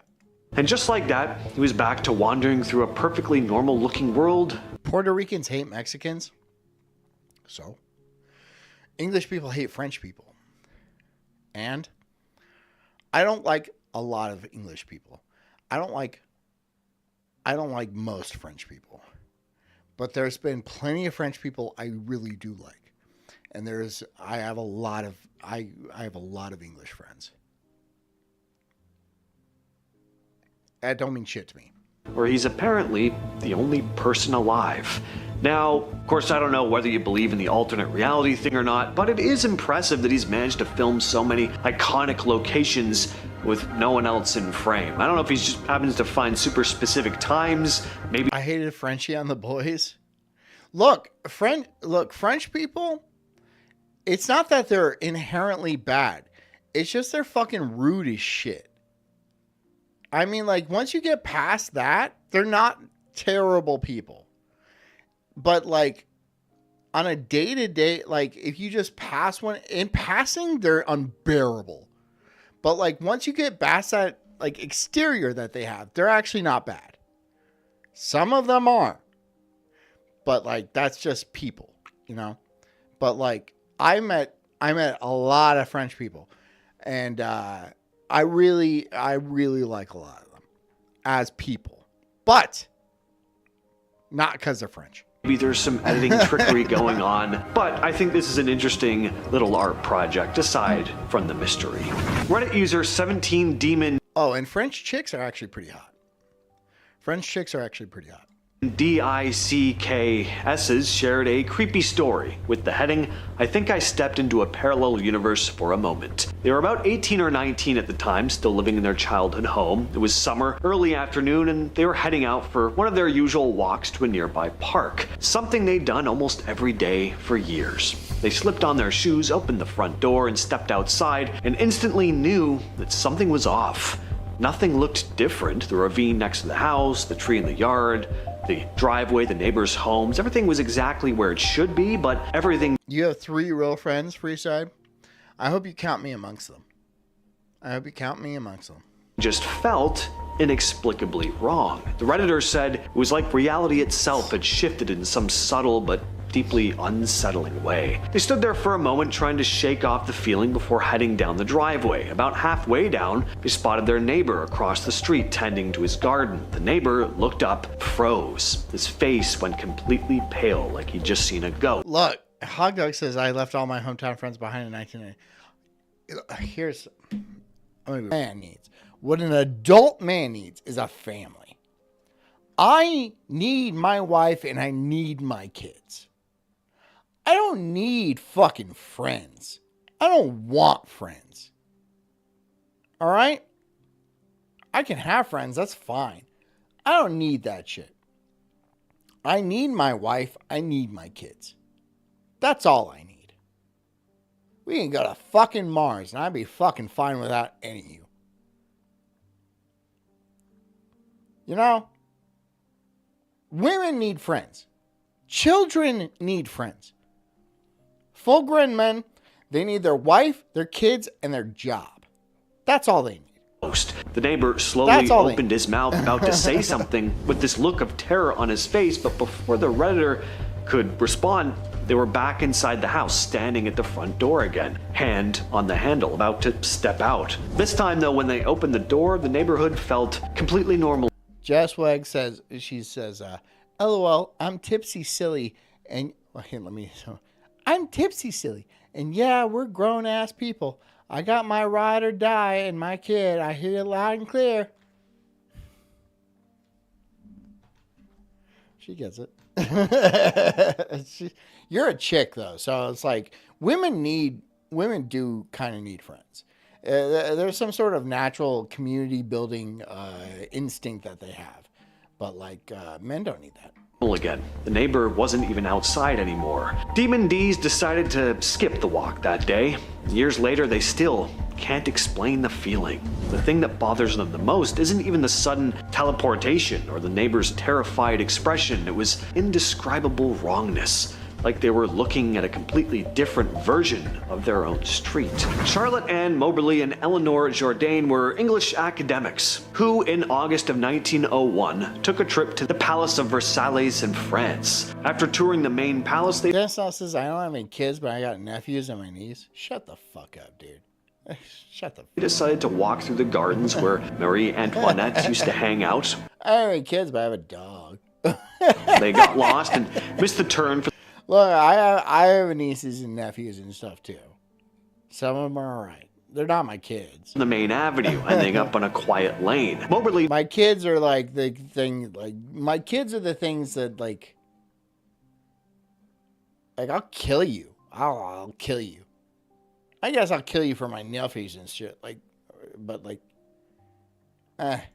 And just like that, he was back to wandering through a perfectly normal looking world. Puerto Ricans hate Mexicans. So, English people hate French people. And I don't like a lot of English people. I don't like most French people. But there's been plenty of French people I really do like. And I have a lot of English friends. That don't mean shit to me. Where he's apparently the only person alive. Now, of course, I don't know whether you believe in the alternate reality thing or not, but it is impressive that he's managed to film so many iconic locations with no one else in frame. I don't know if he just happens to find super specific times, maybe. I hated Frenchie on The Boys. Look, French people, it's not that they're inherently bad. It's just they're fucking rude as shit. I mean, like, once you get past that, they're not terrible people. But, like, on a day-to-day, like, if you just pass one, in passing, they're unbearable. But, like, once you get past that, like, exterior that they have, they're actually not bad. Some of them are. But, like, that's just people, But, like, I met a lot of French people. And, I really like a lot of them as people, but not because they're French. Maybe there's some editing trickery going on, but I think this is an interesting little art project aside from the mystery. Reddit user 17 Demon. Oh, and French chicks are actually pretty hot. DICKS's shared a creepy story with the heading, I think I stepped into a parallel universe for a moment. They were about 18 or 19 at the time, still living in their childhood home. It was summer, early afternoon, and they were heading out for one of their usual walks to a nearby park, something they'd done almost every day for years. They slipped on their shoes, opened the front door, and stepped outside, and instantly knew that something was off. Nothing looked different. The ravine next to the house, the tree in the yard, the driveway, the neighbors' homes, everything was exactly where it should be, but everything. You have 3 real friends, Freeside? I hope you count me amongst them. Just felt inexplicably wrong. The Redditor said it was like reality itself had shifted in some subtle but deeply unsettling way. They stood there for a moment trying to shake off the feeling before heading down the driveway. About halfway down, they spotted their neighbor across the street tending to his garden. The neighbor looked up, froze. His face went completely pale like he'd just seen a ghost. Look, Hog Dog says I left all my hometown friends behind in 1990. Here's what a man needs. What an adult man needs is a family. I need my wife and I need my kids. I don't need fucking friends. I don't want friends. All right? I can have friends. That's fine. I don't need that shit. I need my wife. I need my kids. That's all I need. We can go to fucking Mars and I'd be fucking fine without any of you. Women need friends. Children need friends. Full-grown men, they need their wife, their kids, and their job. That's all they need. The neighbor slowly That's all opened his mouth about to say something with this look of terror on his face, but before the Redditor could respond, they were back inside the house, standing at the front door again, hand on the handle, about to step out. This time, though, when they opened the door, the neighborhood felt completely normal. Jess Wegg says, LOL, I'm tipsy silly, and I'm tipsy silly, and yeah, we're grown ass people. I got my ride or die and my kid. I hear it loud and clear. She gets it. You're a chick though, so it's like women do kind of need friends. There's some sort of natural community building instinct that they have, but like men don't need that. Again, the neighbor wasn't even outside anymore. Demon D's decided to skip the walk that day. Years later, they still can't explain the feeling. The thing that bothers them the most isn't even the sudden teleportation or the neighbor's terrified expression. It was indescribable wrongness, like they were looking at a completely different version of their own street. Charlotte Ann Moberly and Eleanor Jourdain were English academics who, in August of 1901, took a trip to the Palace of Versailles in France. After touring the main palace, they Dennis says, I don't have any kids, but I got nephews and my niece. Shut the fuck up, dude. Shut the fuck up. decided to walk through the gardens where Marie Antoinette used to hang out. I don't have any kids, but I have a dog. They got lost and missed the turn for Look, I have nieces and nephews and stuff too. Some of them are alright. They're not my kids. the main avenue, ending up on a quiet lane. Moberly My kids are like the thing, like, my kids are the things that, like I'll kill you. I'll kill you. I guess I'll kill you for my nephews and shit. Like, but like,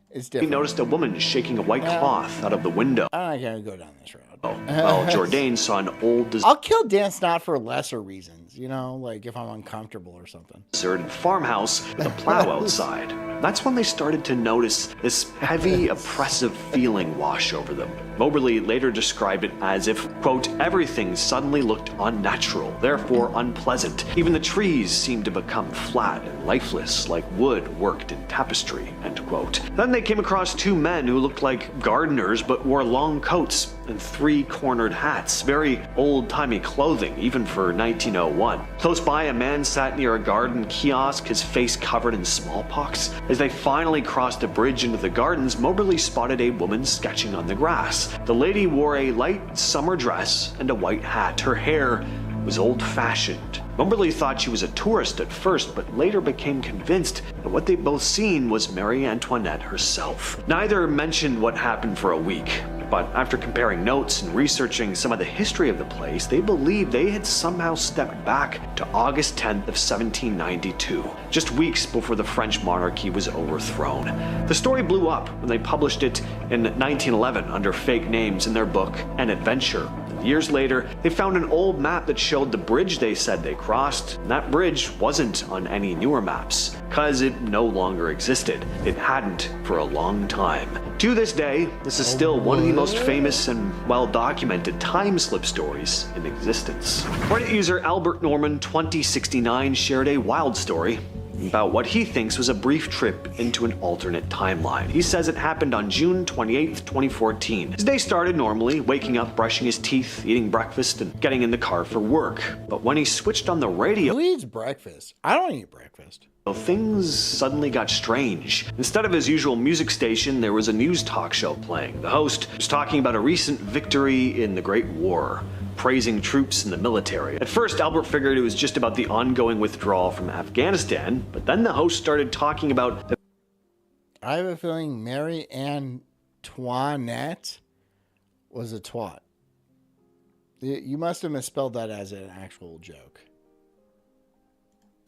it's different. noticed a woman shaking a white cloth out of the window. I'm not gonna go down this road. While Jourdain saw an old I'll kill Dan Snot for lesser reasons, you know, like if I'm uncomfortable or something. deserted farmhouse with a plow outside. That's when they started to notice this heavy, oppressive feeling wash over them. Moberly later described it as if, quote, everything suddenly looked unnatural, therefore unpleasant. Even the trees seemed to become flat and lifeless, like wood worked in tapestry, end quote. Then they came across two men who looked like gardeners but wore long coats and three-cornered hats, very old-timey clothing, even for 1901. Close by, a man sat near a garden kiosk, his face covered in smallpox. As they finally crossed a bridge into the gardens, Moberly spotted a woman sketching on the grass. The lady wore a light summer dress and a white hat. Her hair was old-fashioned. Moberly thought she was a tourist at first, but later became convinced that what they'd both seen was Marie Antoinette herself. Neither mentioned what happened for a week, but after comparing notes and researching some of the history of the place, they believed they had somehow stepped back to August 10th of 1792, just weeks before the French monarchy was overthrown. The story blew up when they published it in 1911 under fake names in their book, An Adventure. Years later, they found an old map that showed the bridge they said they crossed, and that bridge wasn't on any newer maps, cause it no longer existed. It hadn't for a long time. To this day, this is still one of the most famous and well-documented time slip stories in existence. Reddit user Albert Norman 2069 shared a wild story about what he thinks was a brief trip into an alternate timeline. He says it happened on June 28th, 2014. His day started normally, waking up, brushing his teeth, eating breakfast, and getting in the car for work. But when he switched on the radio, Who eats breakfast? I don't eat breakfast. things suddenly got strange. Instead of his usual music station, there was a news talk show playing. The host was talking about a recent victory in the Great War, praising troops in the military. At first, Albert figured it was just about the ongoing withdrawal from Afghanistan, but then the host started talking about the I have a feeling Marie Antoinette was a twat. You must have misspelled that as an actual joke.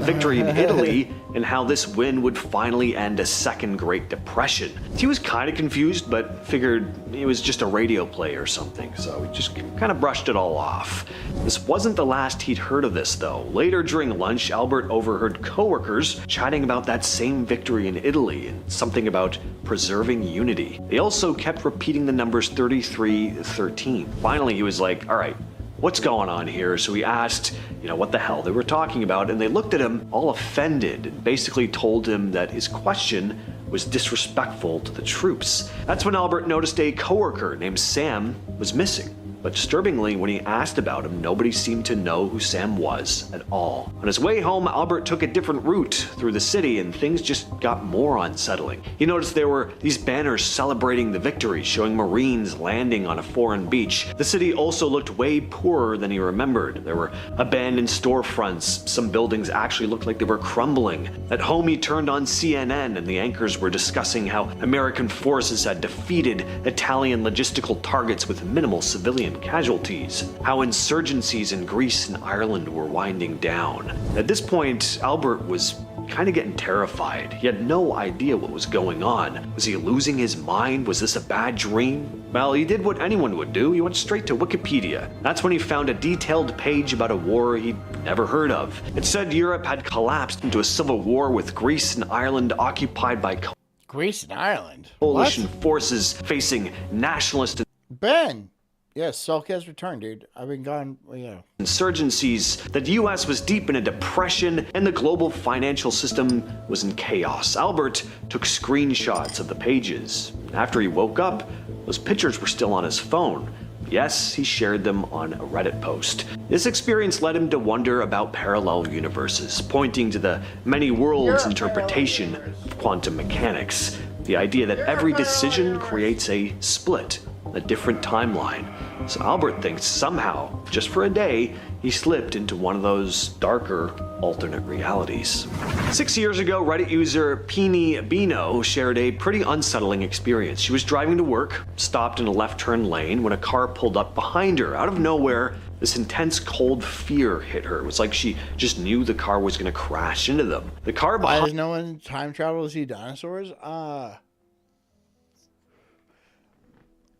victory in Italy and how this win would finally end a second Great Depression. He was kind of confused, but figured it was just a radio play or something, so he just kind of brushed it all off. This wasn't the last he'd heard of this, though. Later during lunch, Albert overheard coworkers chatting about that same victory in Italy and something about preserving unity. They also kept repeating the numbers 33-13. Finally, he was like, all right, what's going on here? So he asked, what the hell they were talking about, and they looked at him all offended and basically told him that his question was disrespectful to the troops. That's when Albert noticed a coworker named Sam was missing. But disturbingly, when he asked about him, nobody seemed to know who Sam was at all. On his way home, Albert took a different route through the city, and things just got more unsettling. He noticed there were these banners celebrating the victory, showing Marines landing on a foreign beach. The city also looked way poorer than he remembered. There were abandoned storefronts. Some buildings actually looked like they were crumbling. At home, he turned on CNN, and the anchors were discussing how American forces had defeated Italian logistical targets with minimal civilian casualties, how insurgencies in Greece and Ireland were winding down. At this point, Albert was kind of getting terrified. He had no idea what was going on. Was he losing his mind? Was this a bad dream? Well, he did what anyone would do. He went straight to Wikipedia. That's when he found a detailed page about a war he'd never heard of. It said Europe had collapsed into a civil war with Greece and Ireland occupied by Greece and Ireland? coalition forces facing nationalist Ben! Yes, Sulk has returned, dude. I've been gone, well, yeah. insurgencies, that the US was deep in a depression and the global financial system was in chaos. Albert took screenshots of the pages. After he woke up, those pictures were still on his phone. Yes, he shared them on a Reddit post. This experience led him to wonder about parallel universes, pointing to the many worlds interpretation of quantum mechanics. The idea that every decision creates a split, a different timeline. So Albert thinks somehow, just for a day, he slipped into one of those darker alternate realities. 6 years ago, Reddit user Peeny Bino shared a pretty unsettling experience. She was driving to work, stopped in a left turn lane when a car pulled up behind her. Out of nowhere, this intense cold fear hit her. It was like she just knew the car was going to crash into them. The car Why behind does no one time travel to see dinosaurs?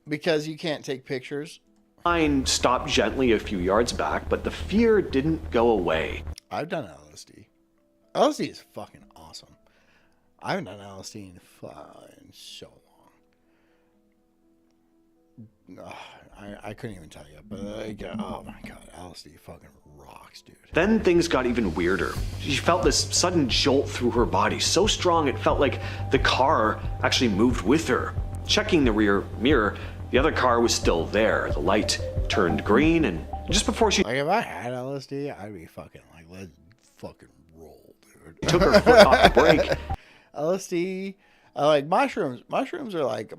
Because you can't take pictures. stopped gently a few yards back, but the fear didn't go away. I've done LSD. LSD is fucking awesome. I haven't done LSD in so long. I couldn't even tell you, but like, oh my god, LSD fucking rocks, dude. Then things got even weirder. She felt this sudden jolt through her body, so strong it felt like the car actually moved with her. Checking the rear mirror, the other car was still there. The light turned green, and just before she Like, if I had LSD, I'd be fucking like, let's fucking roll, dude. took her foot off the brake, LSD, I like mushrooms. Mushrooms are like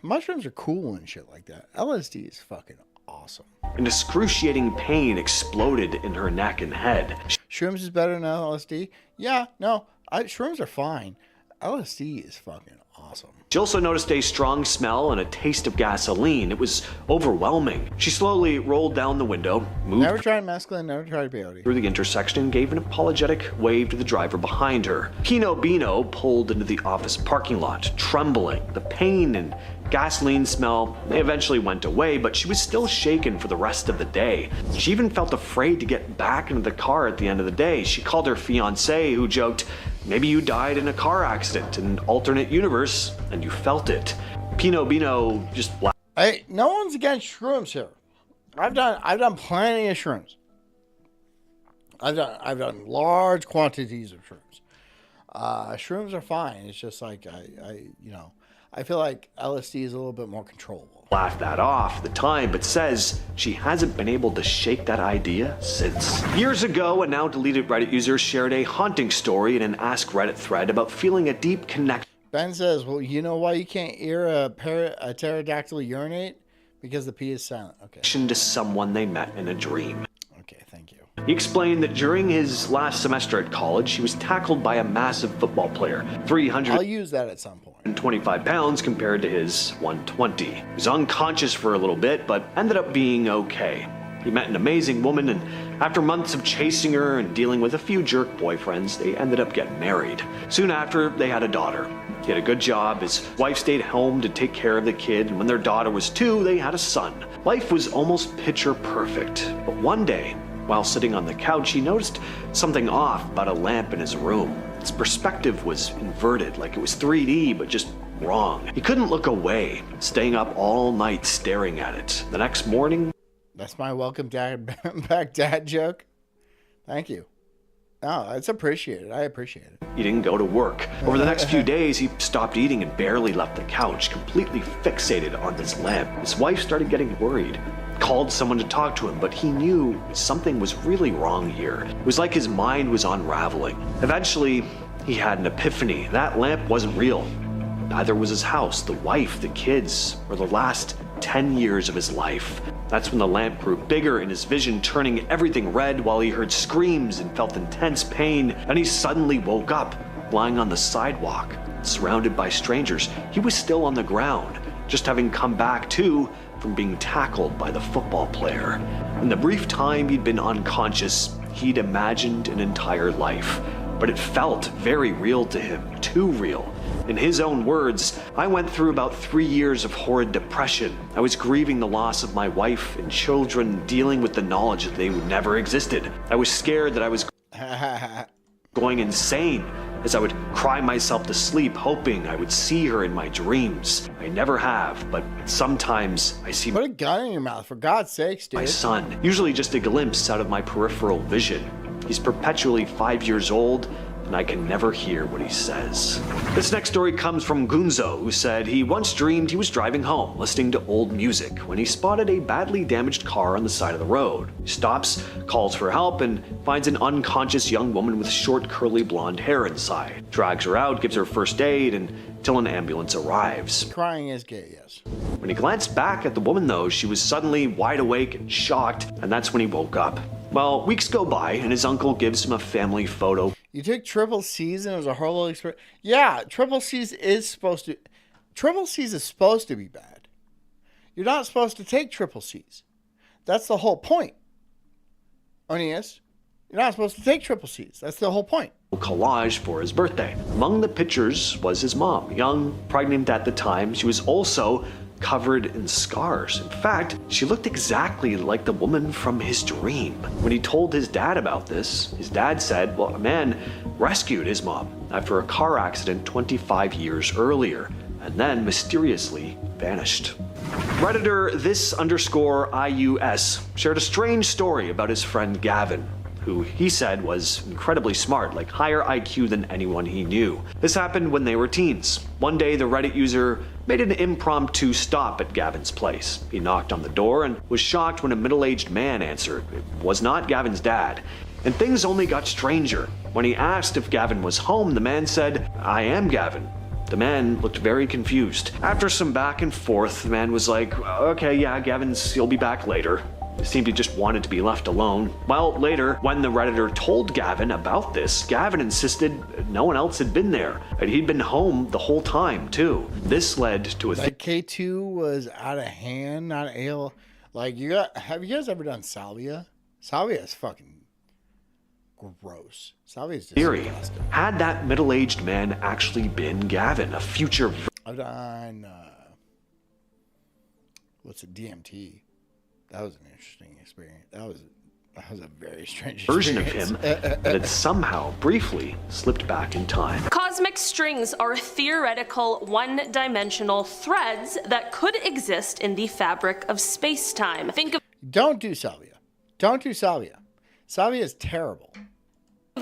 mushrooms are cool and shit like that. LSD is fucking awesome. an excruciating pain exploded in her neck and head. Shrooms is better than LSD. Yeah, no, shrooms are fine. LSD is fucking awesome. She also noticed a strong smell and a taste of gasoline. It was overwhelming. She slowly rolled down the window, moved Never tried mescaline, never tried peyote. through the intersection, and gave an apologetic wave to the driver behind her. Pino Bino pulled into the office parking lot, trembling. The pain and gasoline smell, they eventually went away, but she was still shaken for the rest of the day. She even felt afraid to get back into the car at the end of the day. She called her fiancé, who joked, "Maybe you died in a car accident in an alternate universe, and you felt it." Pino Bino just laughed. Hey, no one's against shrooms here. I've done plenty of shrooms. I've done large quantities of shrooms. Shrooms are fine. It's just like I feel like LSD is a little bit more controllable. Laughed that off at the time, but says she hasn't been able to shake that idea since. Years ago, a now deleted Reddit user shared a haunting story in an Ask Reddit thread about feeling a deep connection Ben says, well, you know why you can't hear a pterodactyl urinate? Because the P is silent. Okay. to someone they met in a dream. Okay, thank you. He explained that during his last semester at college, he was tackled by a massive football player, I'll 325 use that at some point. pounds compared to his 120. He was unconscious for a little bit, but ended up being okay. He met an amazing woman, and after months of chasing her and dealing with a few jerk boyfriends, they ended up getting married. Soon after, they had a daughter. He had a good job, his wife stayed home to take care of the kid, and when their daughter was 2, they had a son. Life was almost picture perfect, but one day, while sitting on the couch, he noticed something off about a lamp in his room. Its perspective was inverted, like it was 3D, but just wrong. He couldn't look away, staying up all night staring at it. The next morning, That's my welcome back dad joke. Thank you. Oh, it's appreciated. I appreciate it. He didn't go to work. Over the next few days, he stopped eating and barely left the couch, completely fixated on this lamp. His wife started getting worried, called someone to talk to him, but he knew something was really wrong here. It was like his mind was unraveling. Eventually, he had an epiphany. That lamp wasn't real. Neither was his house, the wife, the kids, or the last 10 years of his life. That's when the lamp grew bigger in his vision, turning everything red while he heard screams and felt intense pain. And he suddenly woke up, lying on the sidewalk, surrounded by strangers. He was still on the ground, just having come back too from being tackled by the football player. In the brief time he'd been unconscious, he'd imagined an entire life. But it felt very real to him, too real. In his own words, I went through about 3 years of horrid depression. I was grieving the loss of my wife and children, dealing with the knowledge that they never existed. I was scared that I was going insane, as I would cry myself to sleep, hoping I would see her in my dreams. I never have, but sometimes I see Put a gun in your mouth, for God's sakes, dude. my son, usually just a glimpse out of my peripheral vision. He's perpetually 5 years old, and I can never hear what he says. This next story comes from Gunzo, who said he once dreamed he was driving home, listening to old music, when he spotted a badly damaged car on the side of the road. He stops, calls for help, and finds an unconscious young woman with short, curly blonde hair inside. Drags her out, gives her first aid, until an ambulance arrives. Crying is gay, yes. When he glanced back at the woman, though, she was suddenly wide awake and shocked, and that's when he woke up. Well, weeks go by, and his uncle gives him a family photo. You took triple C's and it was a horrible experience. Yeah, triple C's is supposed to be bad. You're not supposed to take triple C's. That's the whole point. Onias, you're not supposed to take triple C's. That's the whole point. Collage for his birthday. Among the pictures was his mom, young, pregnant at the time. She was also covered in scars. In fact, she looked exactly like the woman from his dream. When he told his dad about this, his dad said, well, a man rescued his mom after a car accident 25 years earlier, and then mysteriously vanished. Redditor this_IUS shared a strange story about his friend Gavin, who he said was incredibly smart, like higher IQ than anyone he knew. This happened when they were teens. One day, the Reddit user made an impromptu stop at Gavin's place. He knocked on the door and was shocked when a middle-aged man answered. It was not Gavin's dad. And things only got stranger. When he asked if Gavin was home, the man said, "I am Gavin." The man looked very confused. After some back and forth, the man was like, "Okay, yeah, he'll be back later." It seemed he just wanted to be left alone. Well, later, when the Redditor told Gavin about this, Gavin insisted no one else had been there, and he'd been home the whole time, too. This led to a Like K2 was out of hand, not ale. Like, have you guys ever done salvia? Salvia is fucking gross. Salvia is theory. disgusting. Had that middle-aged man actually been Gavin, a future I've done, what's it, DMT? That was an interesting experience. That was a very strange version of experience. him that had somehow briefly slipped back in time? Cosmic strings are theoretical one-dimensional threads that could exist in the fabric of space-time. Think of Don't do salvia. Don't do salvia. Salvia is terrible.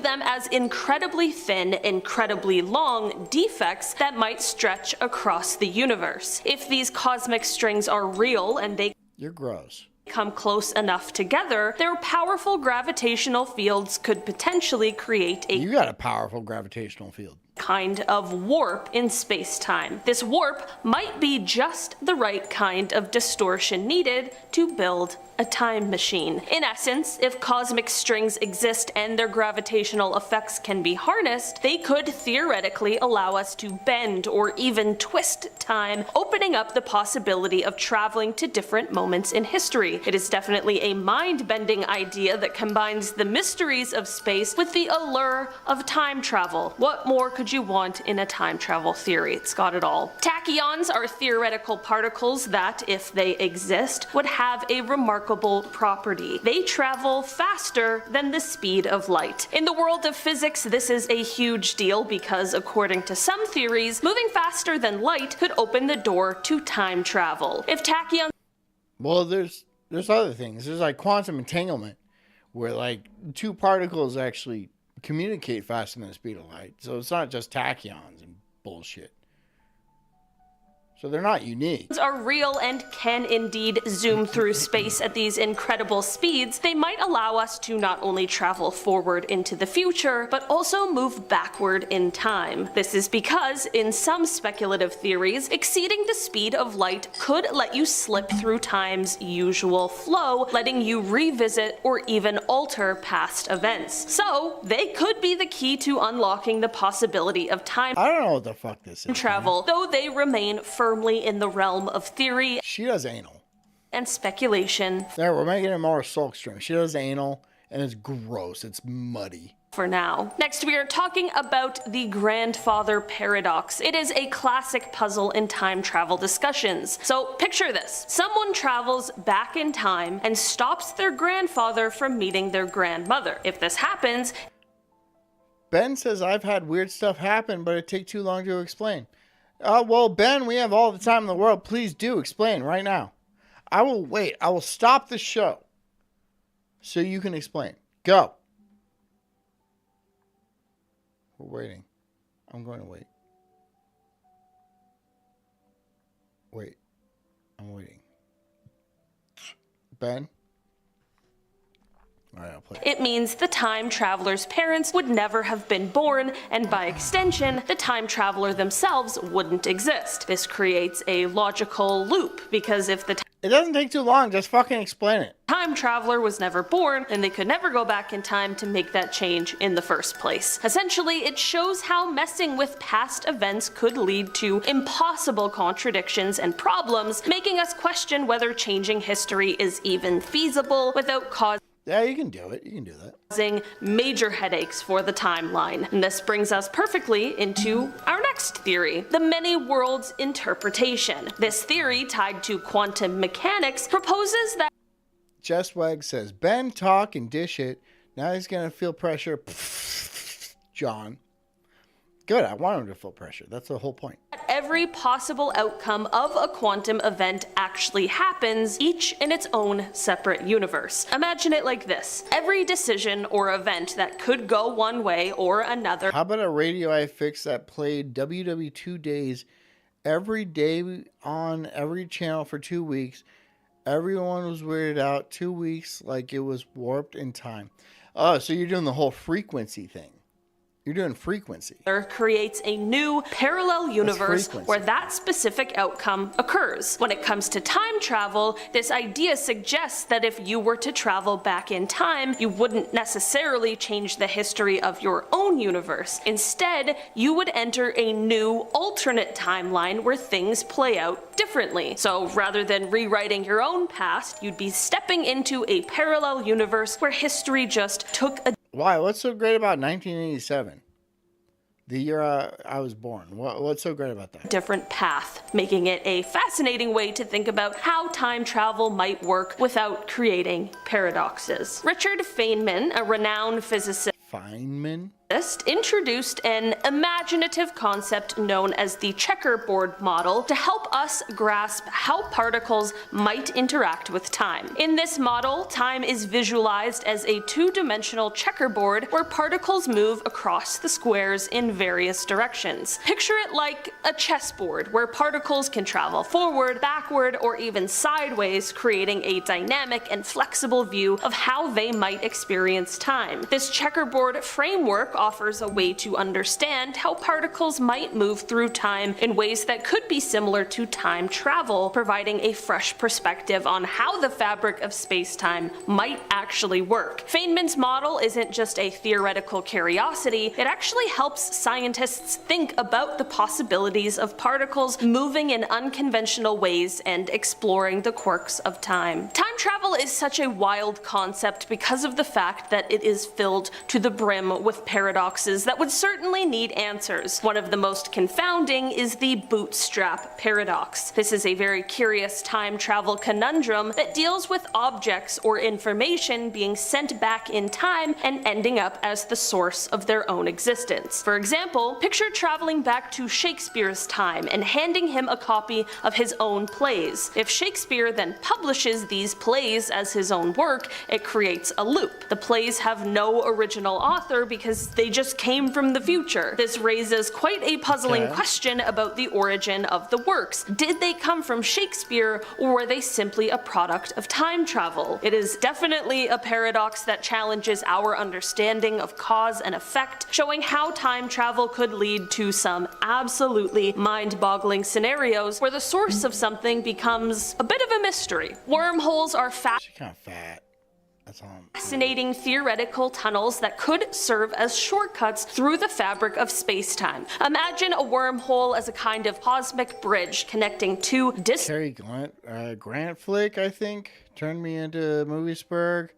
them as incredibly thin, incredibly long defects that might stretch across the universe. If these cosmic strings are real and they You're gross. come close enough together, their powerful gravitational fields could potentially create a You got a powerful gravitational field. kind of warp in space-time. This warp might be just the right kind of distortion needed to build a time machine. In essence, if cosmic strings exist and their gravitational effects can be harnessed, they could theoretically allow us to bend or even twist time, opening up the possibility of traveling to different moments in history. It is definitely a mind-bending idea that combines the mysteries of space with the allure of time travel. What more could you want in a time travel theory? It's got it all. Tachyons are theoretical particles that, if they exist, would have a remarkable property. They travel faster than the speed of light. In the world of physics, this is a huge deal because, according to some theories, moving faster than light could open the door to time travel. If tachyons Well, there's other things. There's like quantum entanglement, where like two particles actually communicate faster than the speed of light. So it's not just tachyons and bullshit. So they're not unique. Are real and can indeed zoom through space at these incredible speeds. They might allow us to not only travel forward into the future, but also move backward in time. This is because, in some speculative theories, exceeding the speed of light could let you slip through time's usual flow, letting you revisit or even alter past events. So, they could be the key to unlocking the possibility of time I don't know what the fuck this is. travel, though they remain firmly in the realm of theory She does anal. and speculation There, we're making it more Sulk stream. She does anal, and it's gross. It's muddy. for now. Next, we are talking about the grandfather paradox. It is a classic puzzle in time travel discussions. So picture this. Someone travels back in time and stops their grandfather from meeting their grandmother. If this happens, Ben says I've had weird stuff happen, but it takes too long to explain. Well, Ben, we have all the time in the world. Please do explain right now. I will wait. I will stop the show so you can explain. Go. We're waiting. I'm going to wait. Wait. I'm waiting. Ben? All right, I'll play. it means the time traveler's parents would never have been born, and by extension, the time traveler themselves wouldn't exist. This creates a logical loop, because if the It doesn't take too long. Just fucking explain it. time traveler was never born, then they could never go back in time to make that change in the first place. Essentially, it shows how messing with past events could lead to impossible contradictions and problems, making us question whether changing history is even feasible without causing Yeah, you can do it. You can do that. major headaches for the timeline. And this brings us perfectly into our next theory, the many worlds interpretation. This theory, tied to quantum mechanics, proposes that Jess Wag says, Ben, talk and dish it. Now he's going to feel pressure. John. Good. I want him to feel pressure. That's the whole point. every possible outcome of a quantum event actually happens, each in its own separate universe. Imagine it like this. Every decision or event that could go one way or another How about a radio I fixed that played WW2 days every day on every channel for 2 weeks? Everyone was weirded out 2 weeks like it was warped in time. Oh, so you're doing the whole frequency thing. You're doing frequency. creates a new parallel universe frequency. where that specific outcome occurs. When it comes to time travel, this idea suggests that if you were to travel back in time, you wouldn't necessarily change the history of your own universe. Instead, you would enter a new alternate timeline where things play out differently. So rather than rewriting your own past, you'd be stepping into a parallel universe where history just took a Why? What's so great about 1987? The year I was born. What's so great about that? different path, making it a fascinating way to think about how time travel might work without creating paradoxes. Richard Feynman, a renowned physicist, Feynman? introduced an imaginative concept known as the checkerboard model to help us grasp how particles might interact with time. In this model, time is visualized as a two-dimensional checkerboard where particles move across the squares in various directions. Picture it like a chessboard where particles can travel forward, backward, or even sideways, creating a dynamic and flexible view of how they might experience time. This checkerboard framework offers a way to understand how particles might move through time in ways that could be similar to time travel, providing a fresh perspective on how the fabric of space-time might actually work. Feynman's model isn't just a theoretical curiosity, it actually helps scientists think about the possibilities of particles moving in unconventional ways and exploring the quirks of time. Time travel is such a wild concept because of the fact that it is filled to the brim with paradoxes paradoxes that would certainly need answers. One of the most confounding is the bootstrap paradox. This is a very curious time travel conundrum that deals with objects or information being sent back in time and ending up as the source of their own existence. For example, picture traveling back to Shakespeare's time and handing him a copy of his own plays. If Shakespeare then publishes these plays as his own work, it creates a loop. The plays have no original author because they just came from the future. This raises quite a puzzling question about the origin of the works. Did they come from Shakespeare, or were they simply a product of time travel? It is definitely a paradox that challenges our understanding of cause and effect, showing how time travel could lead to some absolutely mind-boggling scenarios where the source of something becomes a bit of a mystery. Wormholes are She's kind of fat. That's all. fascinating theoretical tunnels that could serve as shortcuts through the fabric of space-time. Imagine a wormhole as a kind of cosmic bridge connecting two Cary Grant flick, I think, turned me into Moviesburg,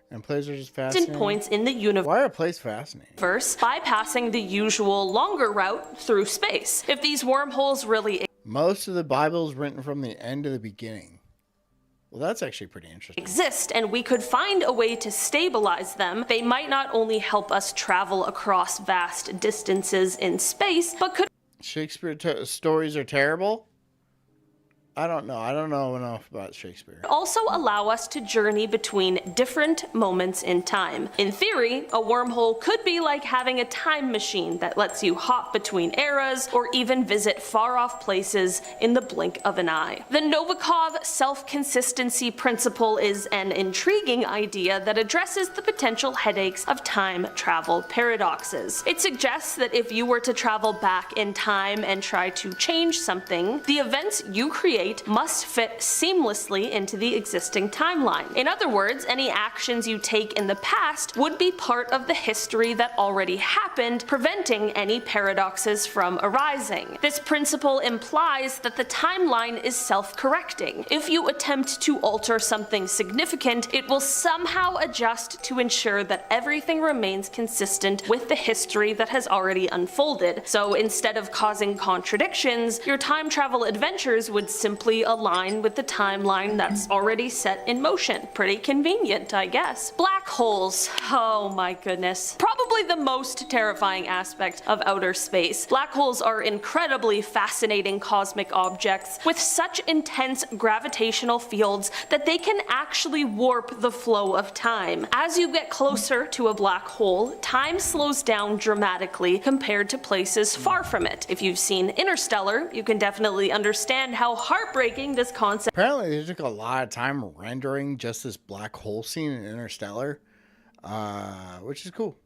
and plays are just fascinating. distant points in the universe. Why are plays fascinating? Bypassing the usual longer route through space. If these wormholes really Most of the Bible is written from the end to the beginning. Well, that's actually pretty interesting. exist and we could find a way to stabilize them, they might not only help us travel across vast distances in space, but could Shakespeare stories are terrible? I don't know. I don't know enough about Shakespeare. also allow us to journey between different moments in time. In theory, a wormhole could be like having a time machine that lets you hop between eras or even visit far-off places in the blink of an eye. The Novikov self-consistency principle is an intriguing idea that addresses the potential headaches of time travel paradoxes. It suggests that if you were to travel back in time and try to change something, the events you create must fit seamlessly into the existing timeline. In other words, any actions you take in the past would be part of the history that already happened, preventing any paradoxes from arising. This principle implies that the timeline is self-correcting. If you attempt to alter something significant, it will somehow adjust to ensure that everything remains consistent with the history that has already unfolded. So instead of causing contradictions, your time travel adventures would simply align with the timeline that's already set in motion. Pretty convenient, I guess. Black holes. Oh my goodness. Probably the most terrifying aspect of outer space. Black holes are incredibly fascinating cosmic objects with such intense gravitational fields that they can actually warp the flow of time. As you get closer to a black hole, time slows down dramatically compared to places far from it. If you've seen Interstellar, you can definitely understand how heartbreaking this concept Apparently, they took a lot of time rendering just this black hole scene in Interstellar, which is cool.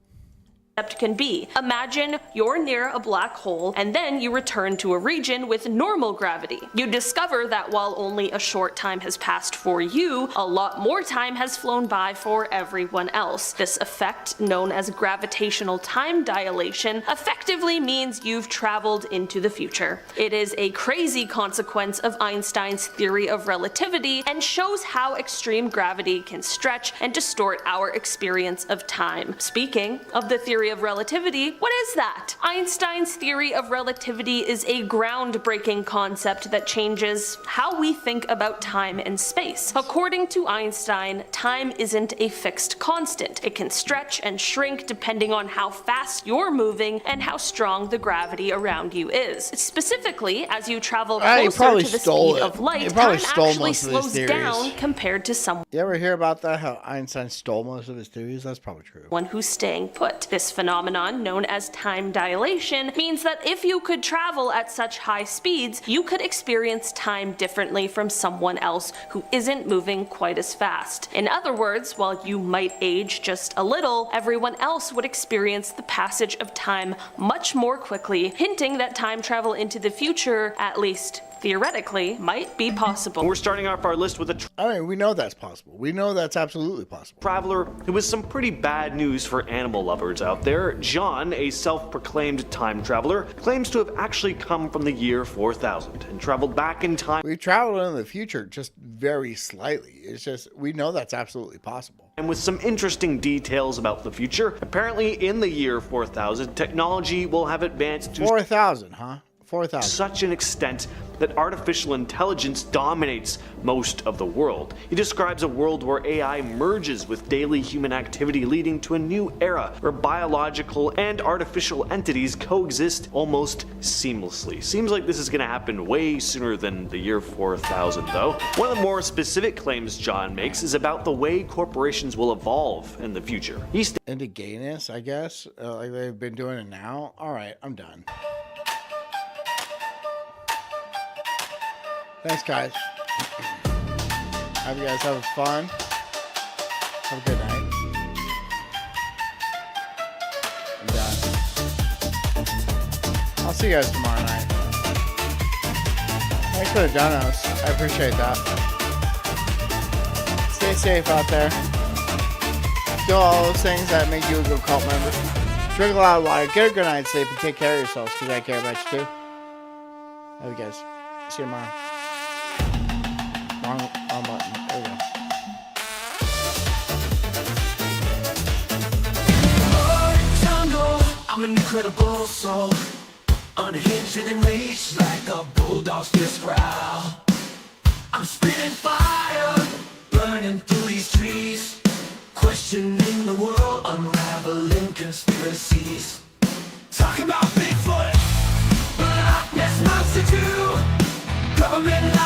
can be. Imagine you're near a black hole and then you return to a region with normal gravity. You discover that while only a short time has passed for you, a lot more time has flown by for everyone else. This effect, known as gravitational time dilation, effectively means you've traveled into the future. It is a crazy consequence of Einstein's theory of relativity and shows how extreme gravity can stretch and distort our experience of time. Speaking of the theory of relativity, what is that? Einstein's theory of relativity is a groundbreaking concept that changes how we think about time and space. According to Einstein, time isn't a fixed constant. It can stretch and shrink depending on how fast you're moving and how strong the gravity around you is. Specifically, as you travel closer to the speed of light, time actually slows down compared to someone You ever hear about that? How Einstein stole most of his theories? That's probably true. who's staying put. This phenomenon, known as time dilation, means that if you could travel at such high speeds, you could experience time differently from someone else who isn't moving quite as fast. In other words, while you might age just a little, everyone else would experience the passage of time much more quickly, hinting that time travel into the future, at least theoretically, might be possible. We're starting off our list with a I mean, we know that's possible. We know that's absolutely possible. traveler who has some pretty bad news for animal lovers out there. John, a self-proclaimed time traveler, claims to have actually come from the year 4000 and traveled back in time We traveled into the future just very slightly. It's just, we know that's absolutely possible. And with some interesting details about the future. Apparently, in the year 4000, technology will have advanced to 4,000, huh? 4,000. such an extent that artificial intelligence dominates most of the world. He describes a world where AI merges with daily human activity, leading to a new era where biological and artificial entities coexist almost seamlessly. Seems like this is going to happen way sooner than the year 4000 though. One of the more specific claims John makes is about the way corporations will evolve in the future. He Into gayness, I guess, like they've been doing it now. All right, I'm done. Thanks, guys. Hope you guys have fun. Have a good night. I'm done. I'll see you guys tomorrow night. Thanks for the donos. I appreciate that. Stay safe out there. Do all those things that make you a good cult member. Drink a lot of water. Get a good night's sleep and take care of yourselves because I care about you too. Love you guys. See you tomorrow. Wrong button. There we go. I'm an incredible soul, unhinged and enraged like a bulldog's fierce growl. I'm spitting fire, burning through these trees, questioning the world, unraveling conspiracies. Talking about Bigfoot, Loch Ness Monster 2, government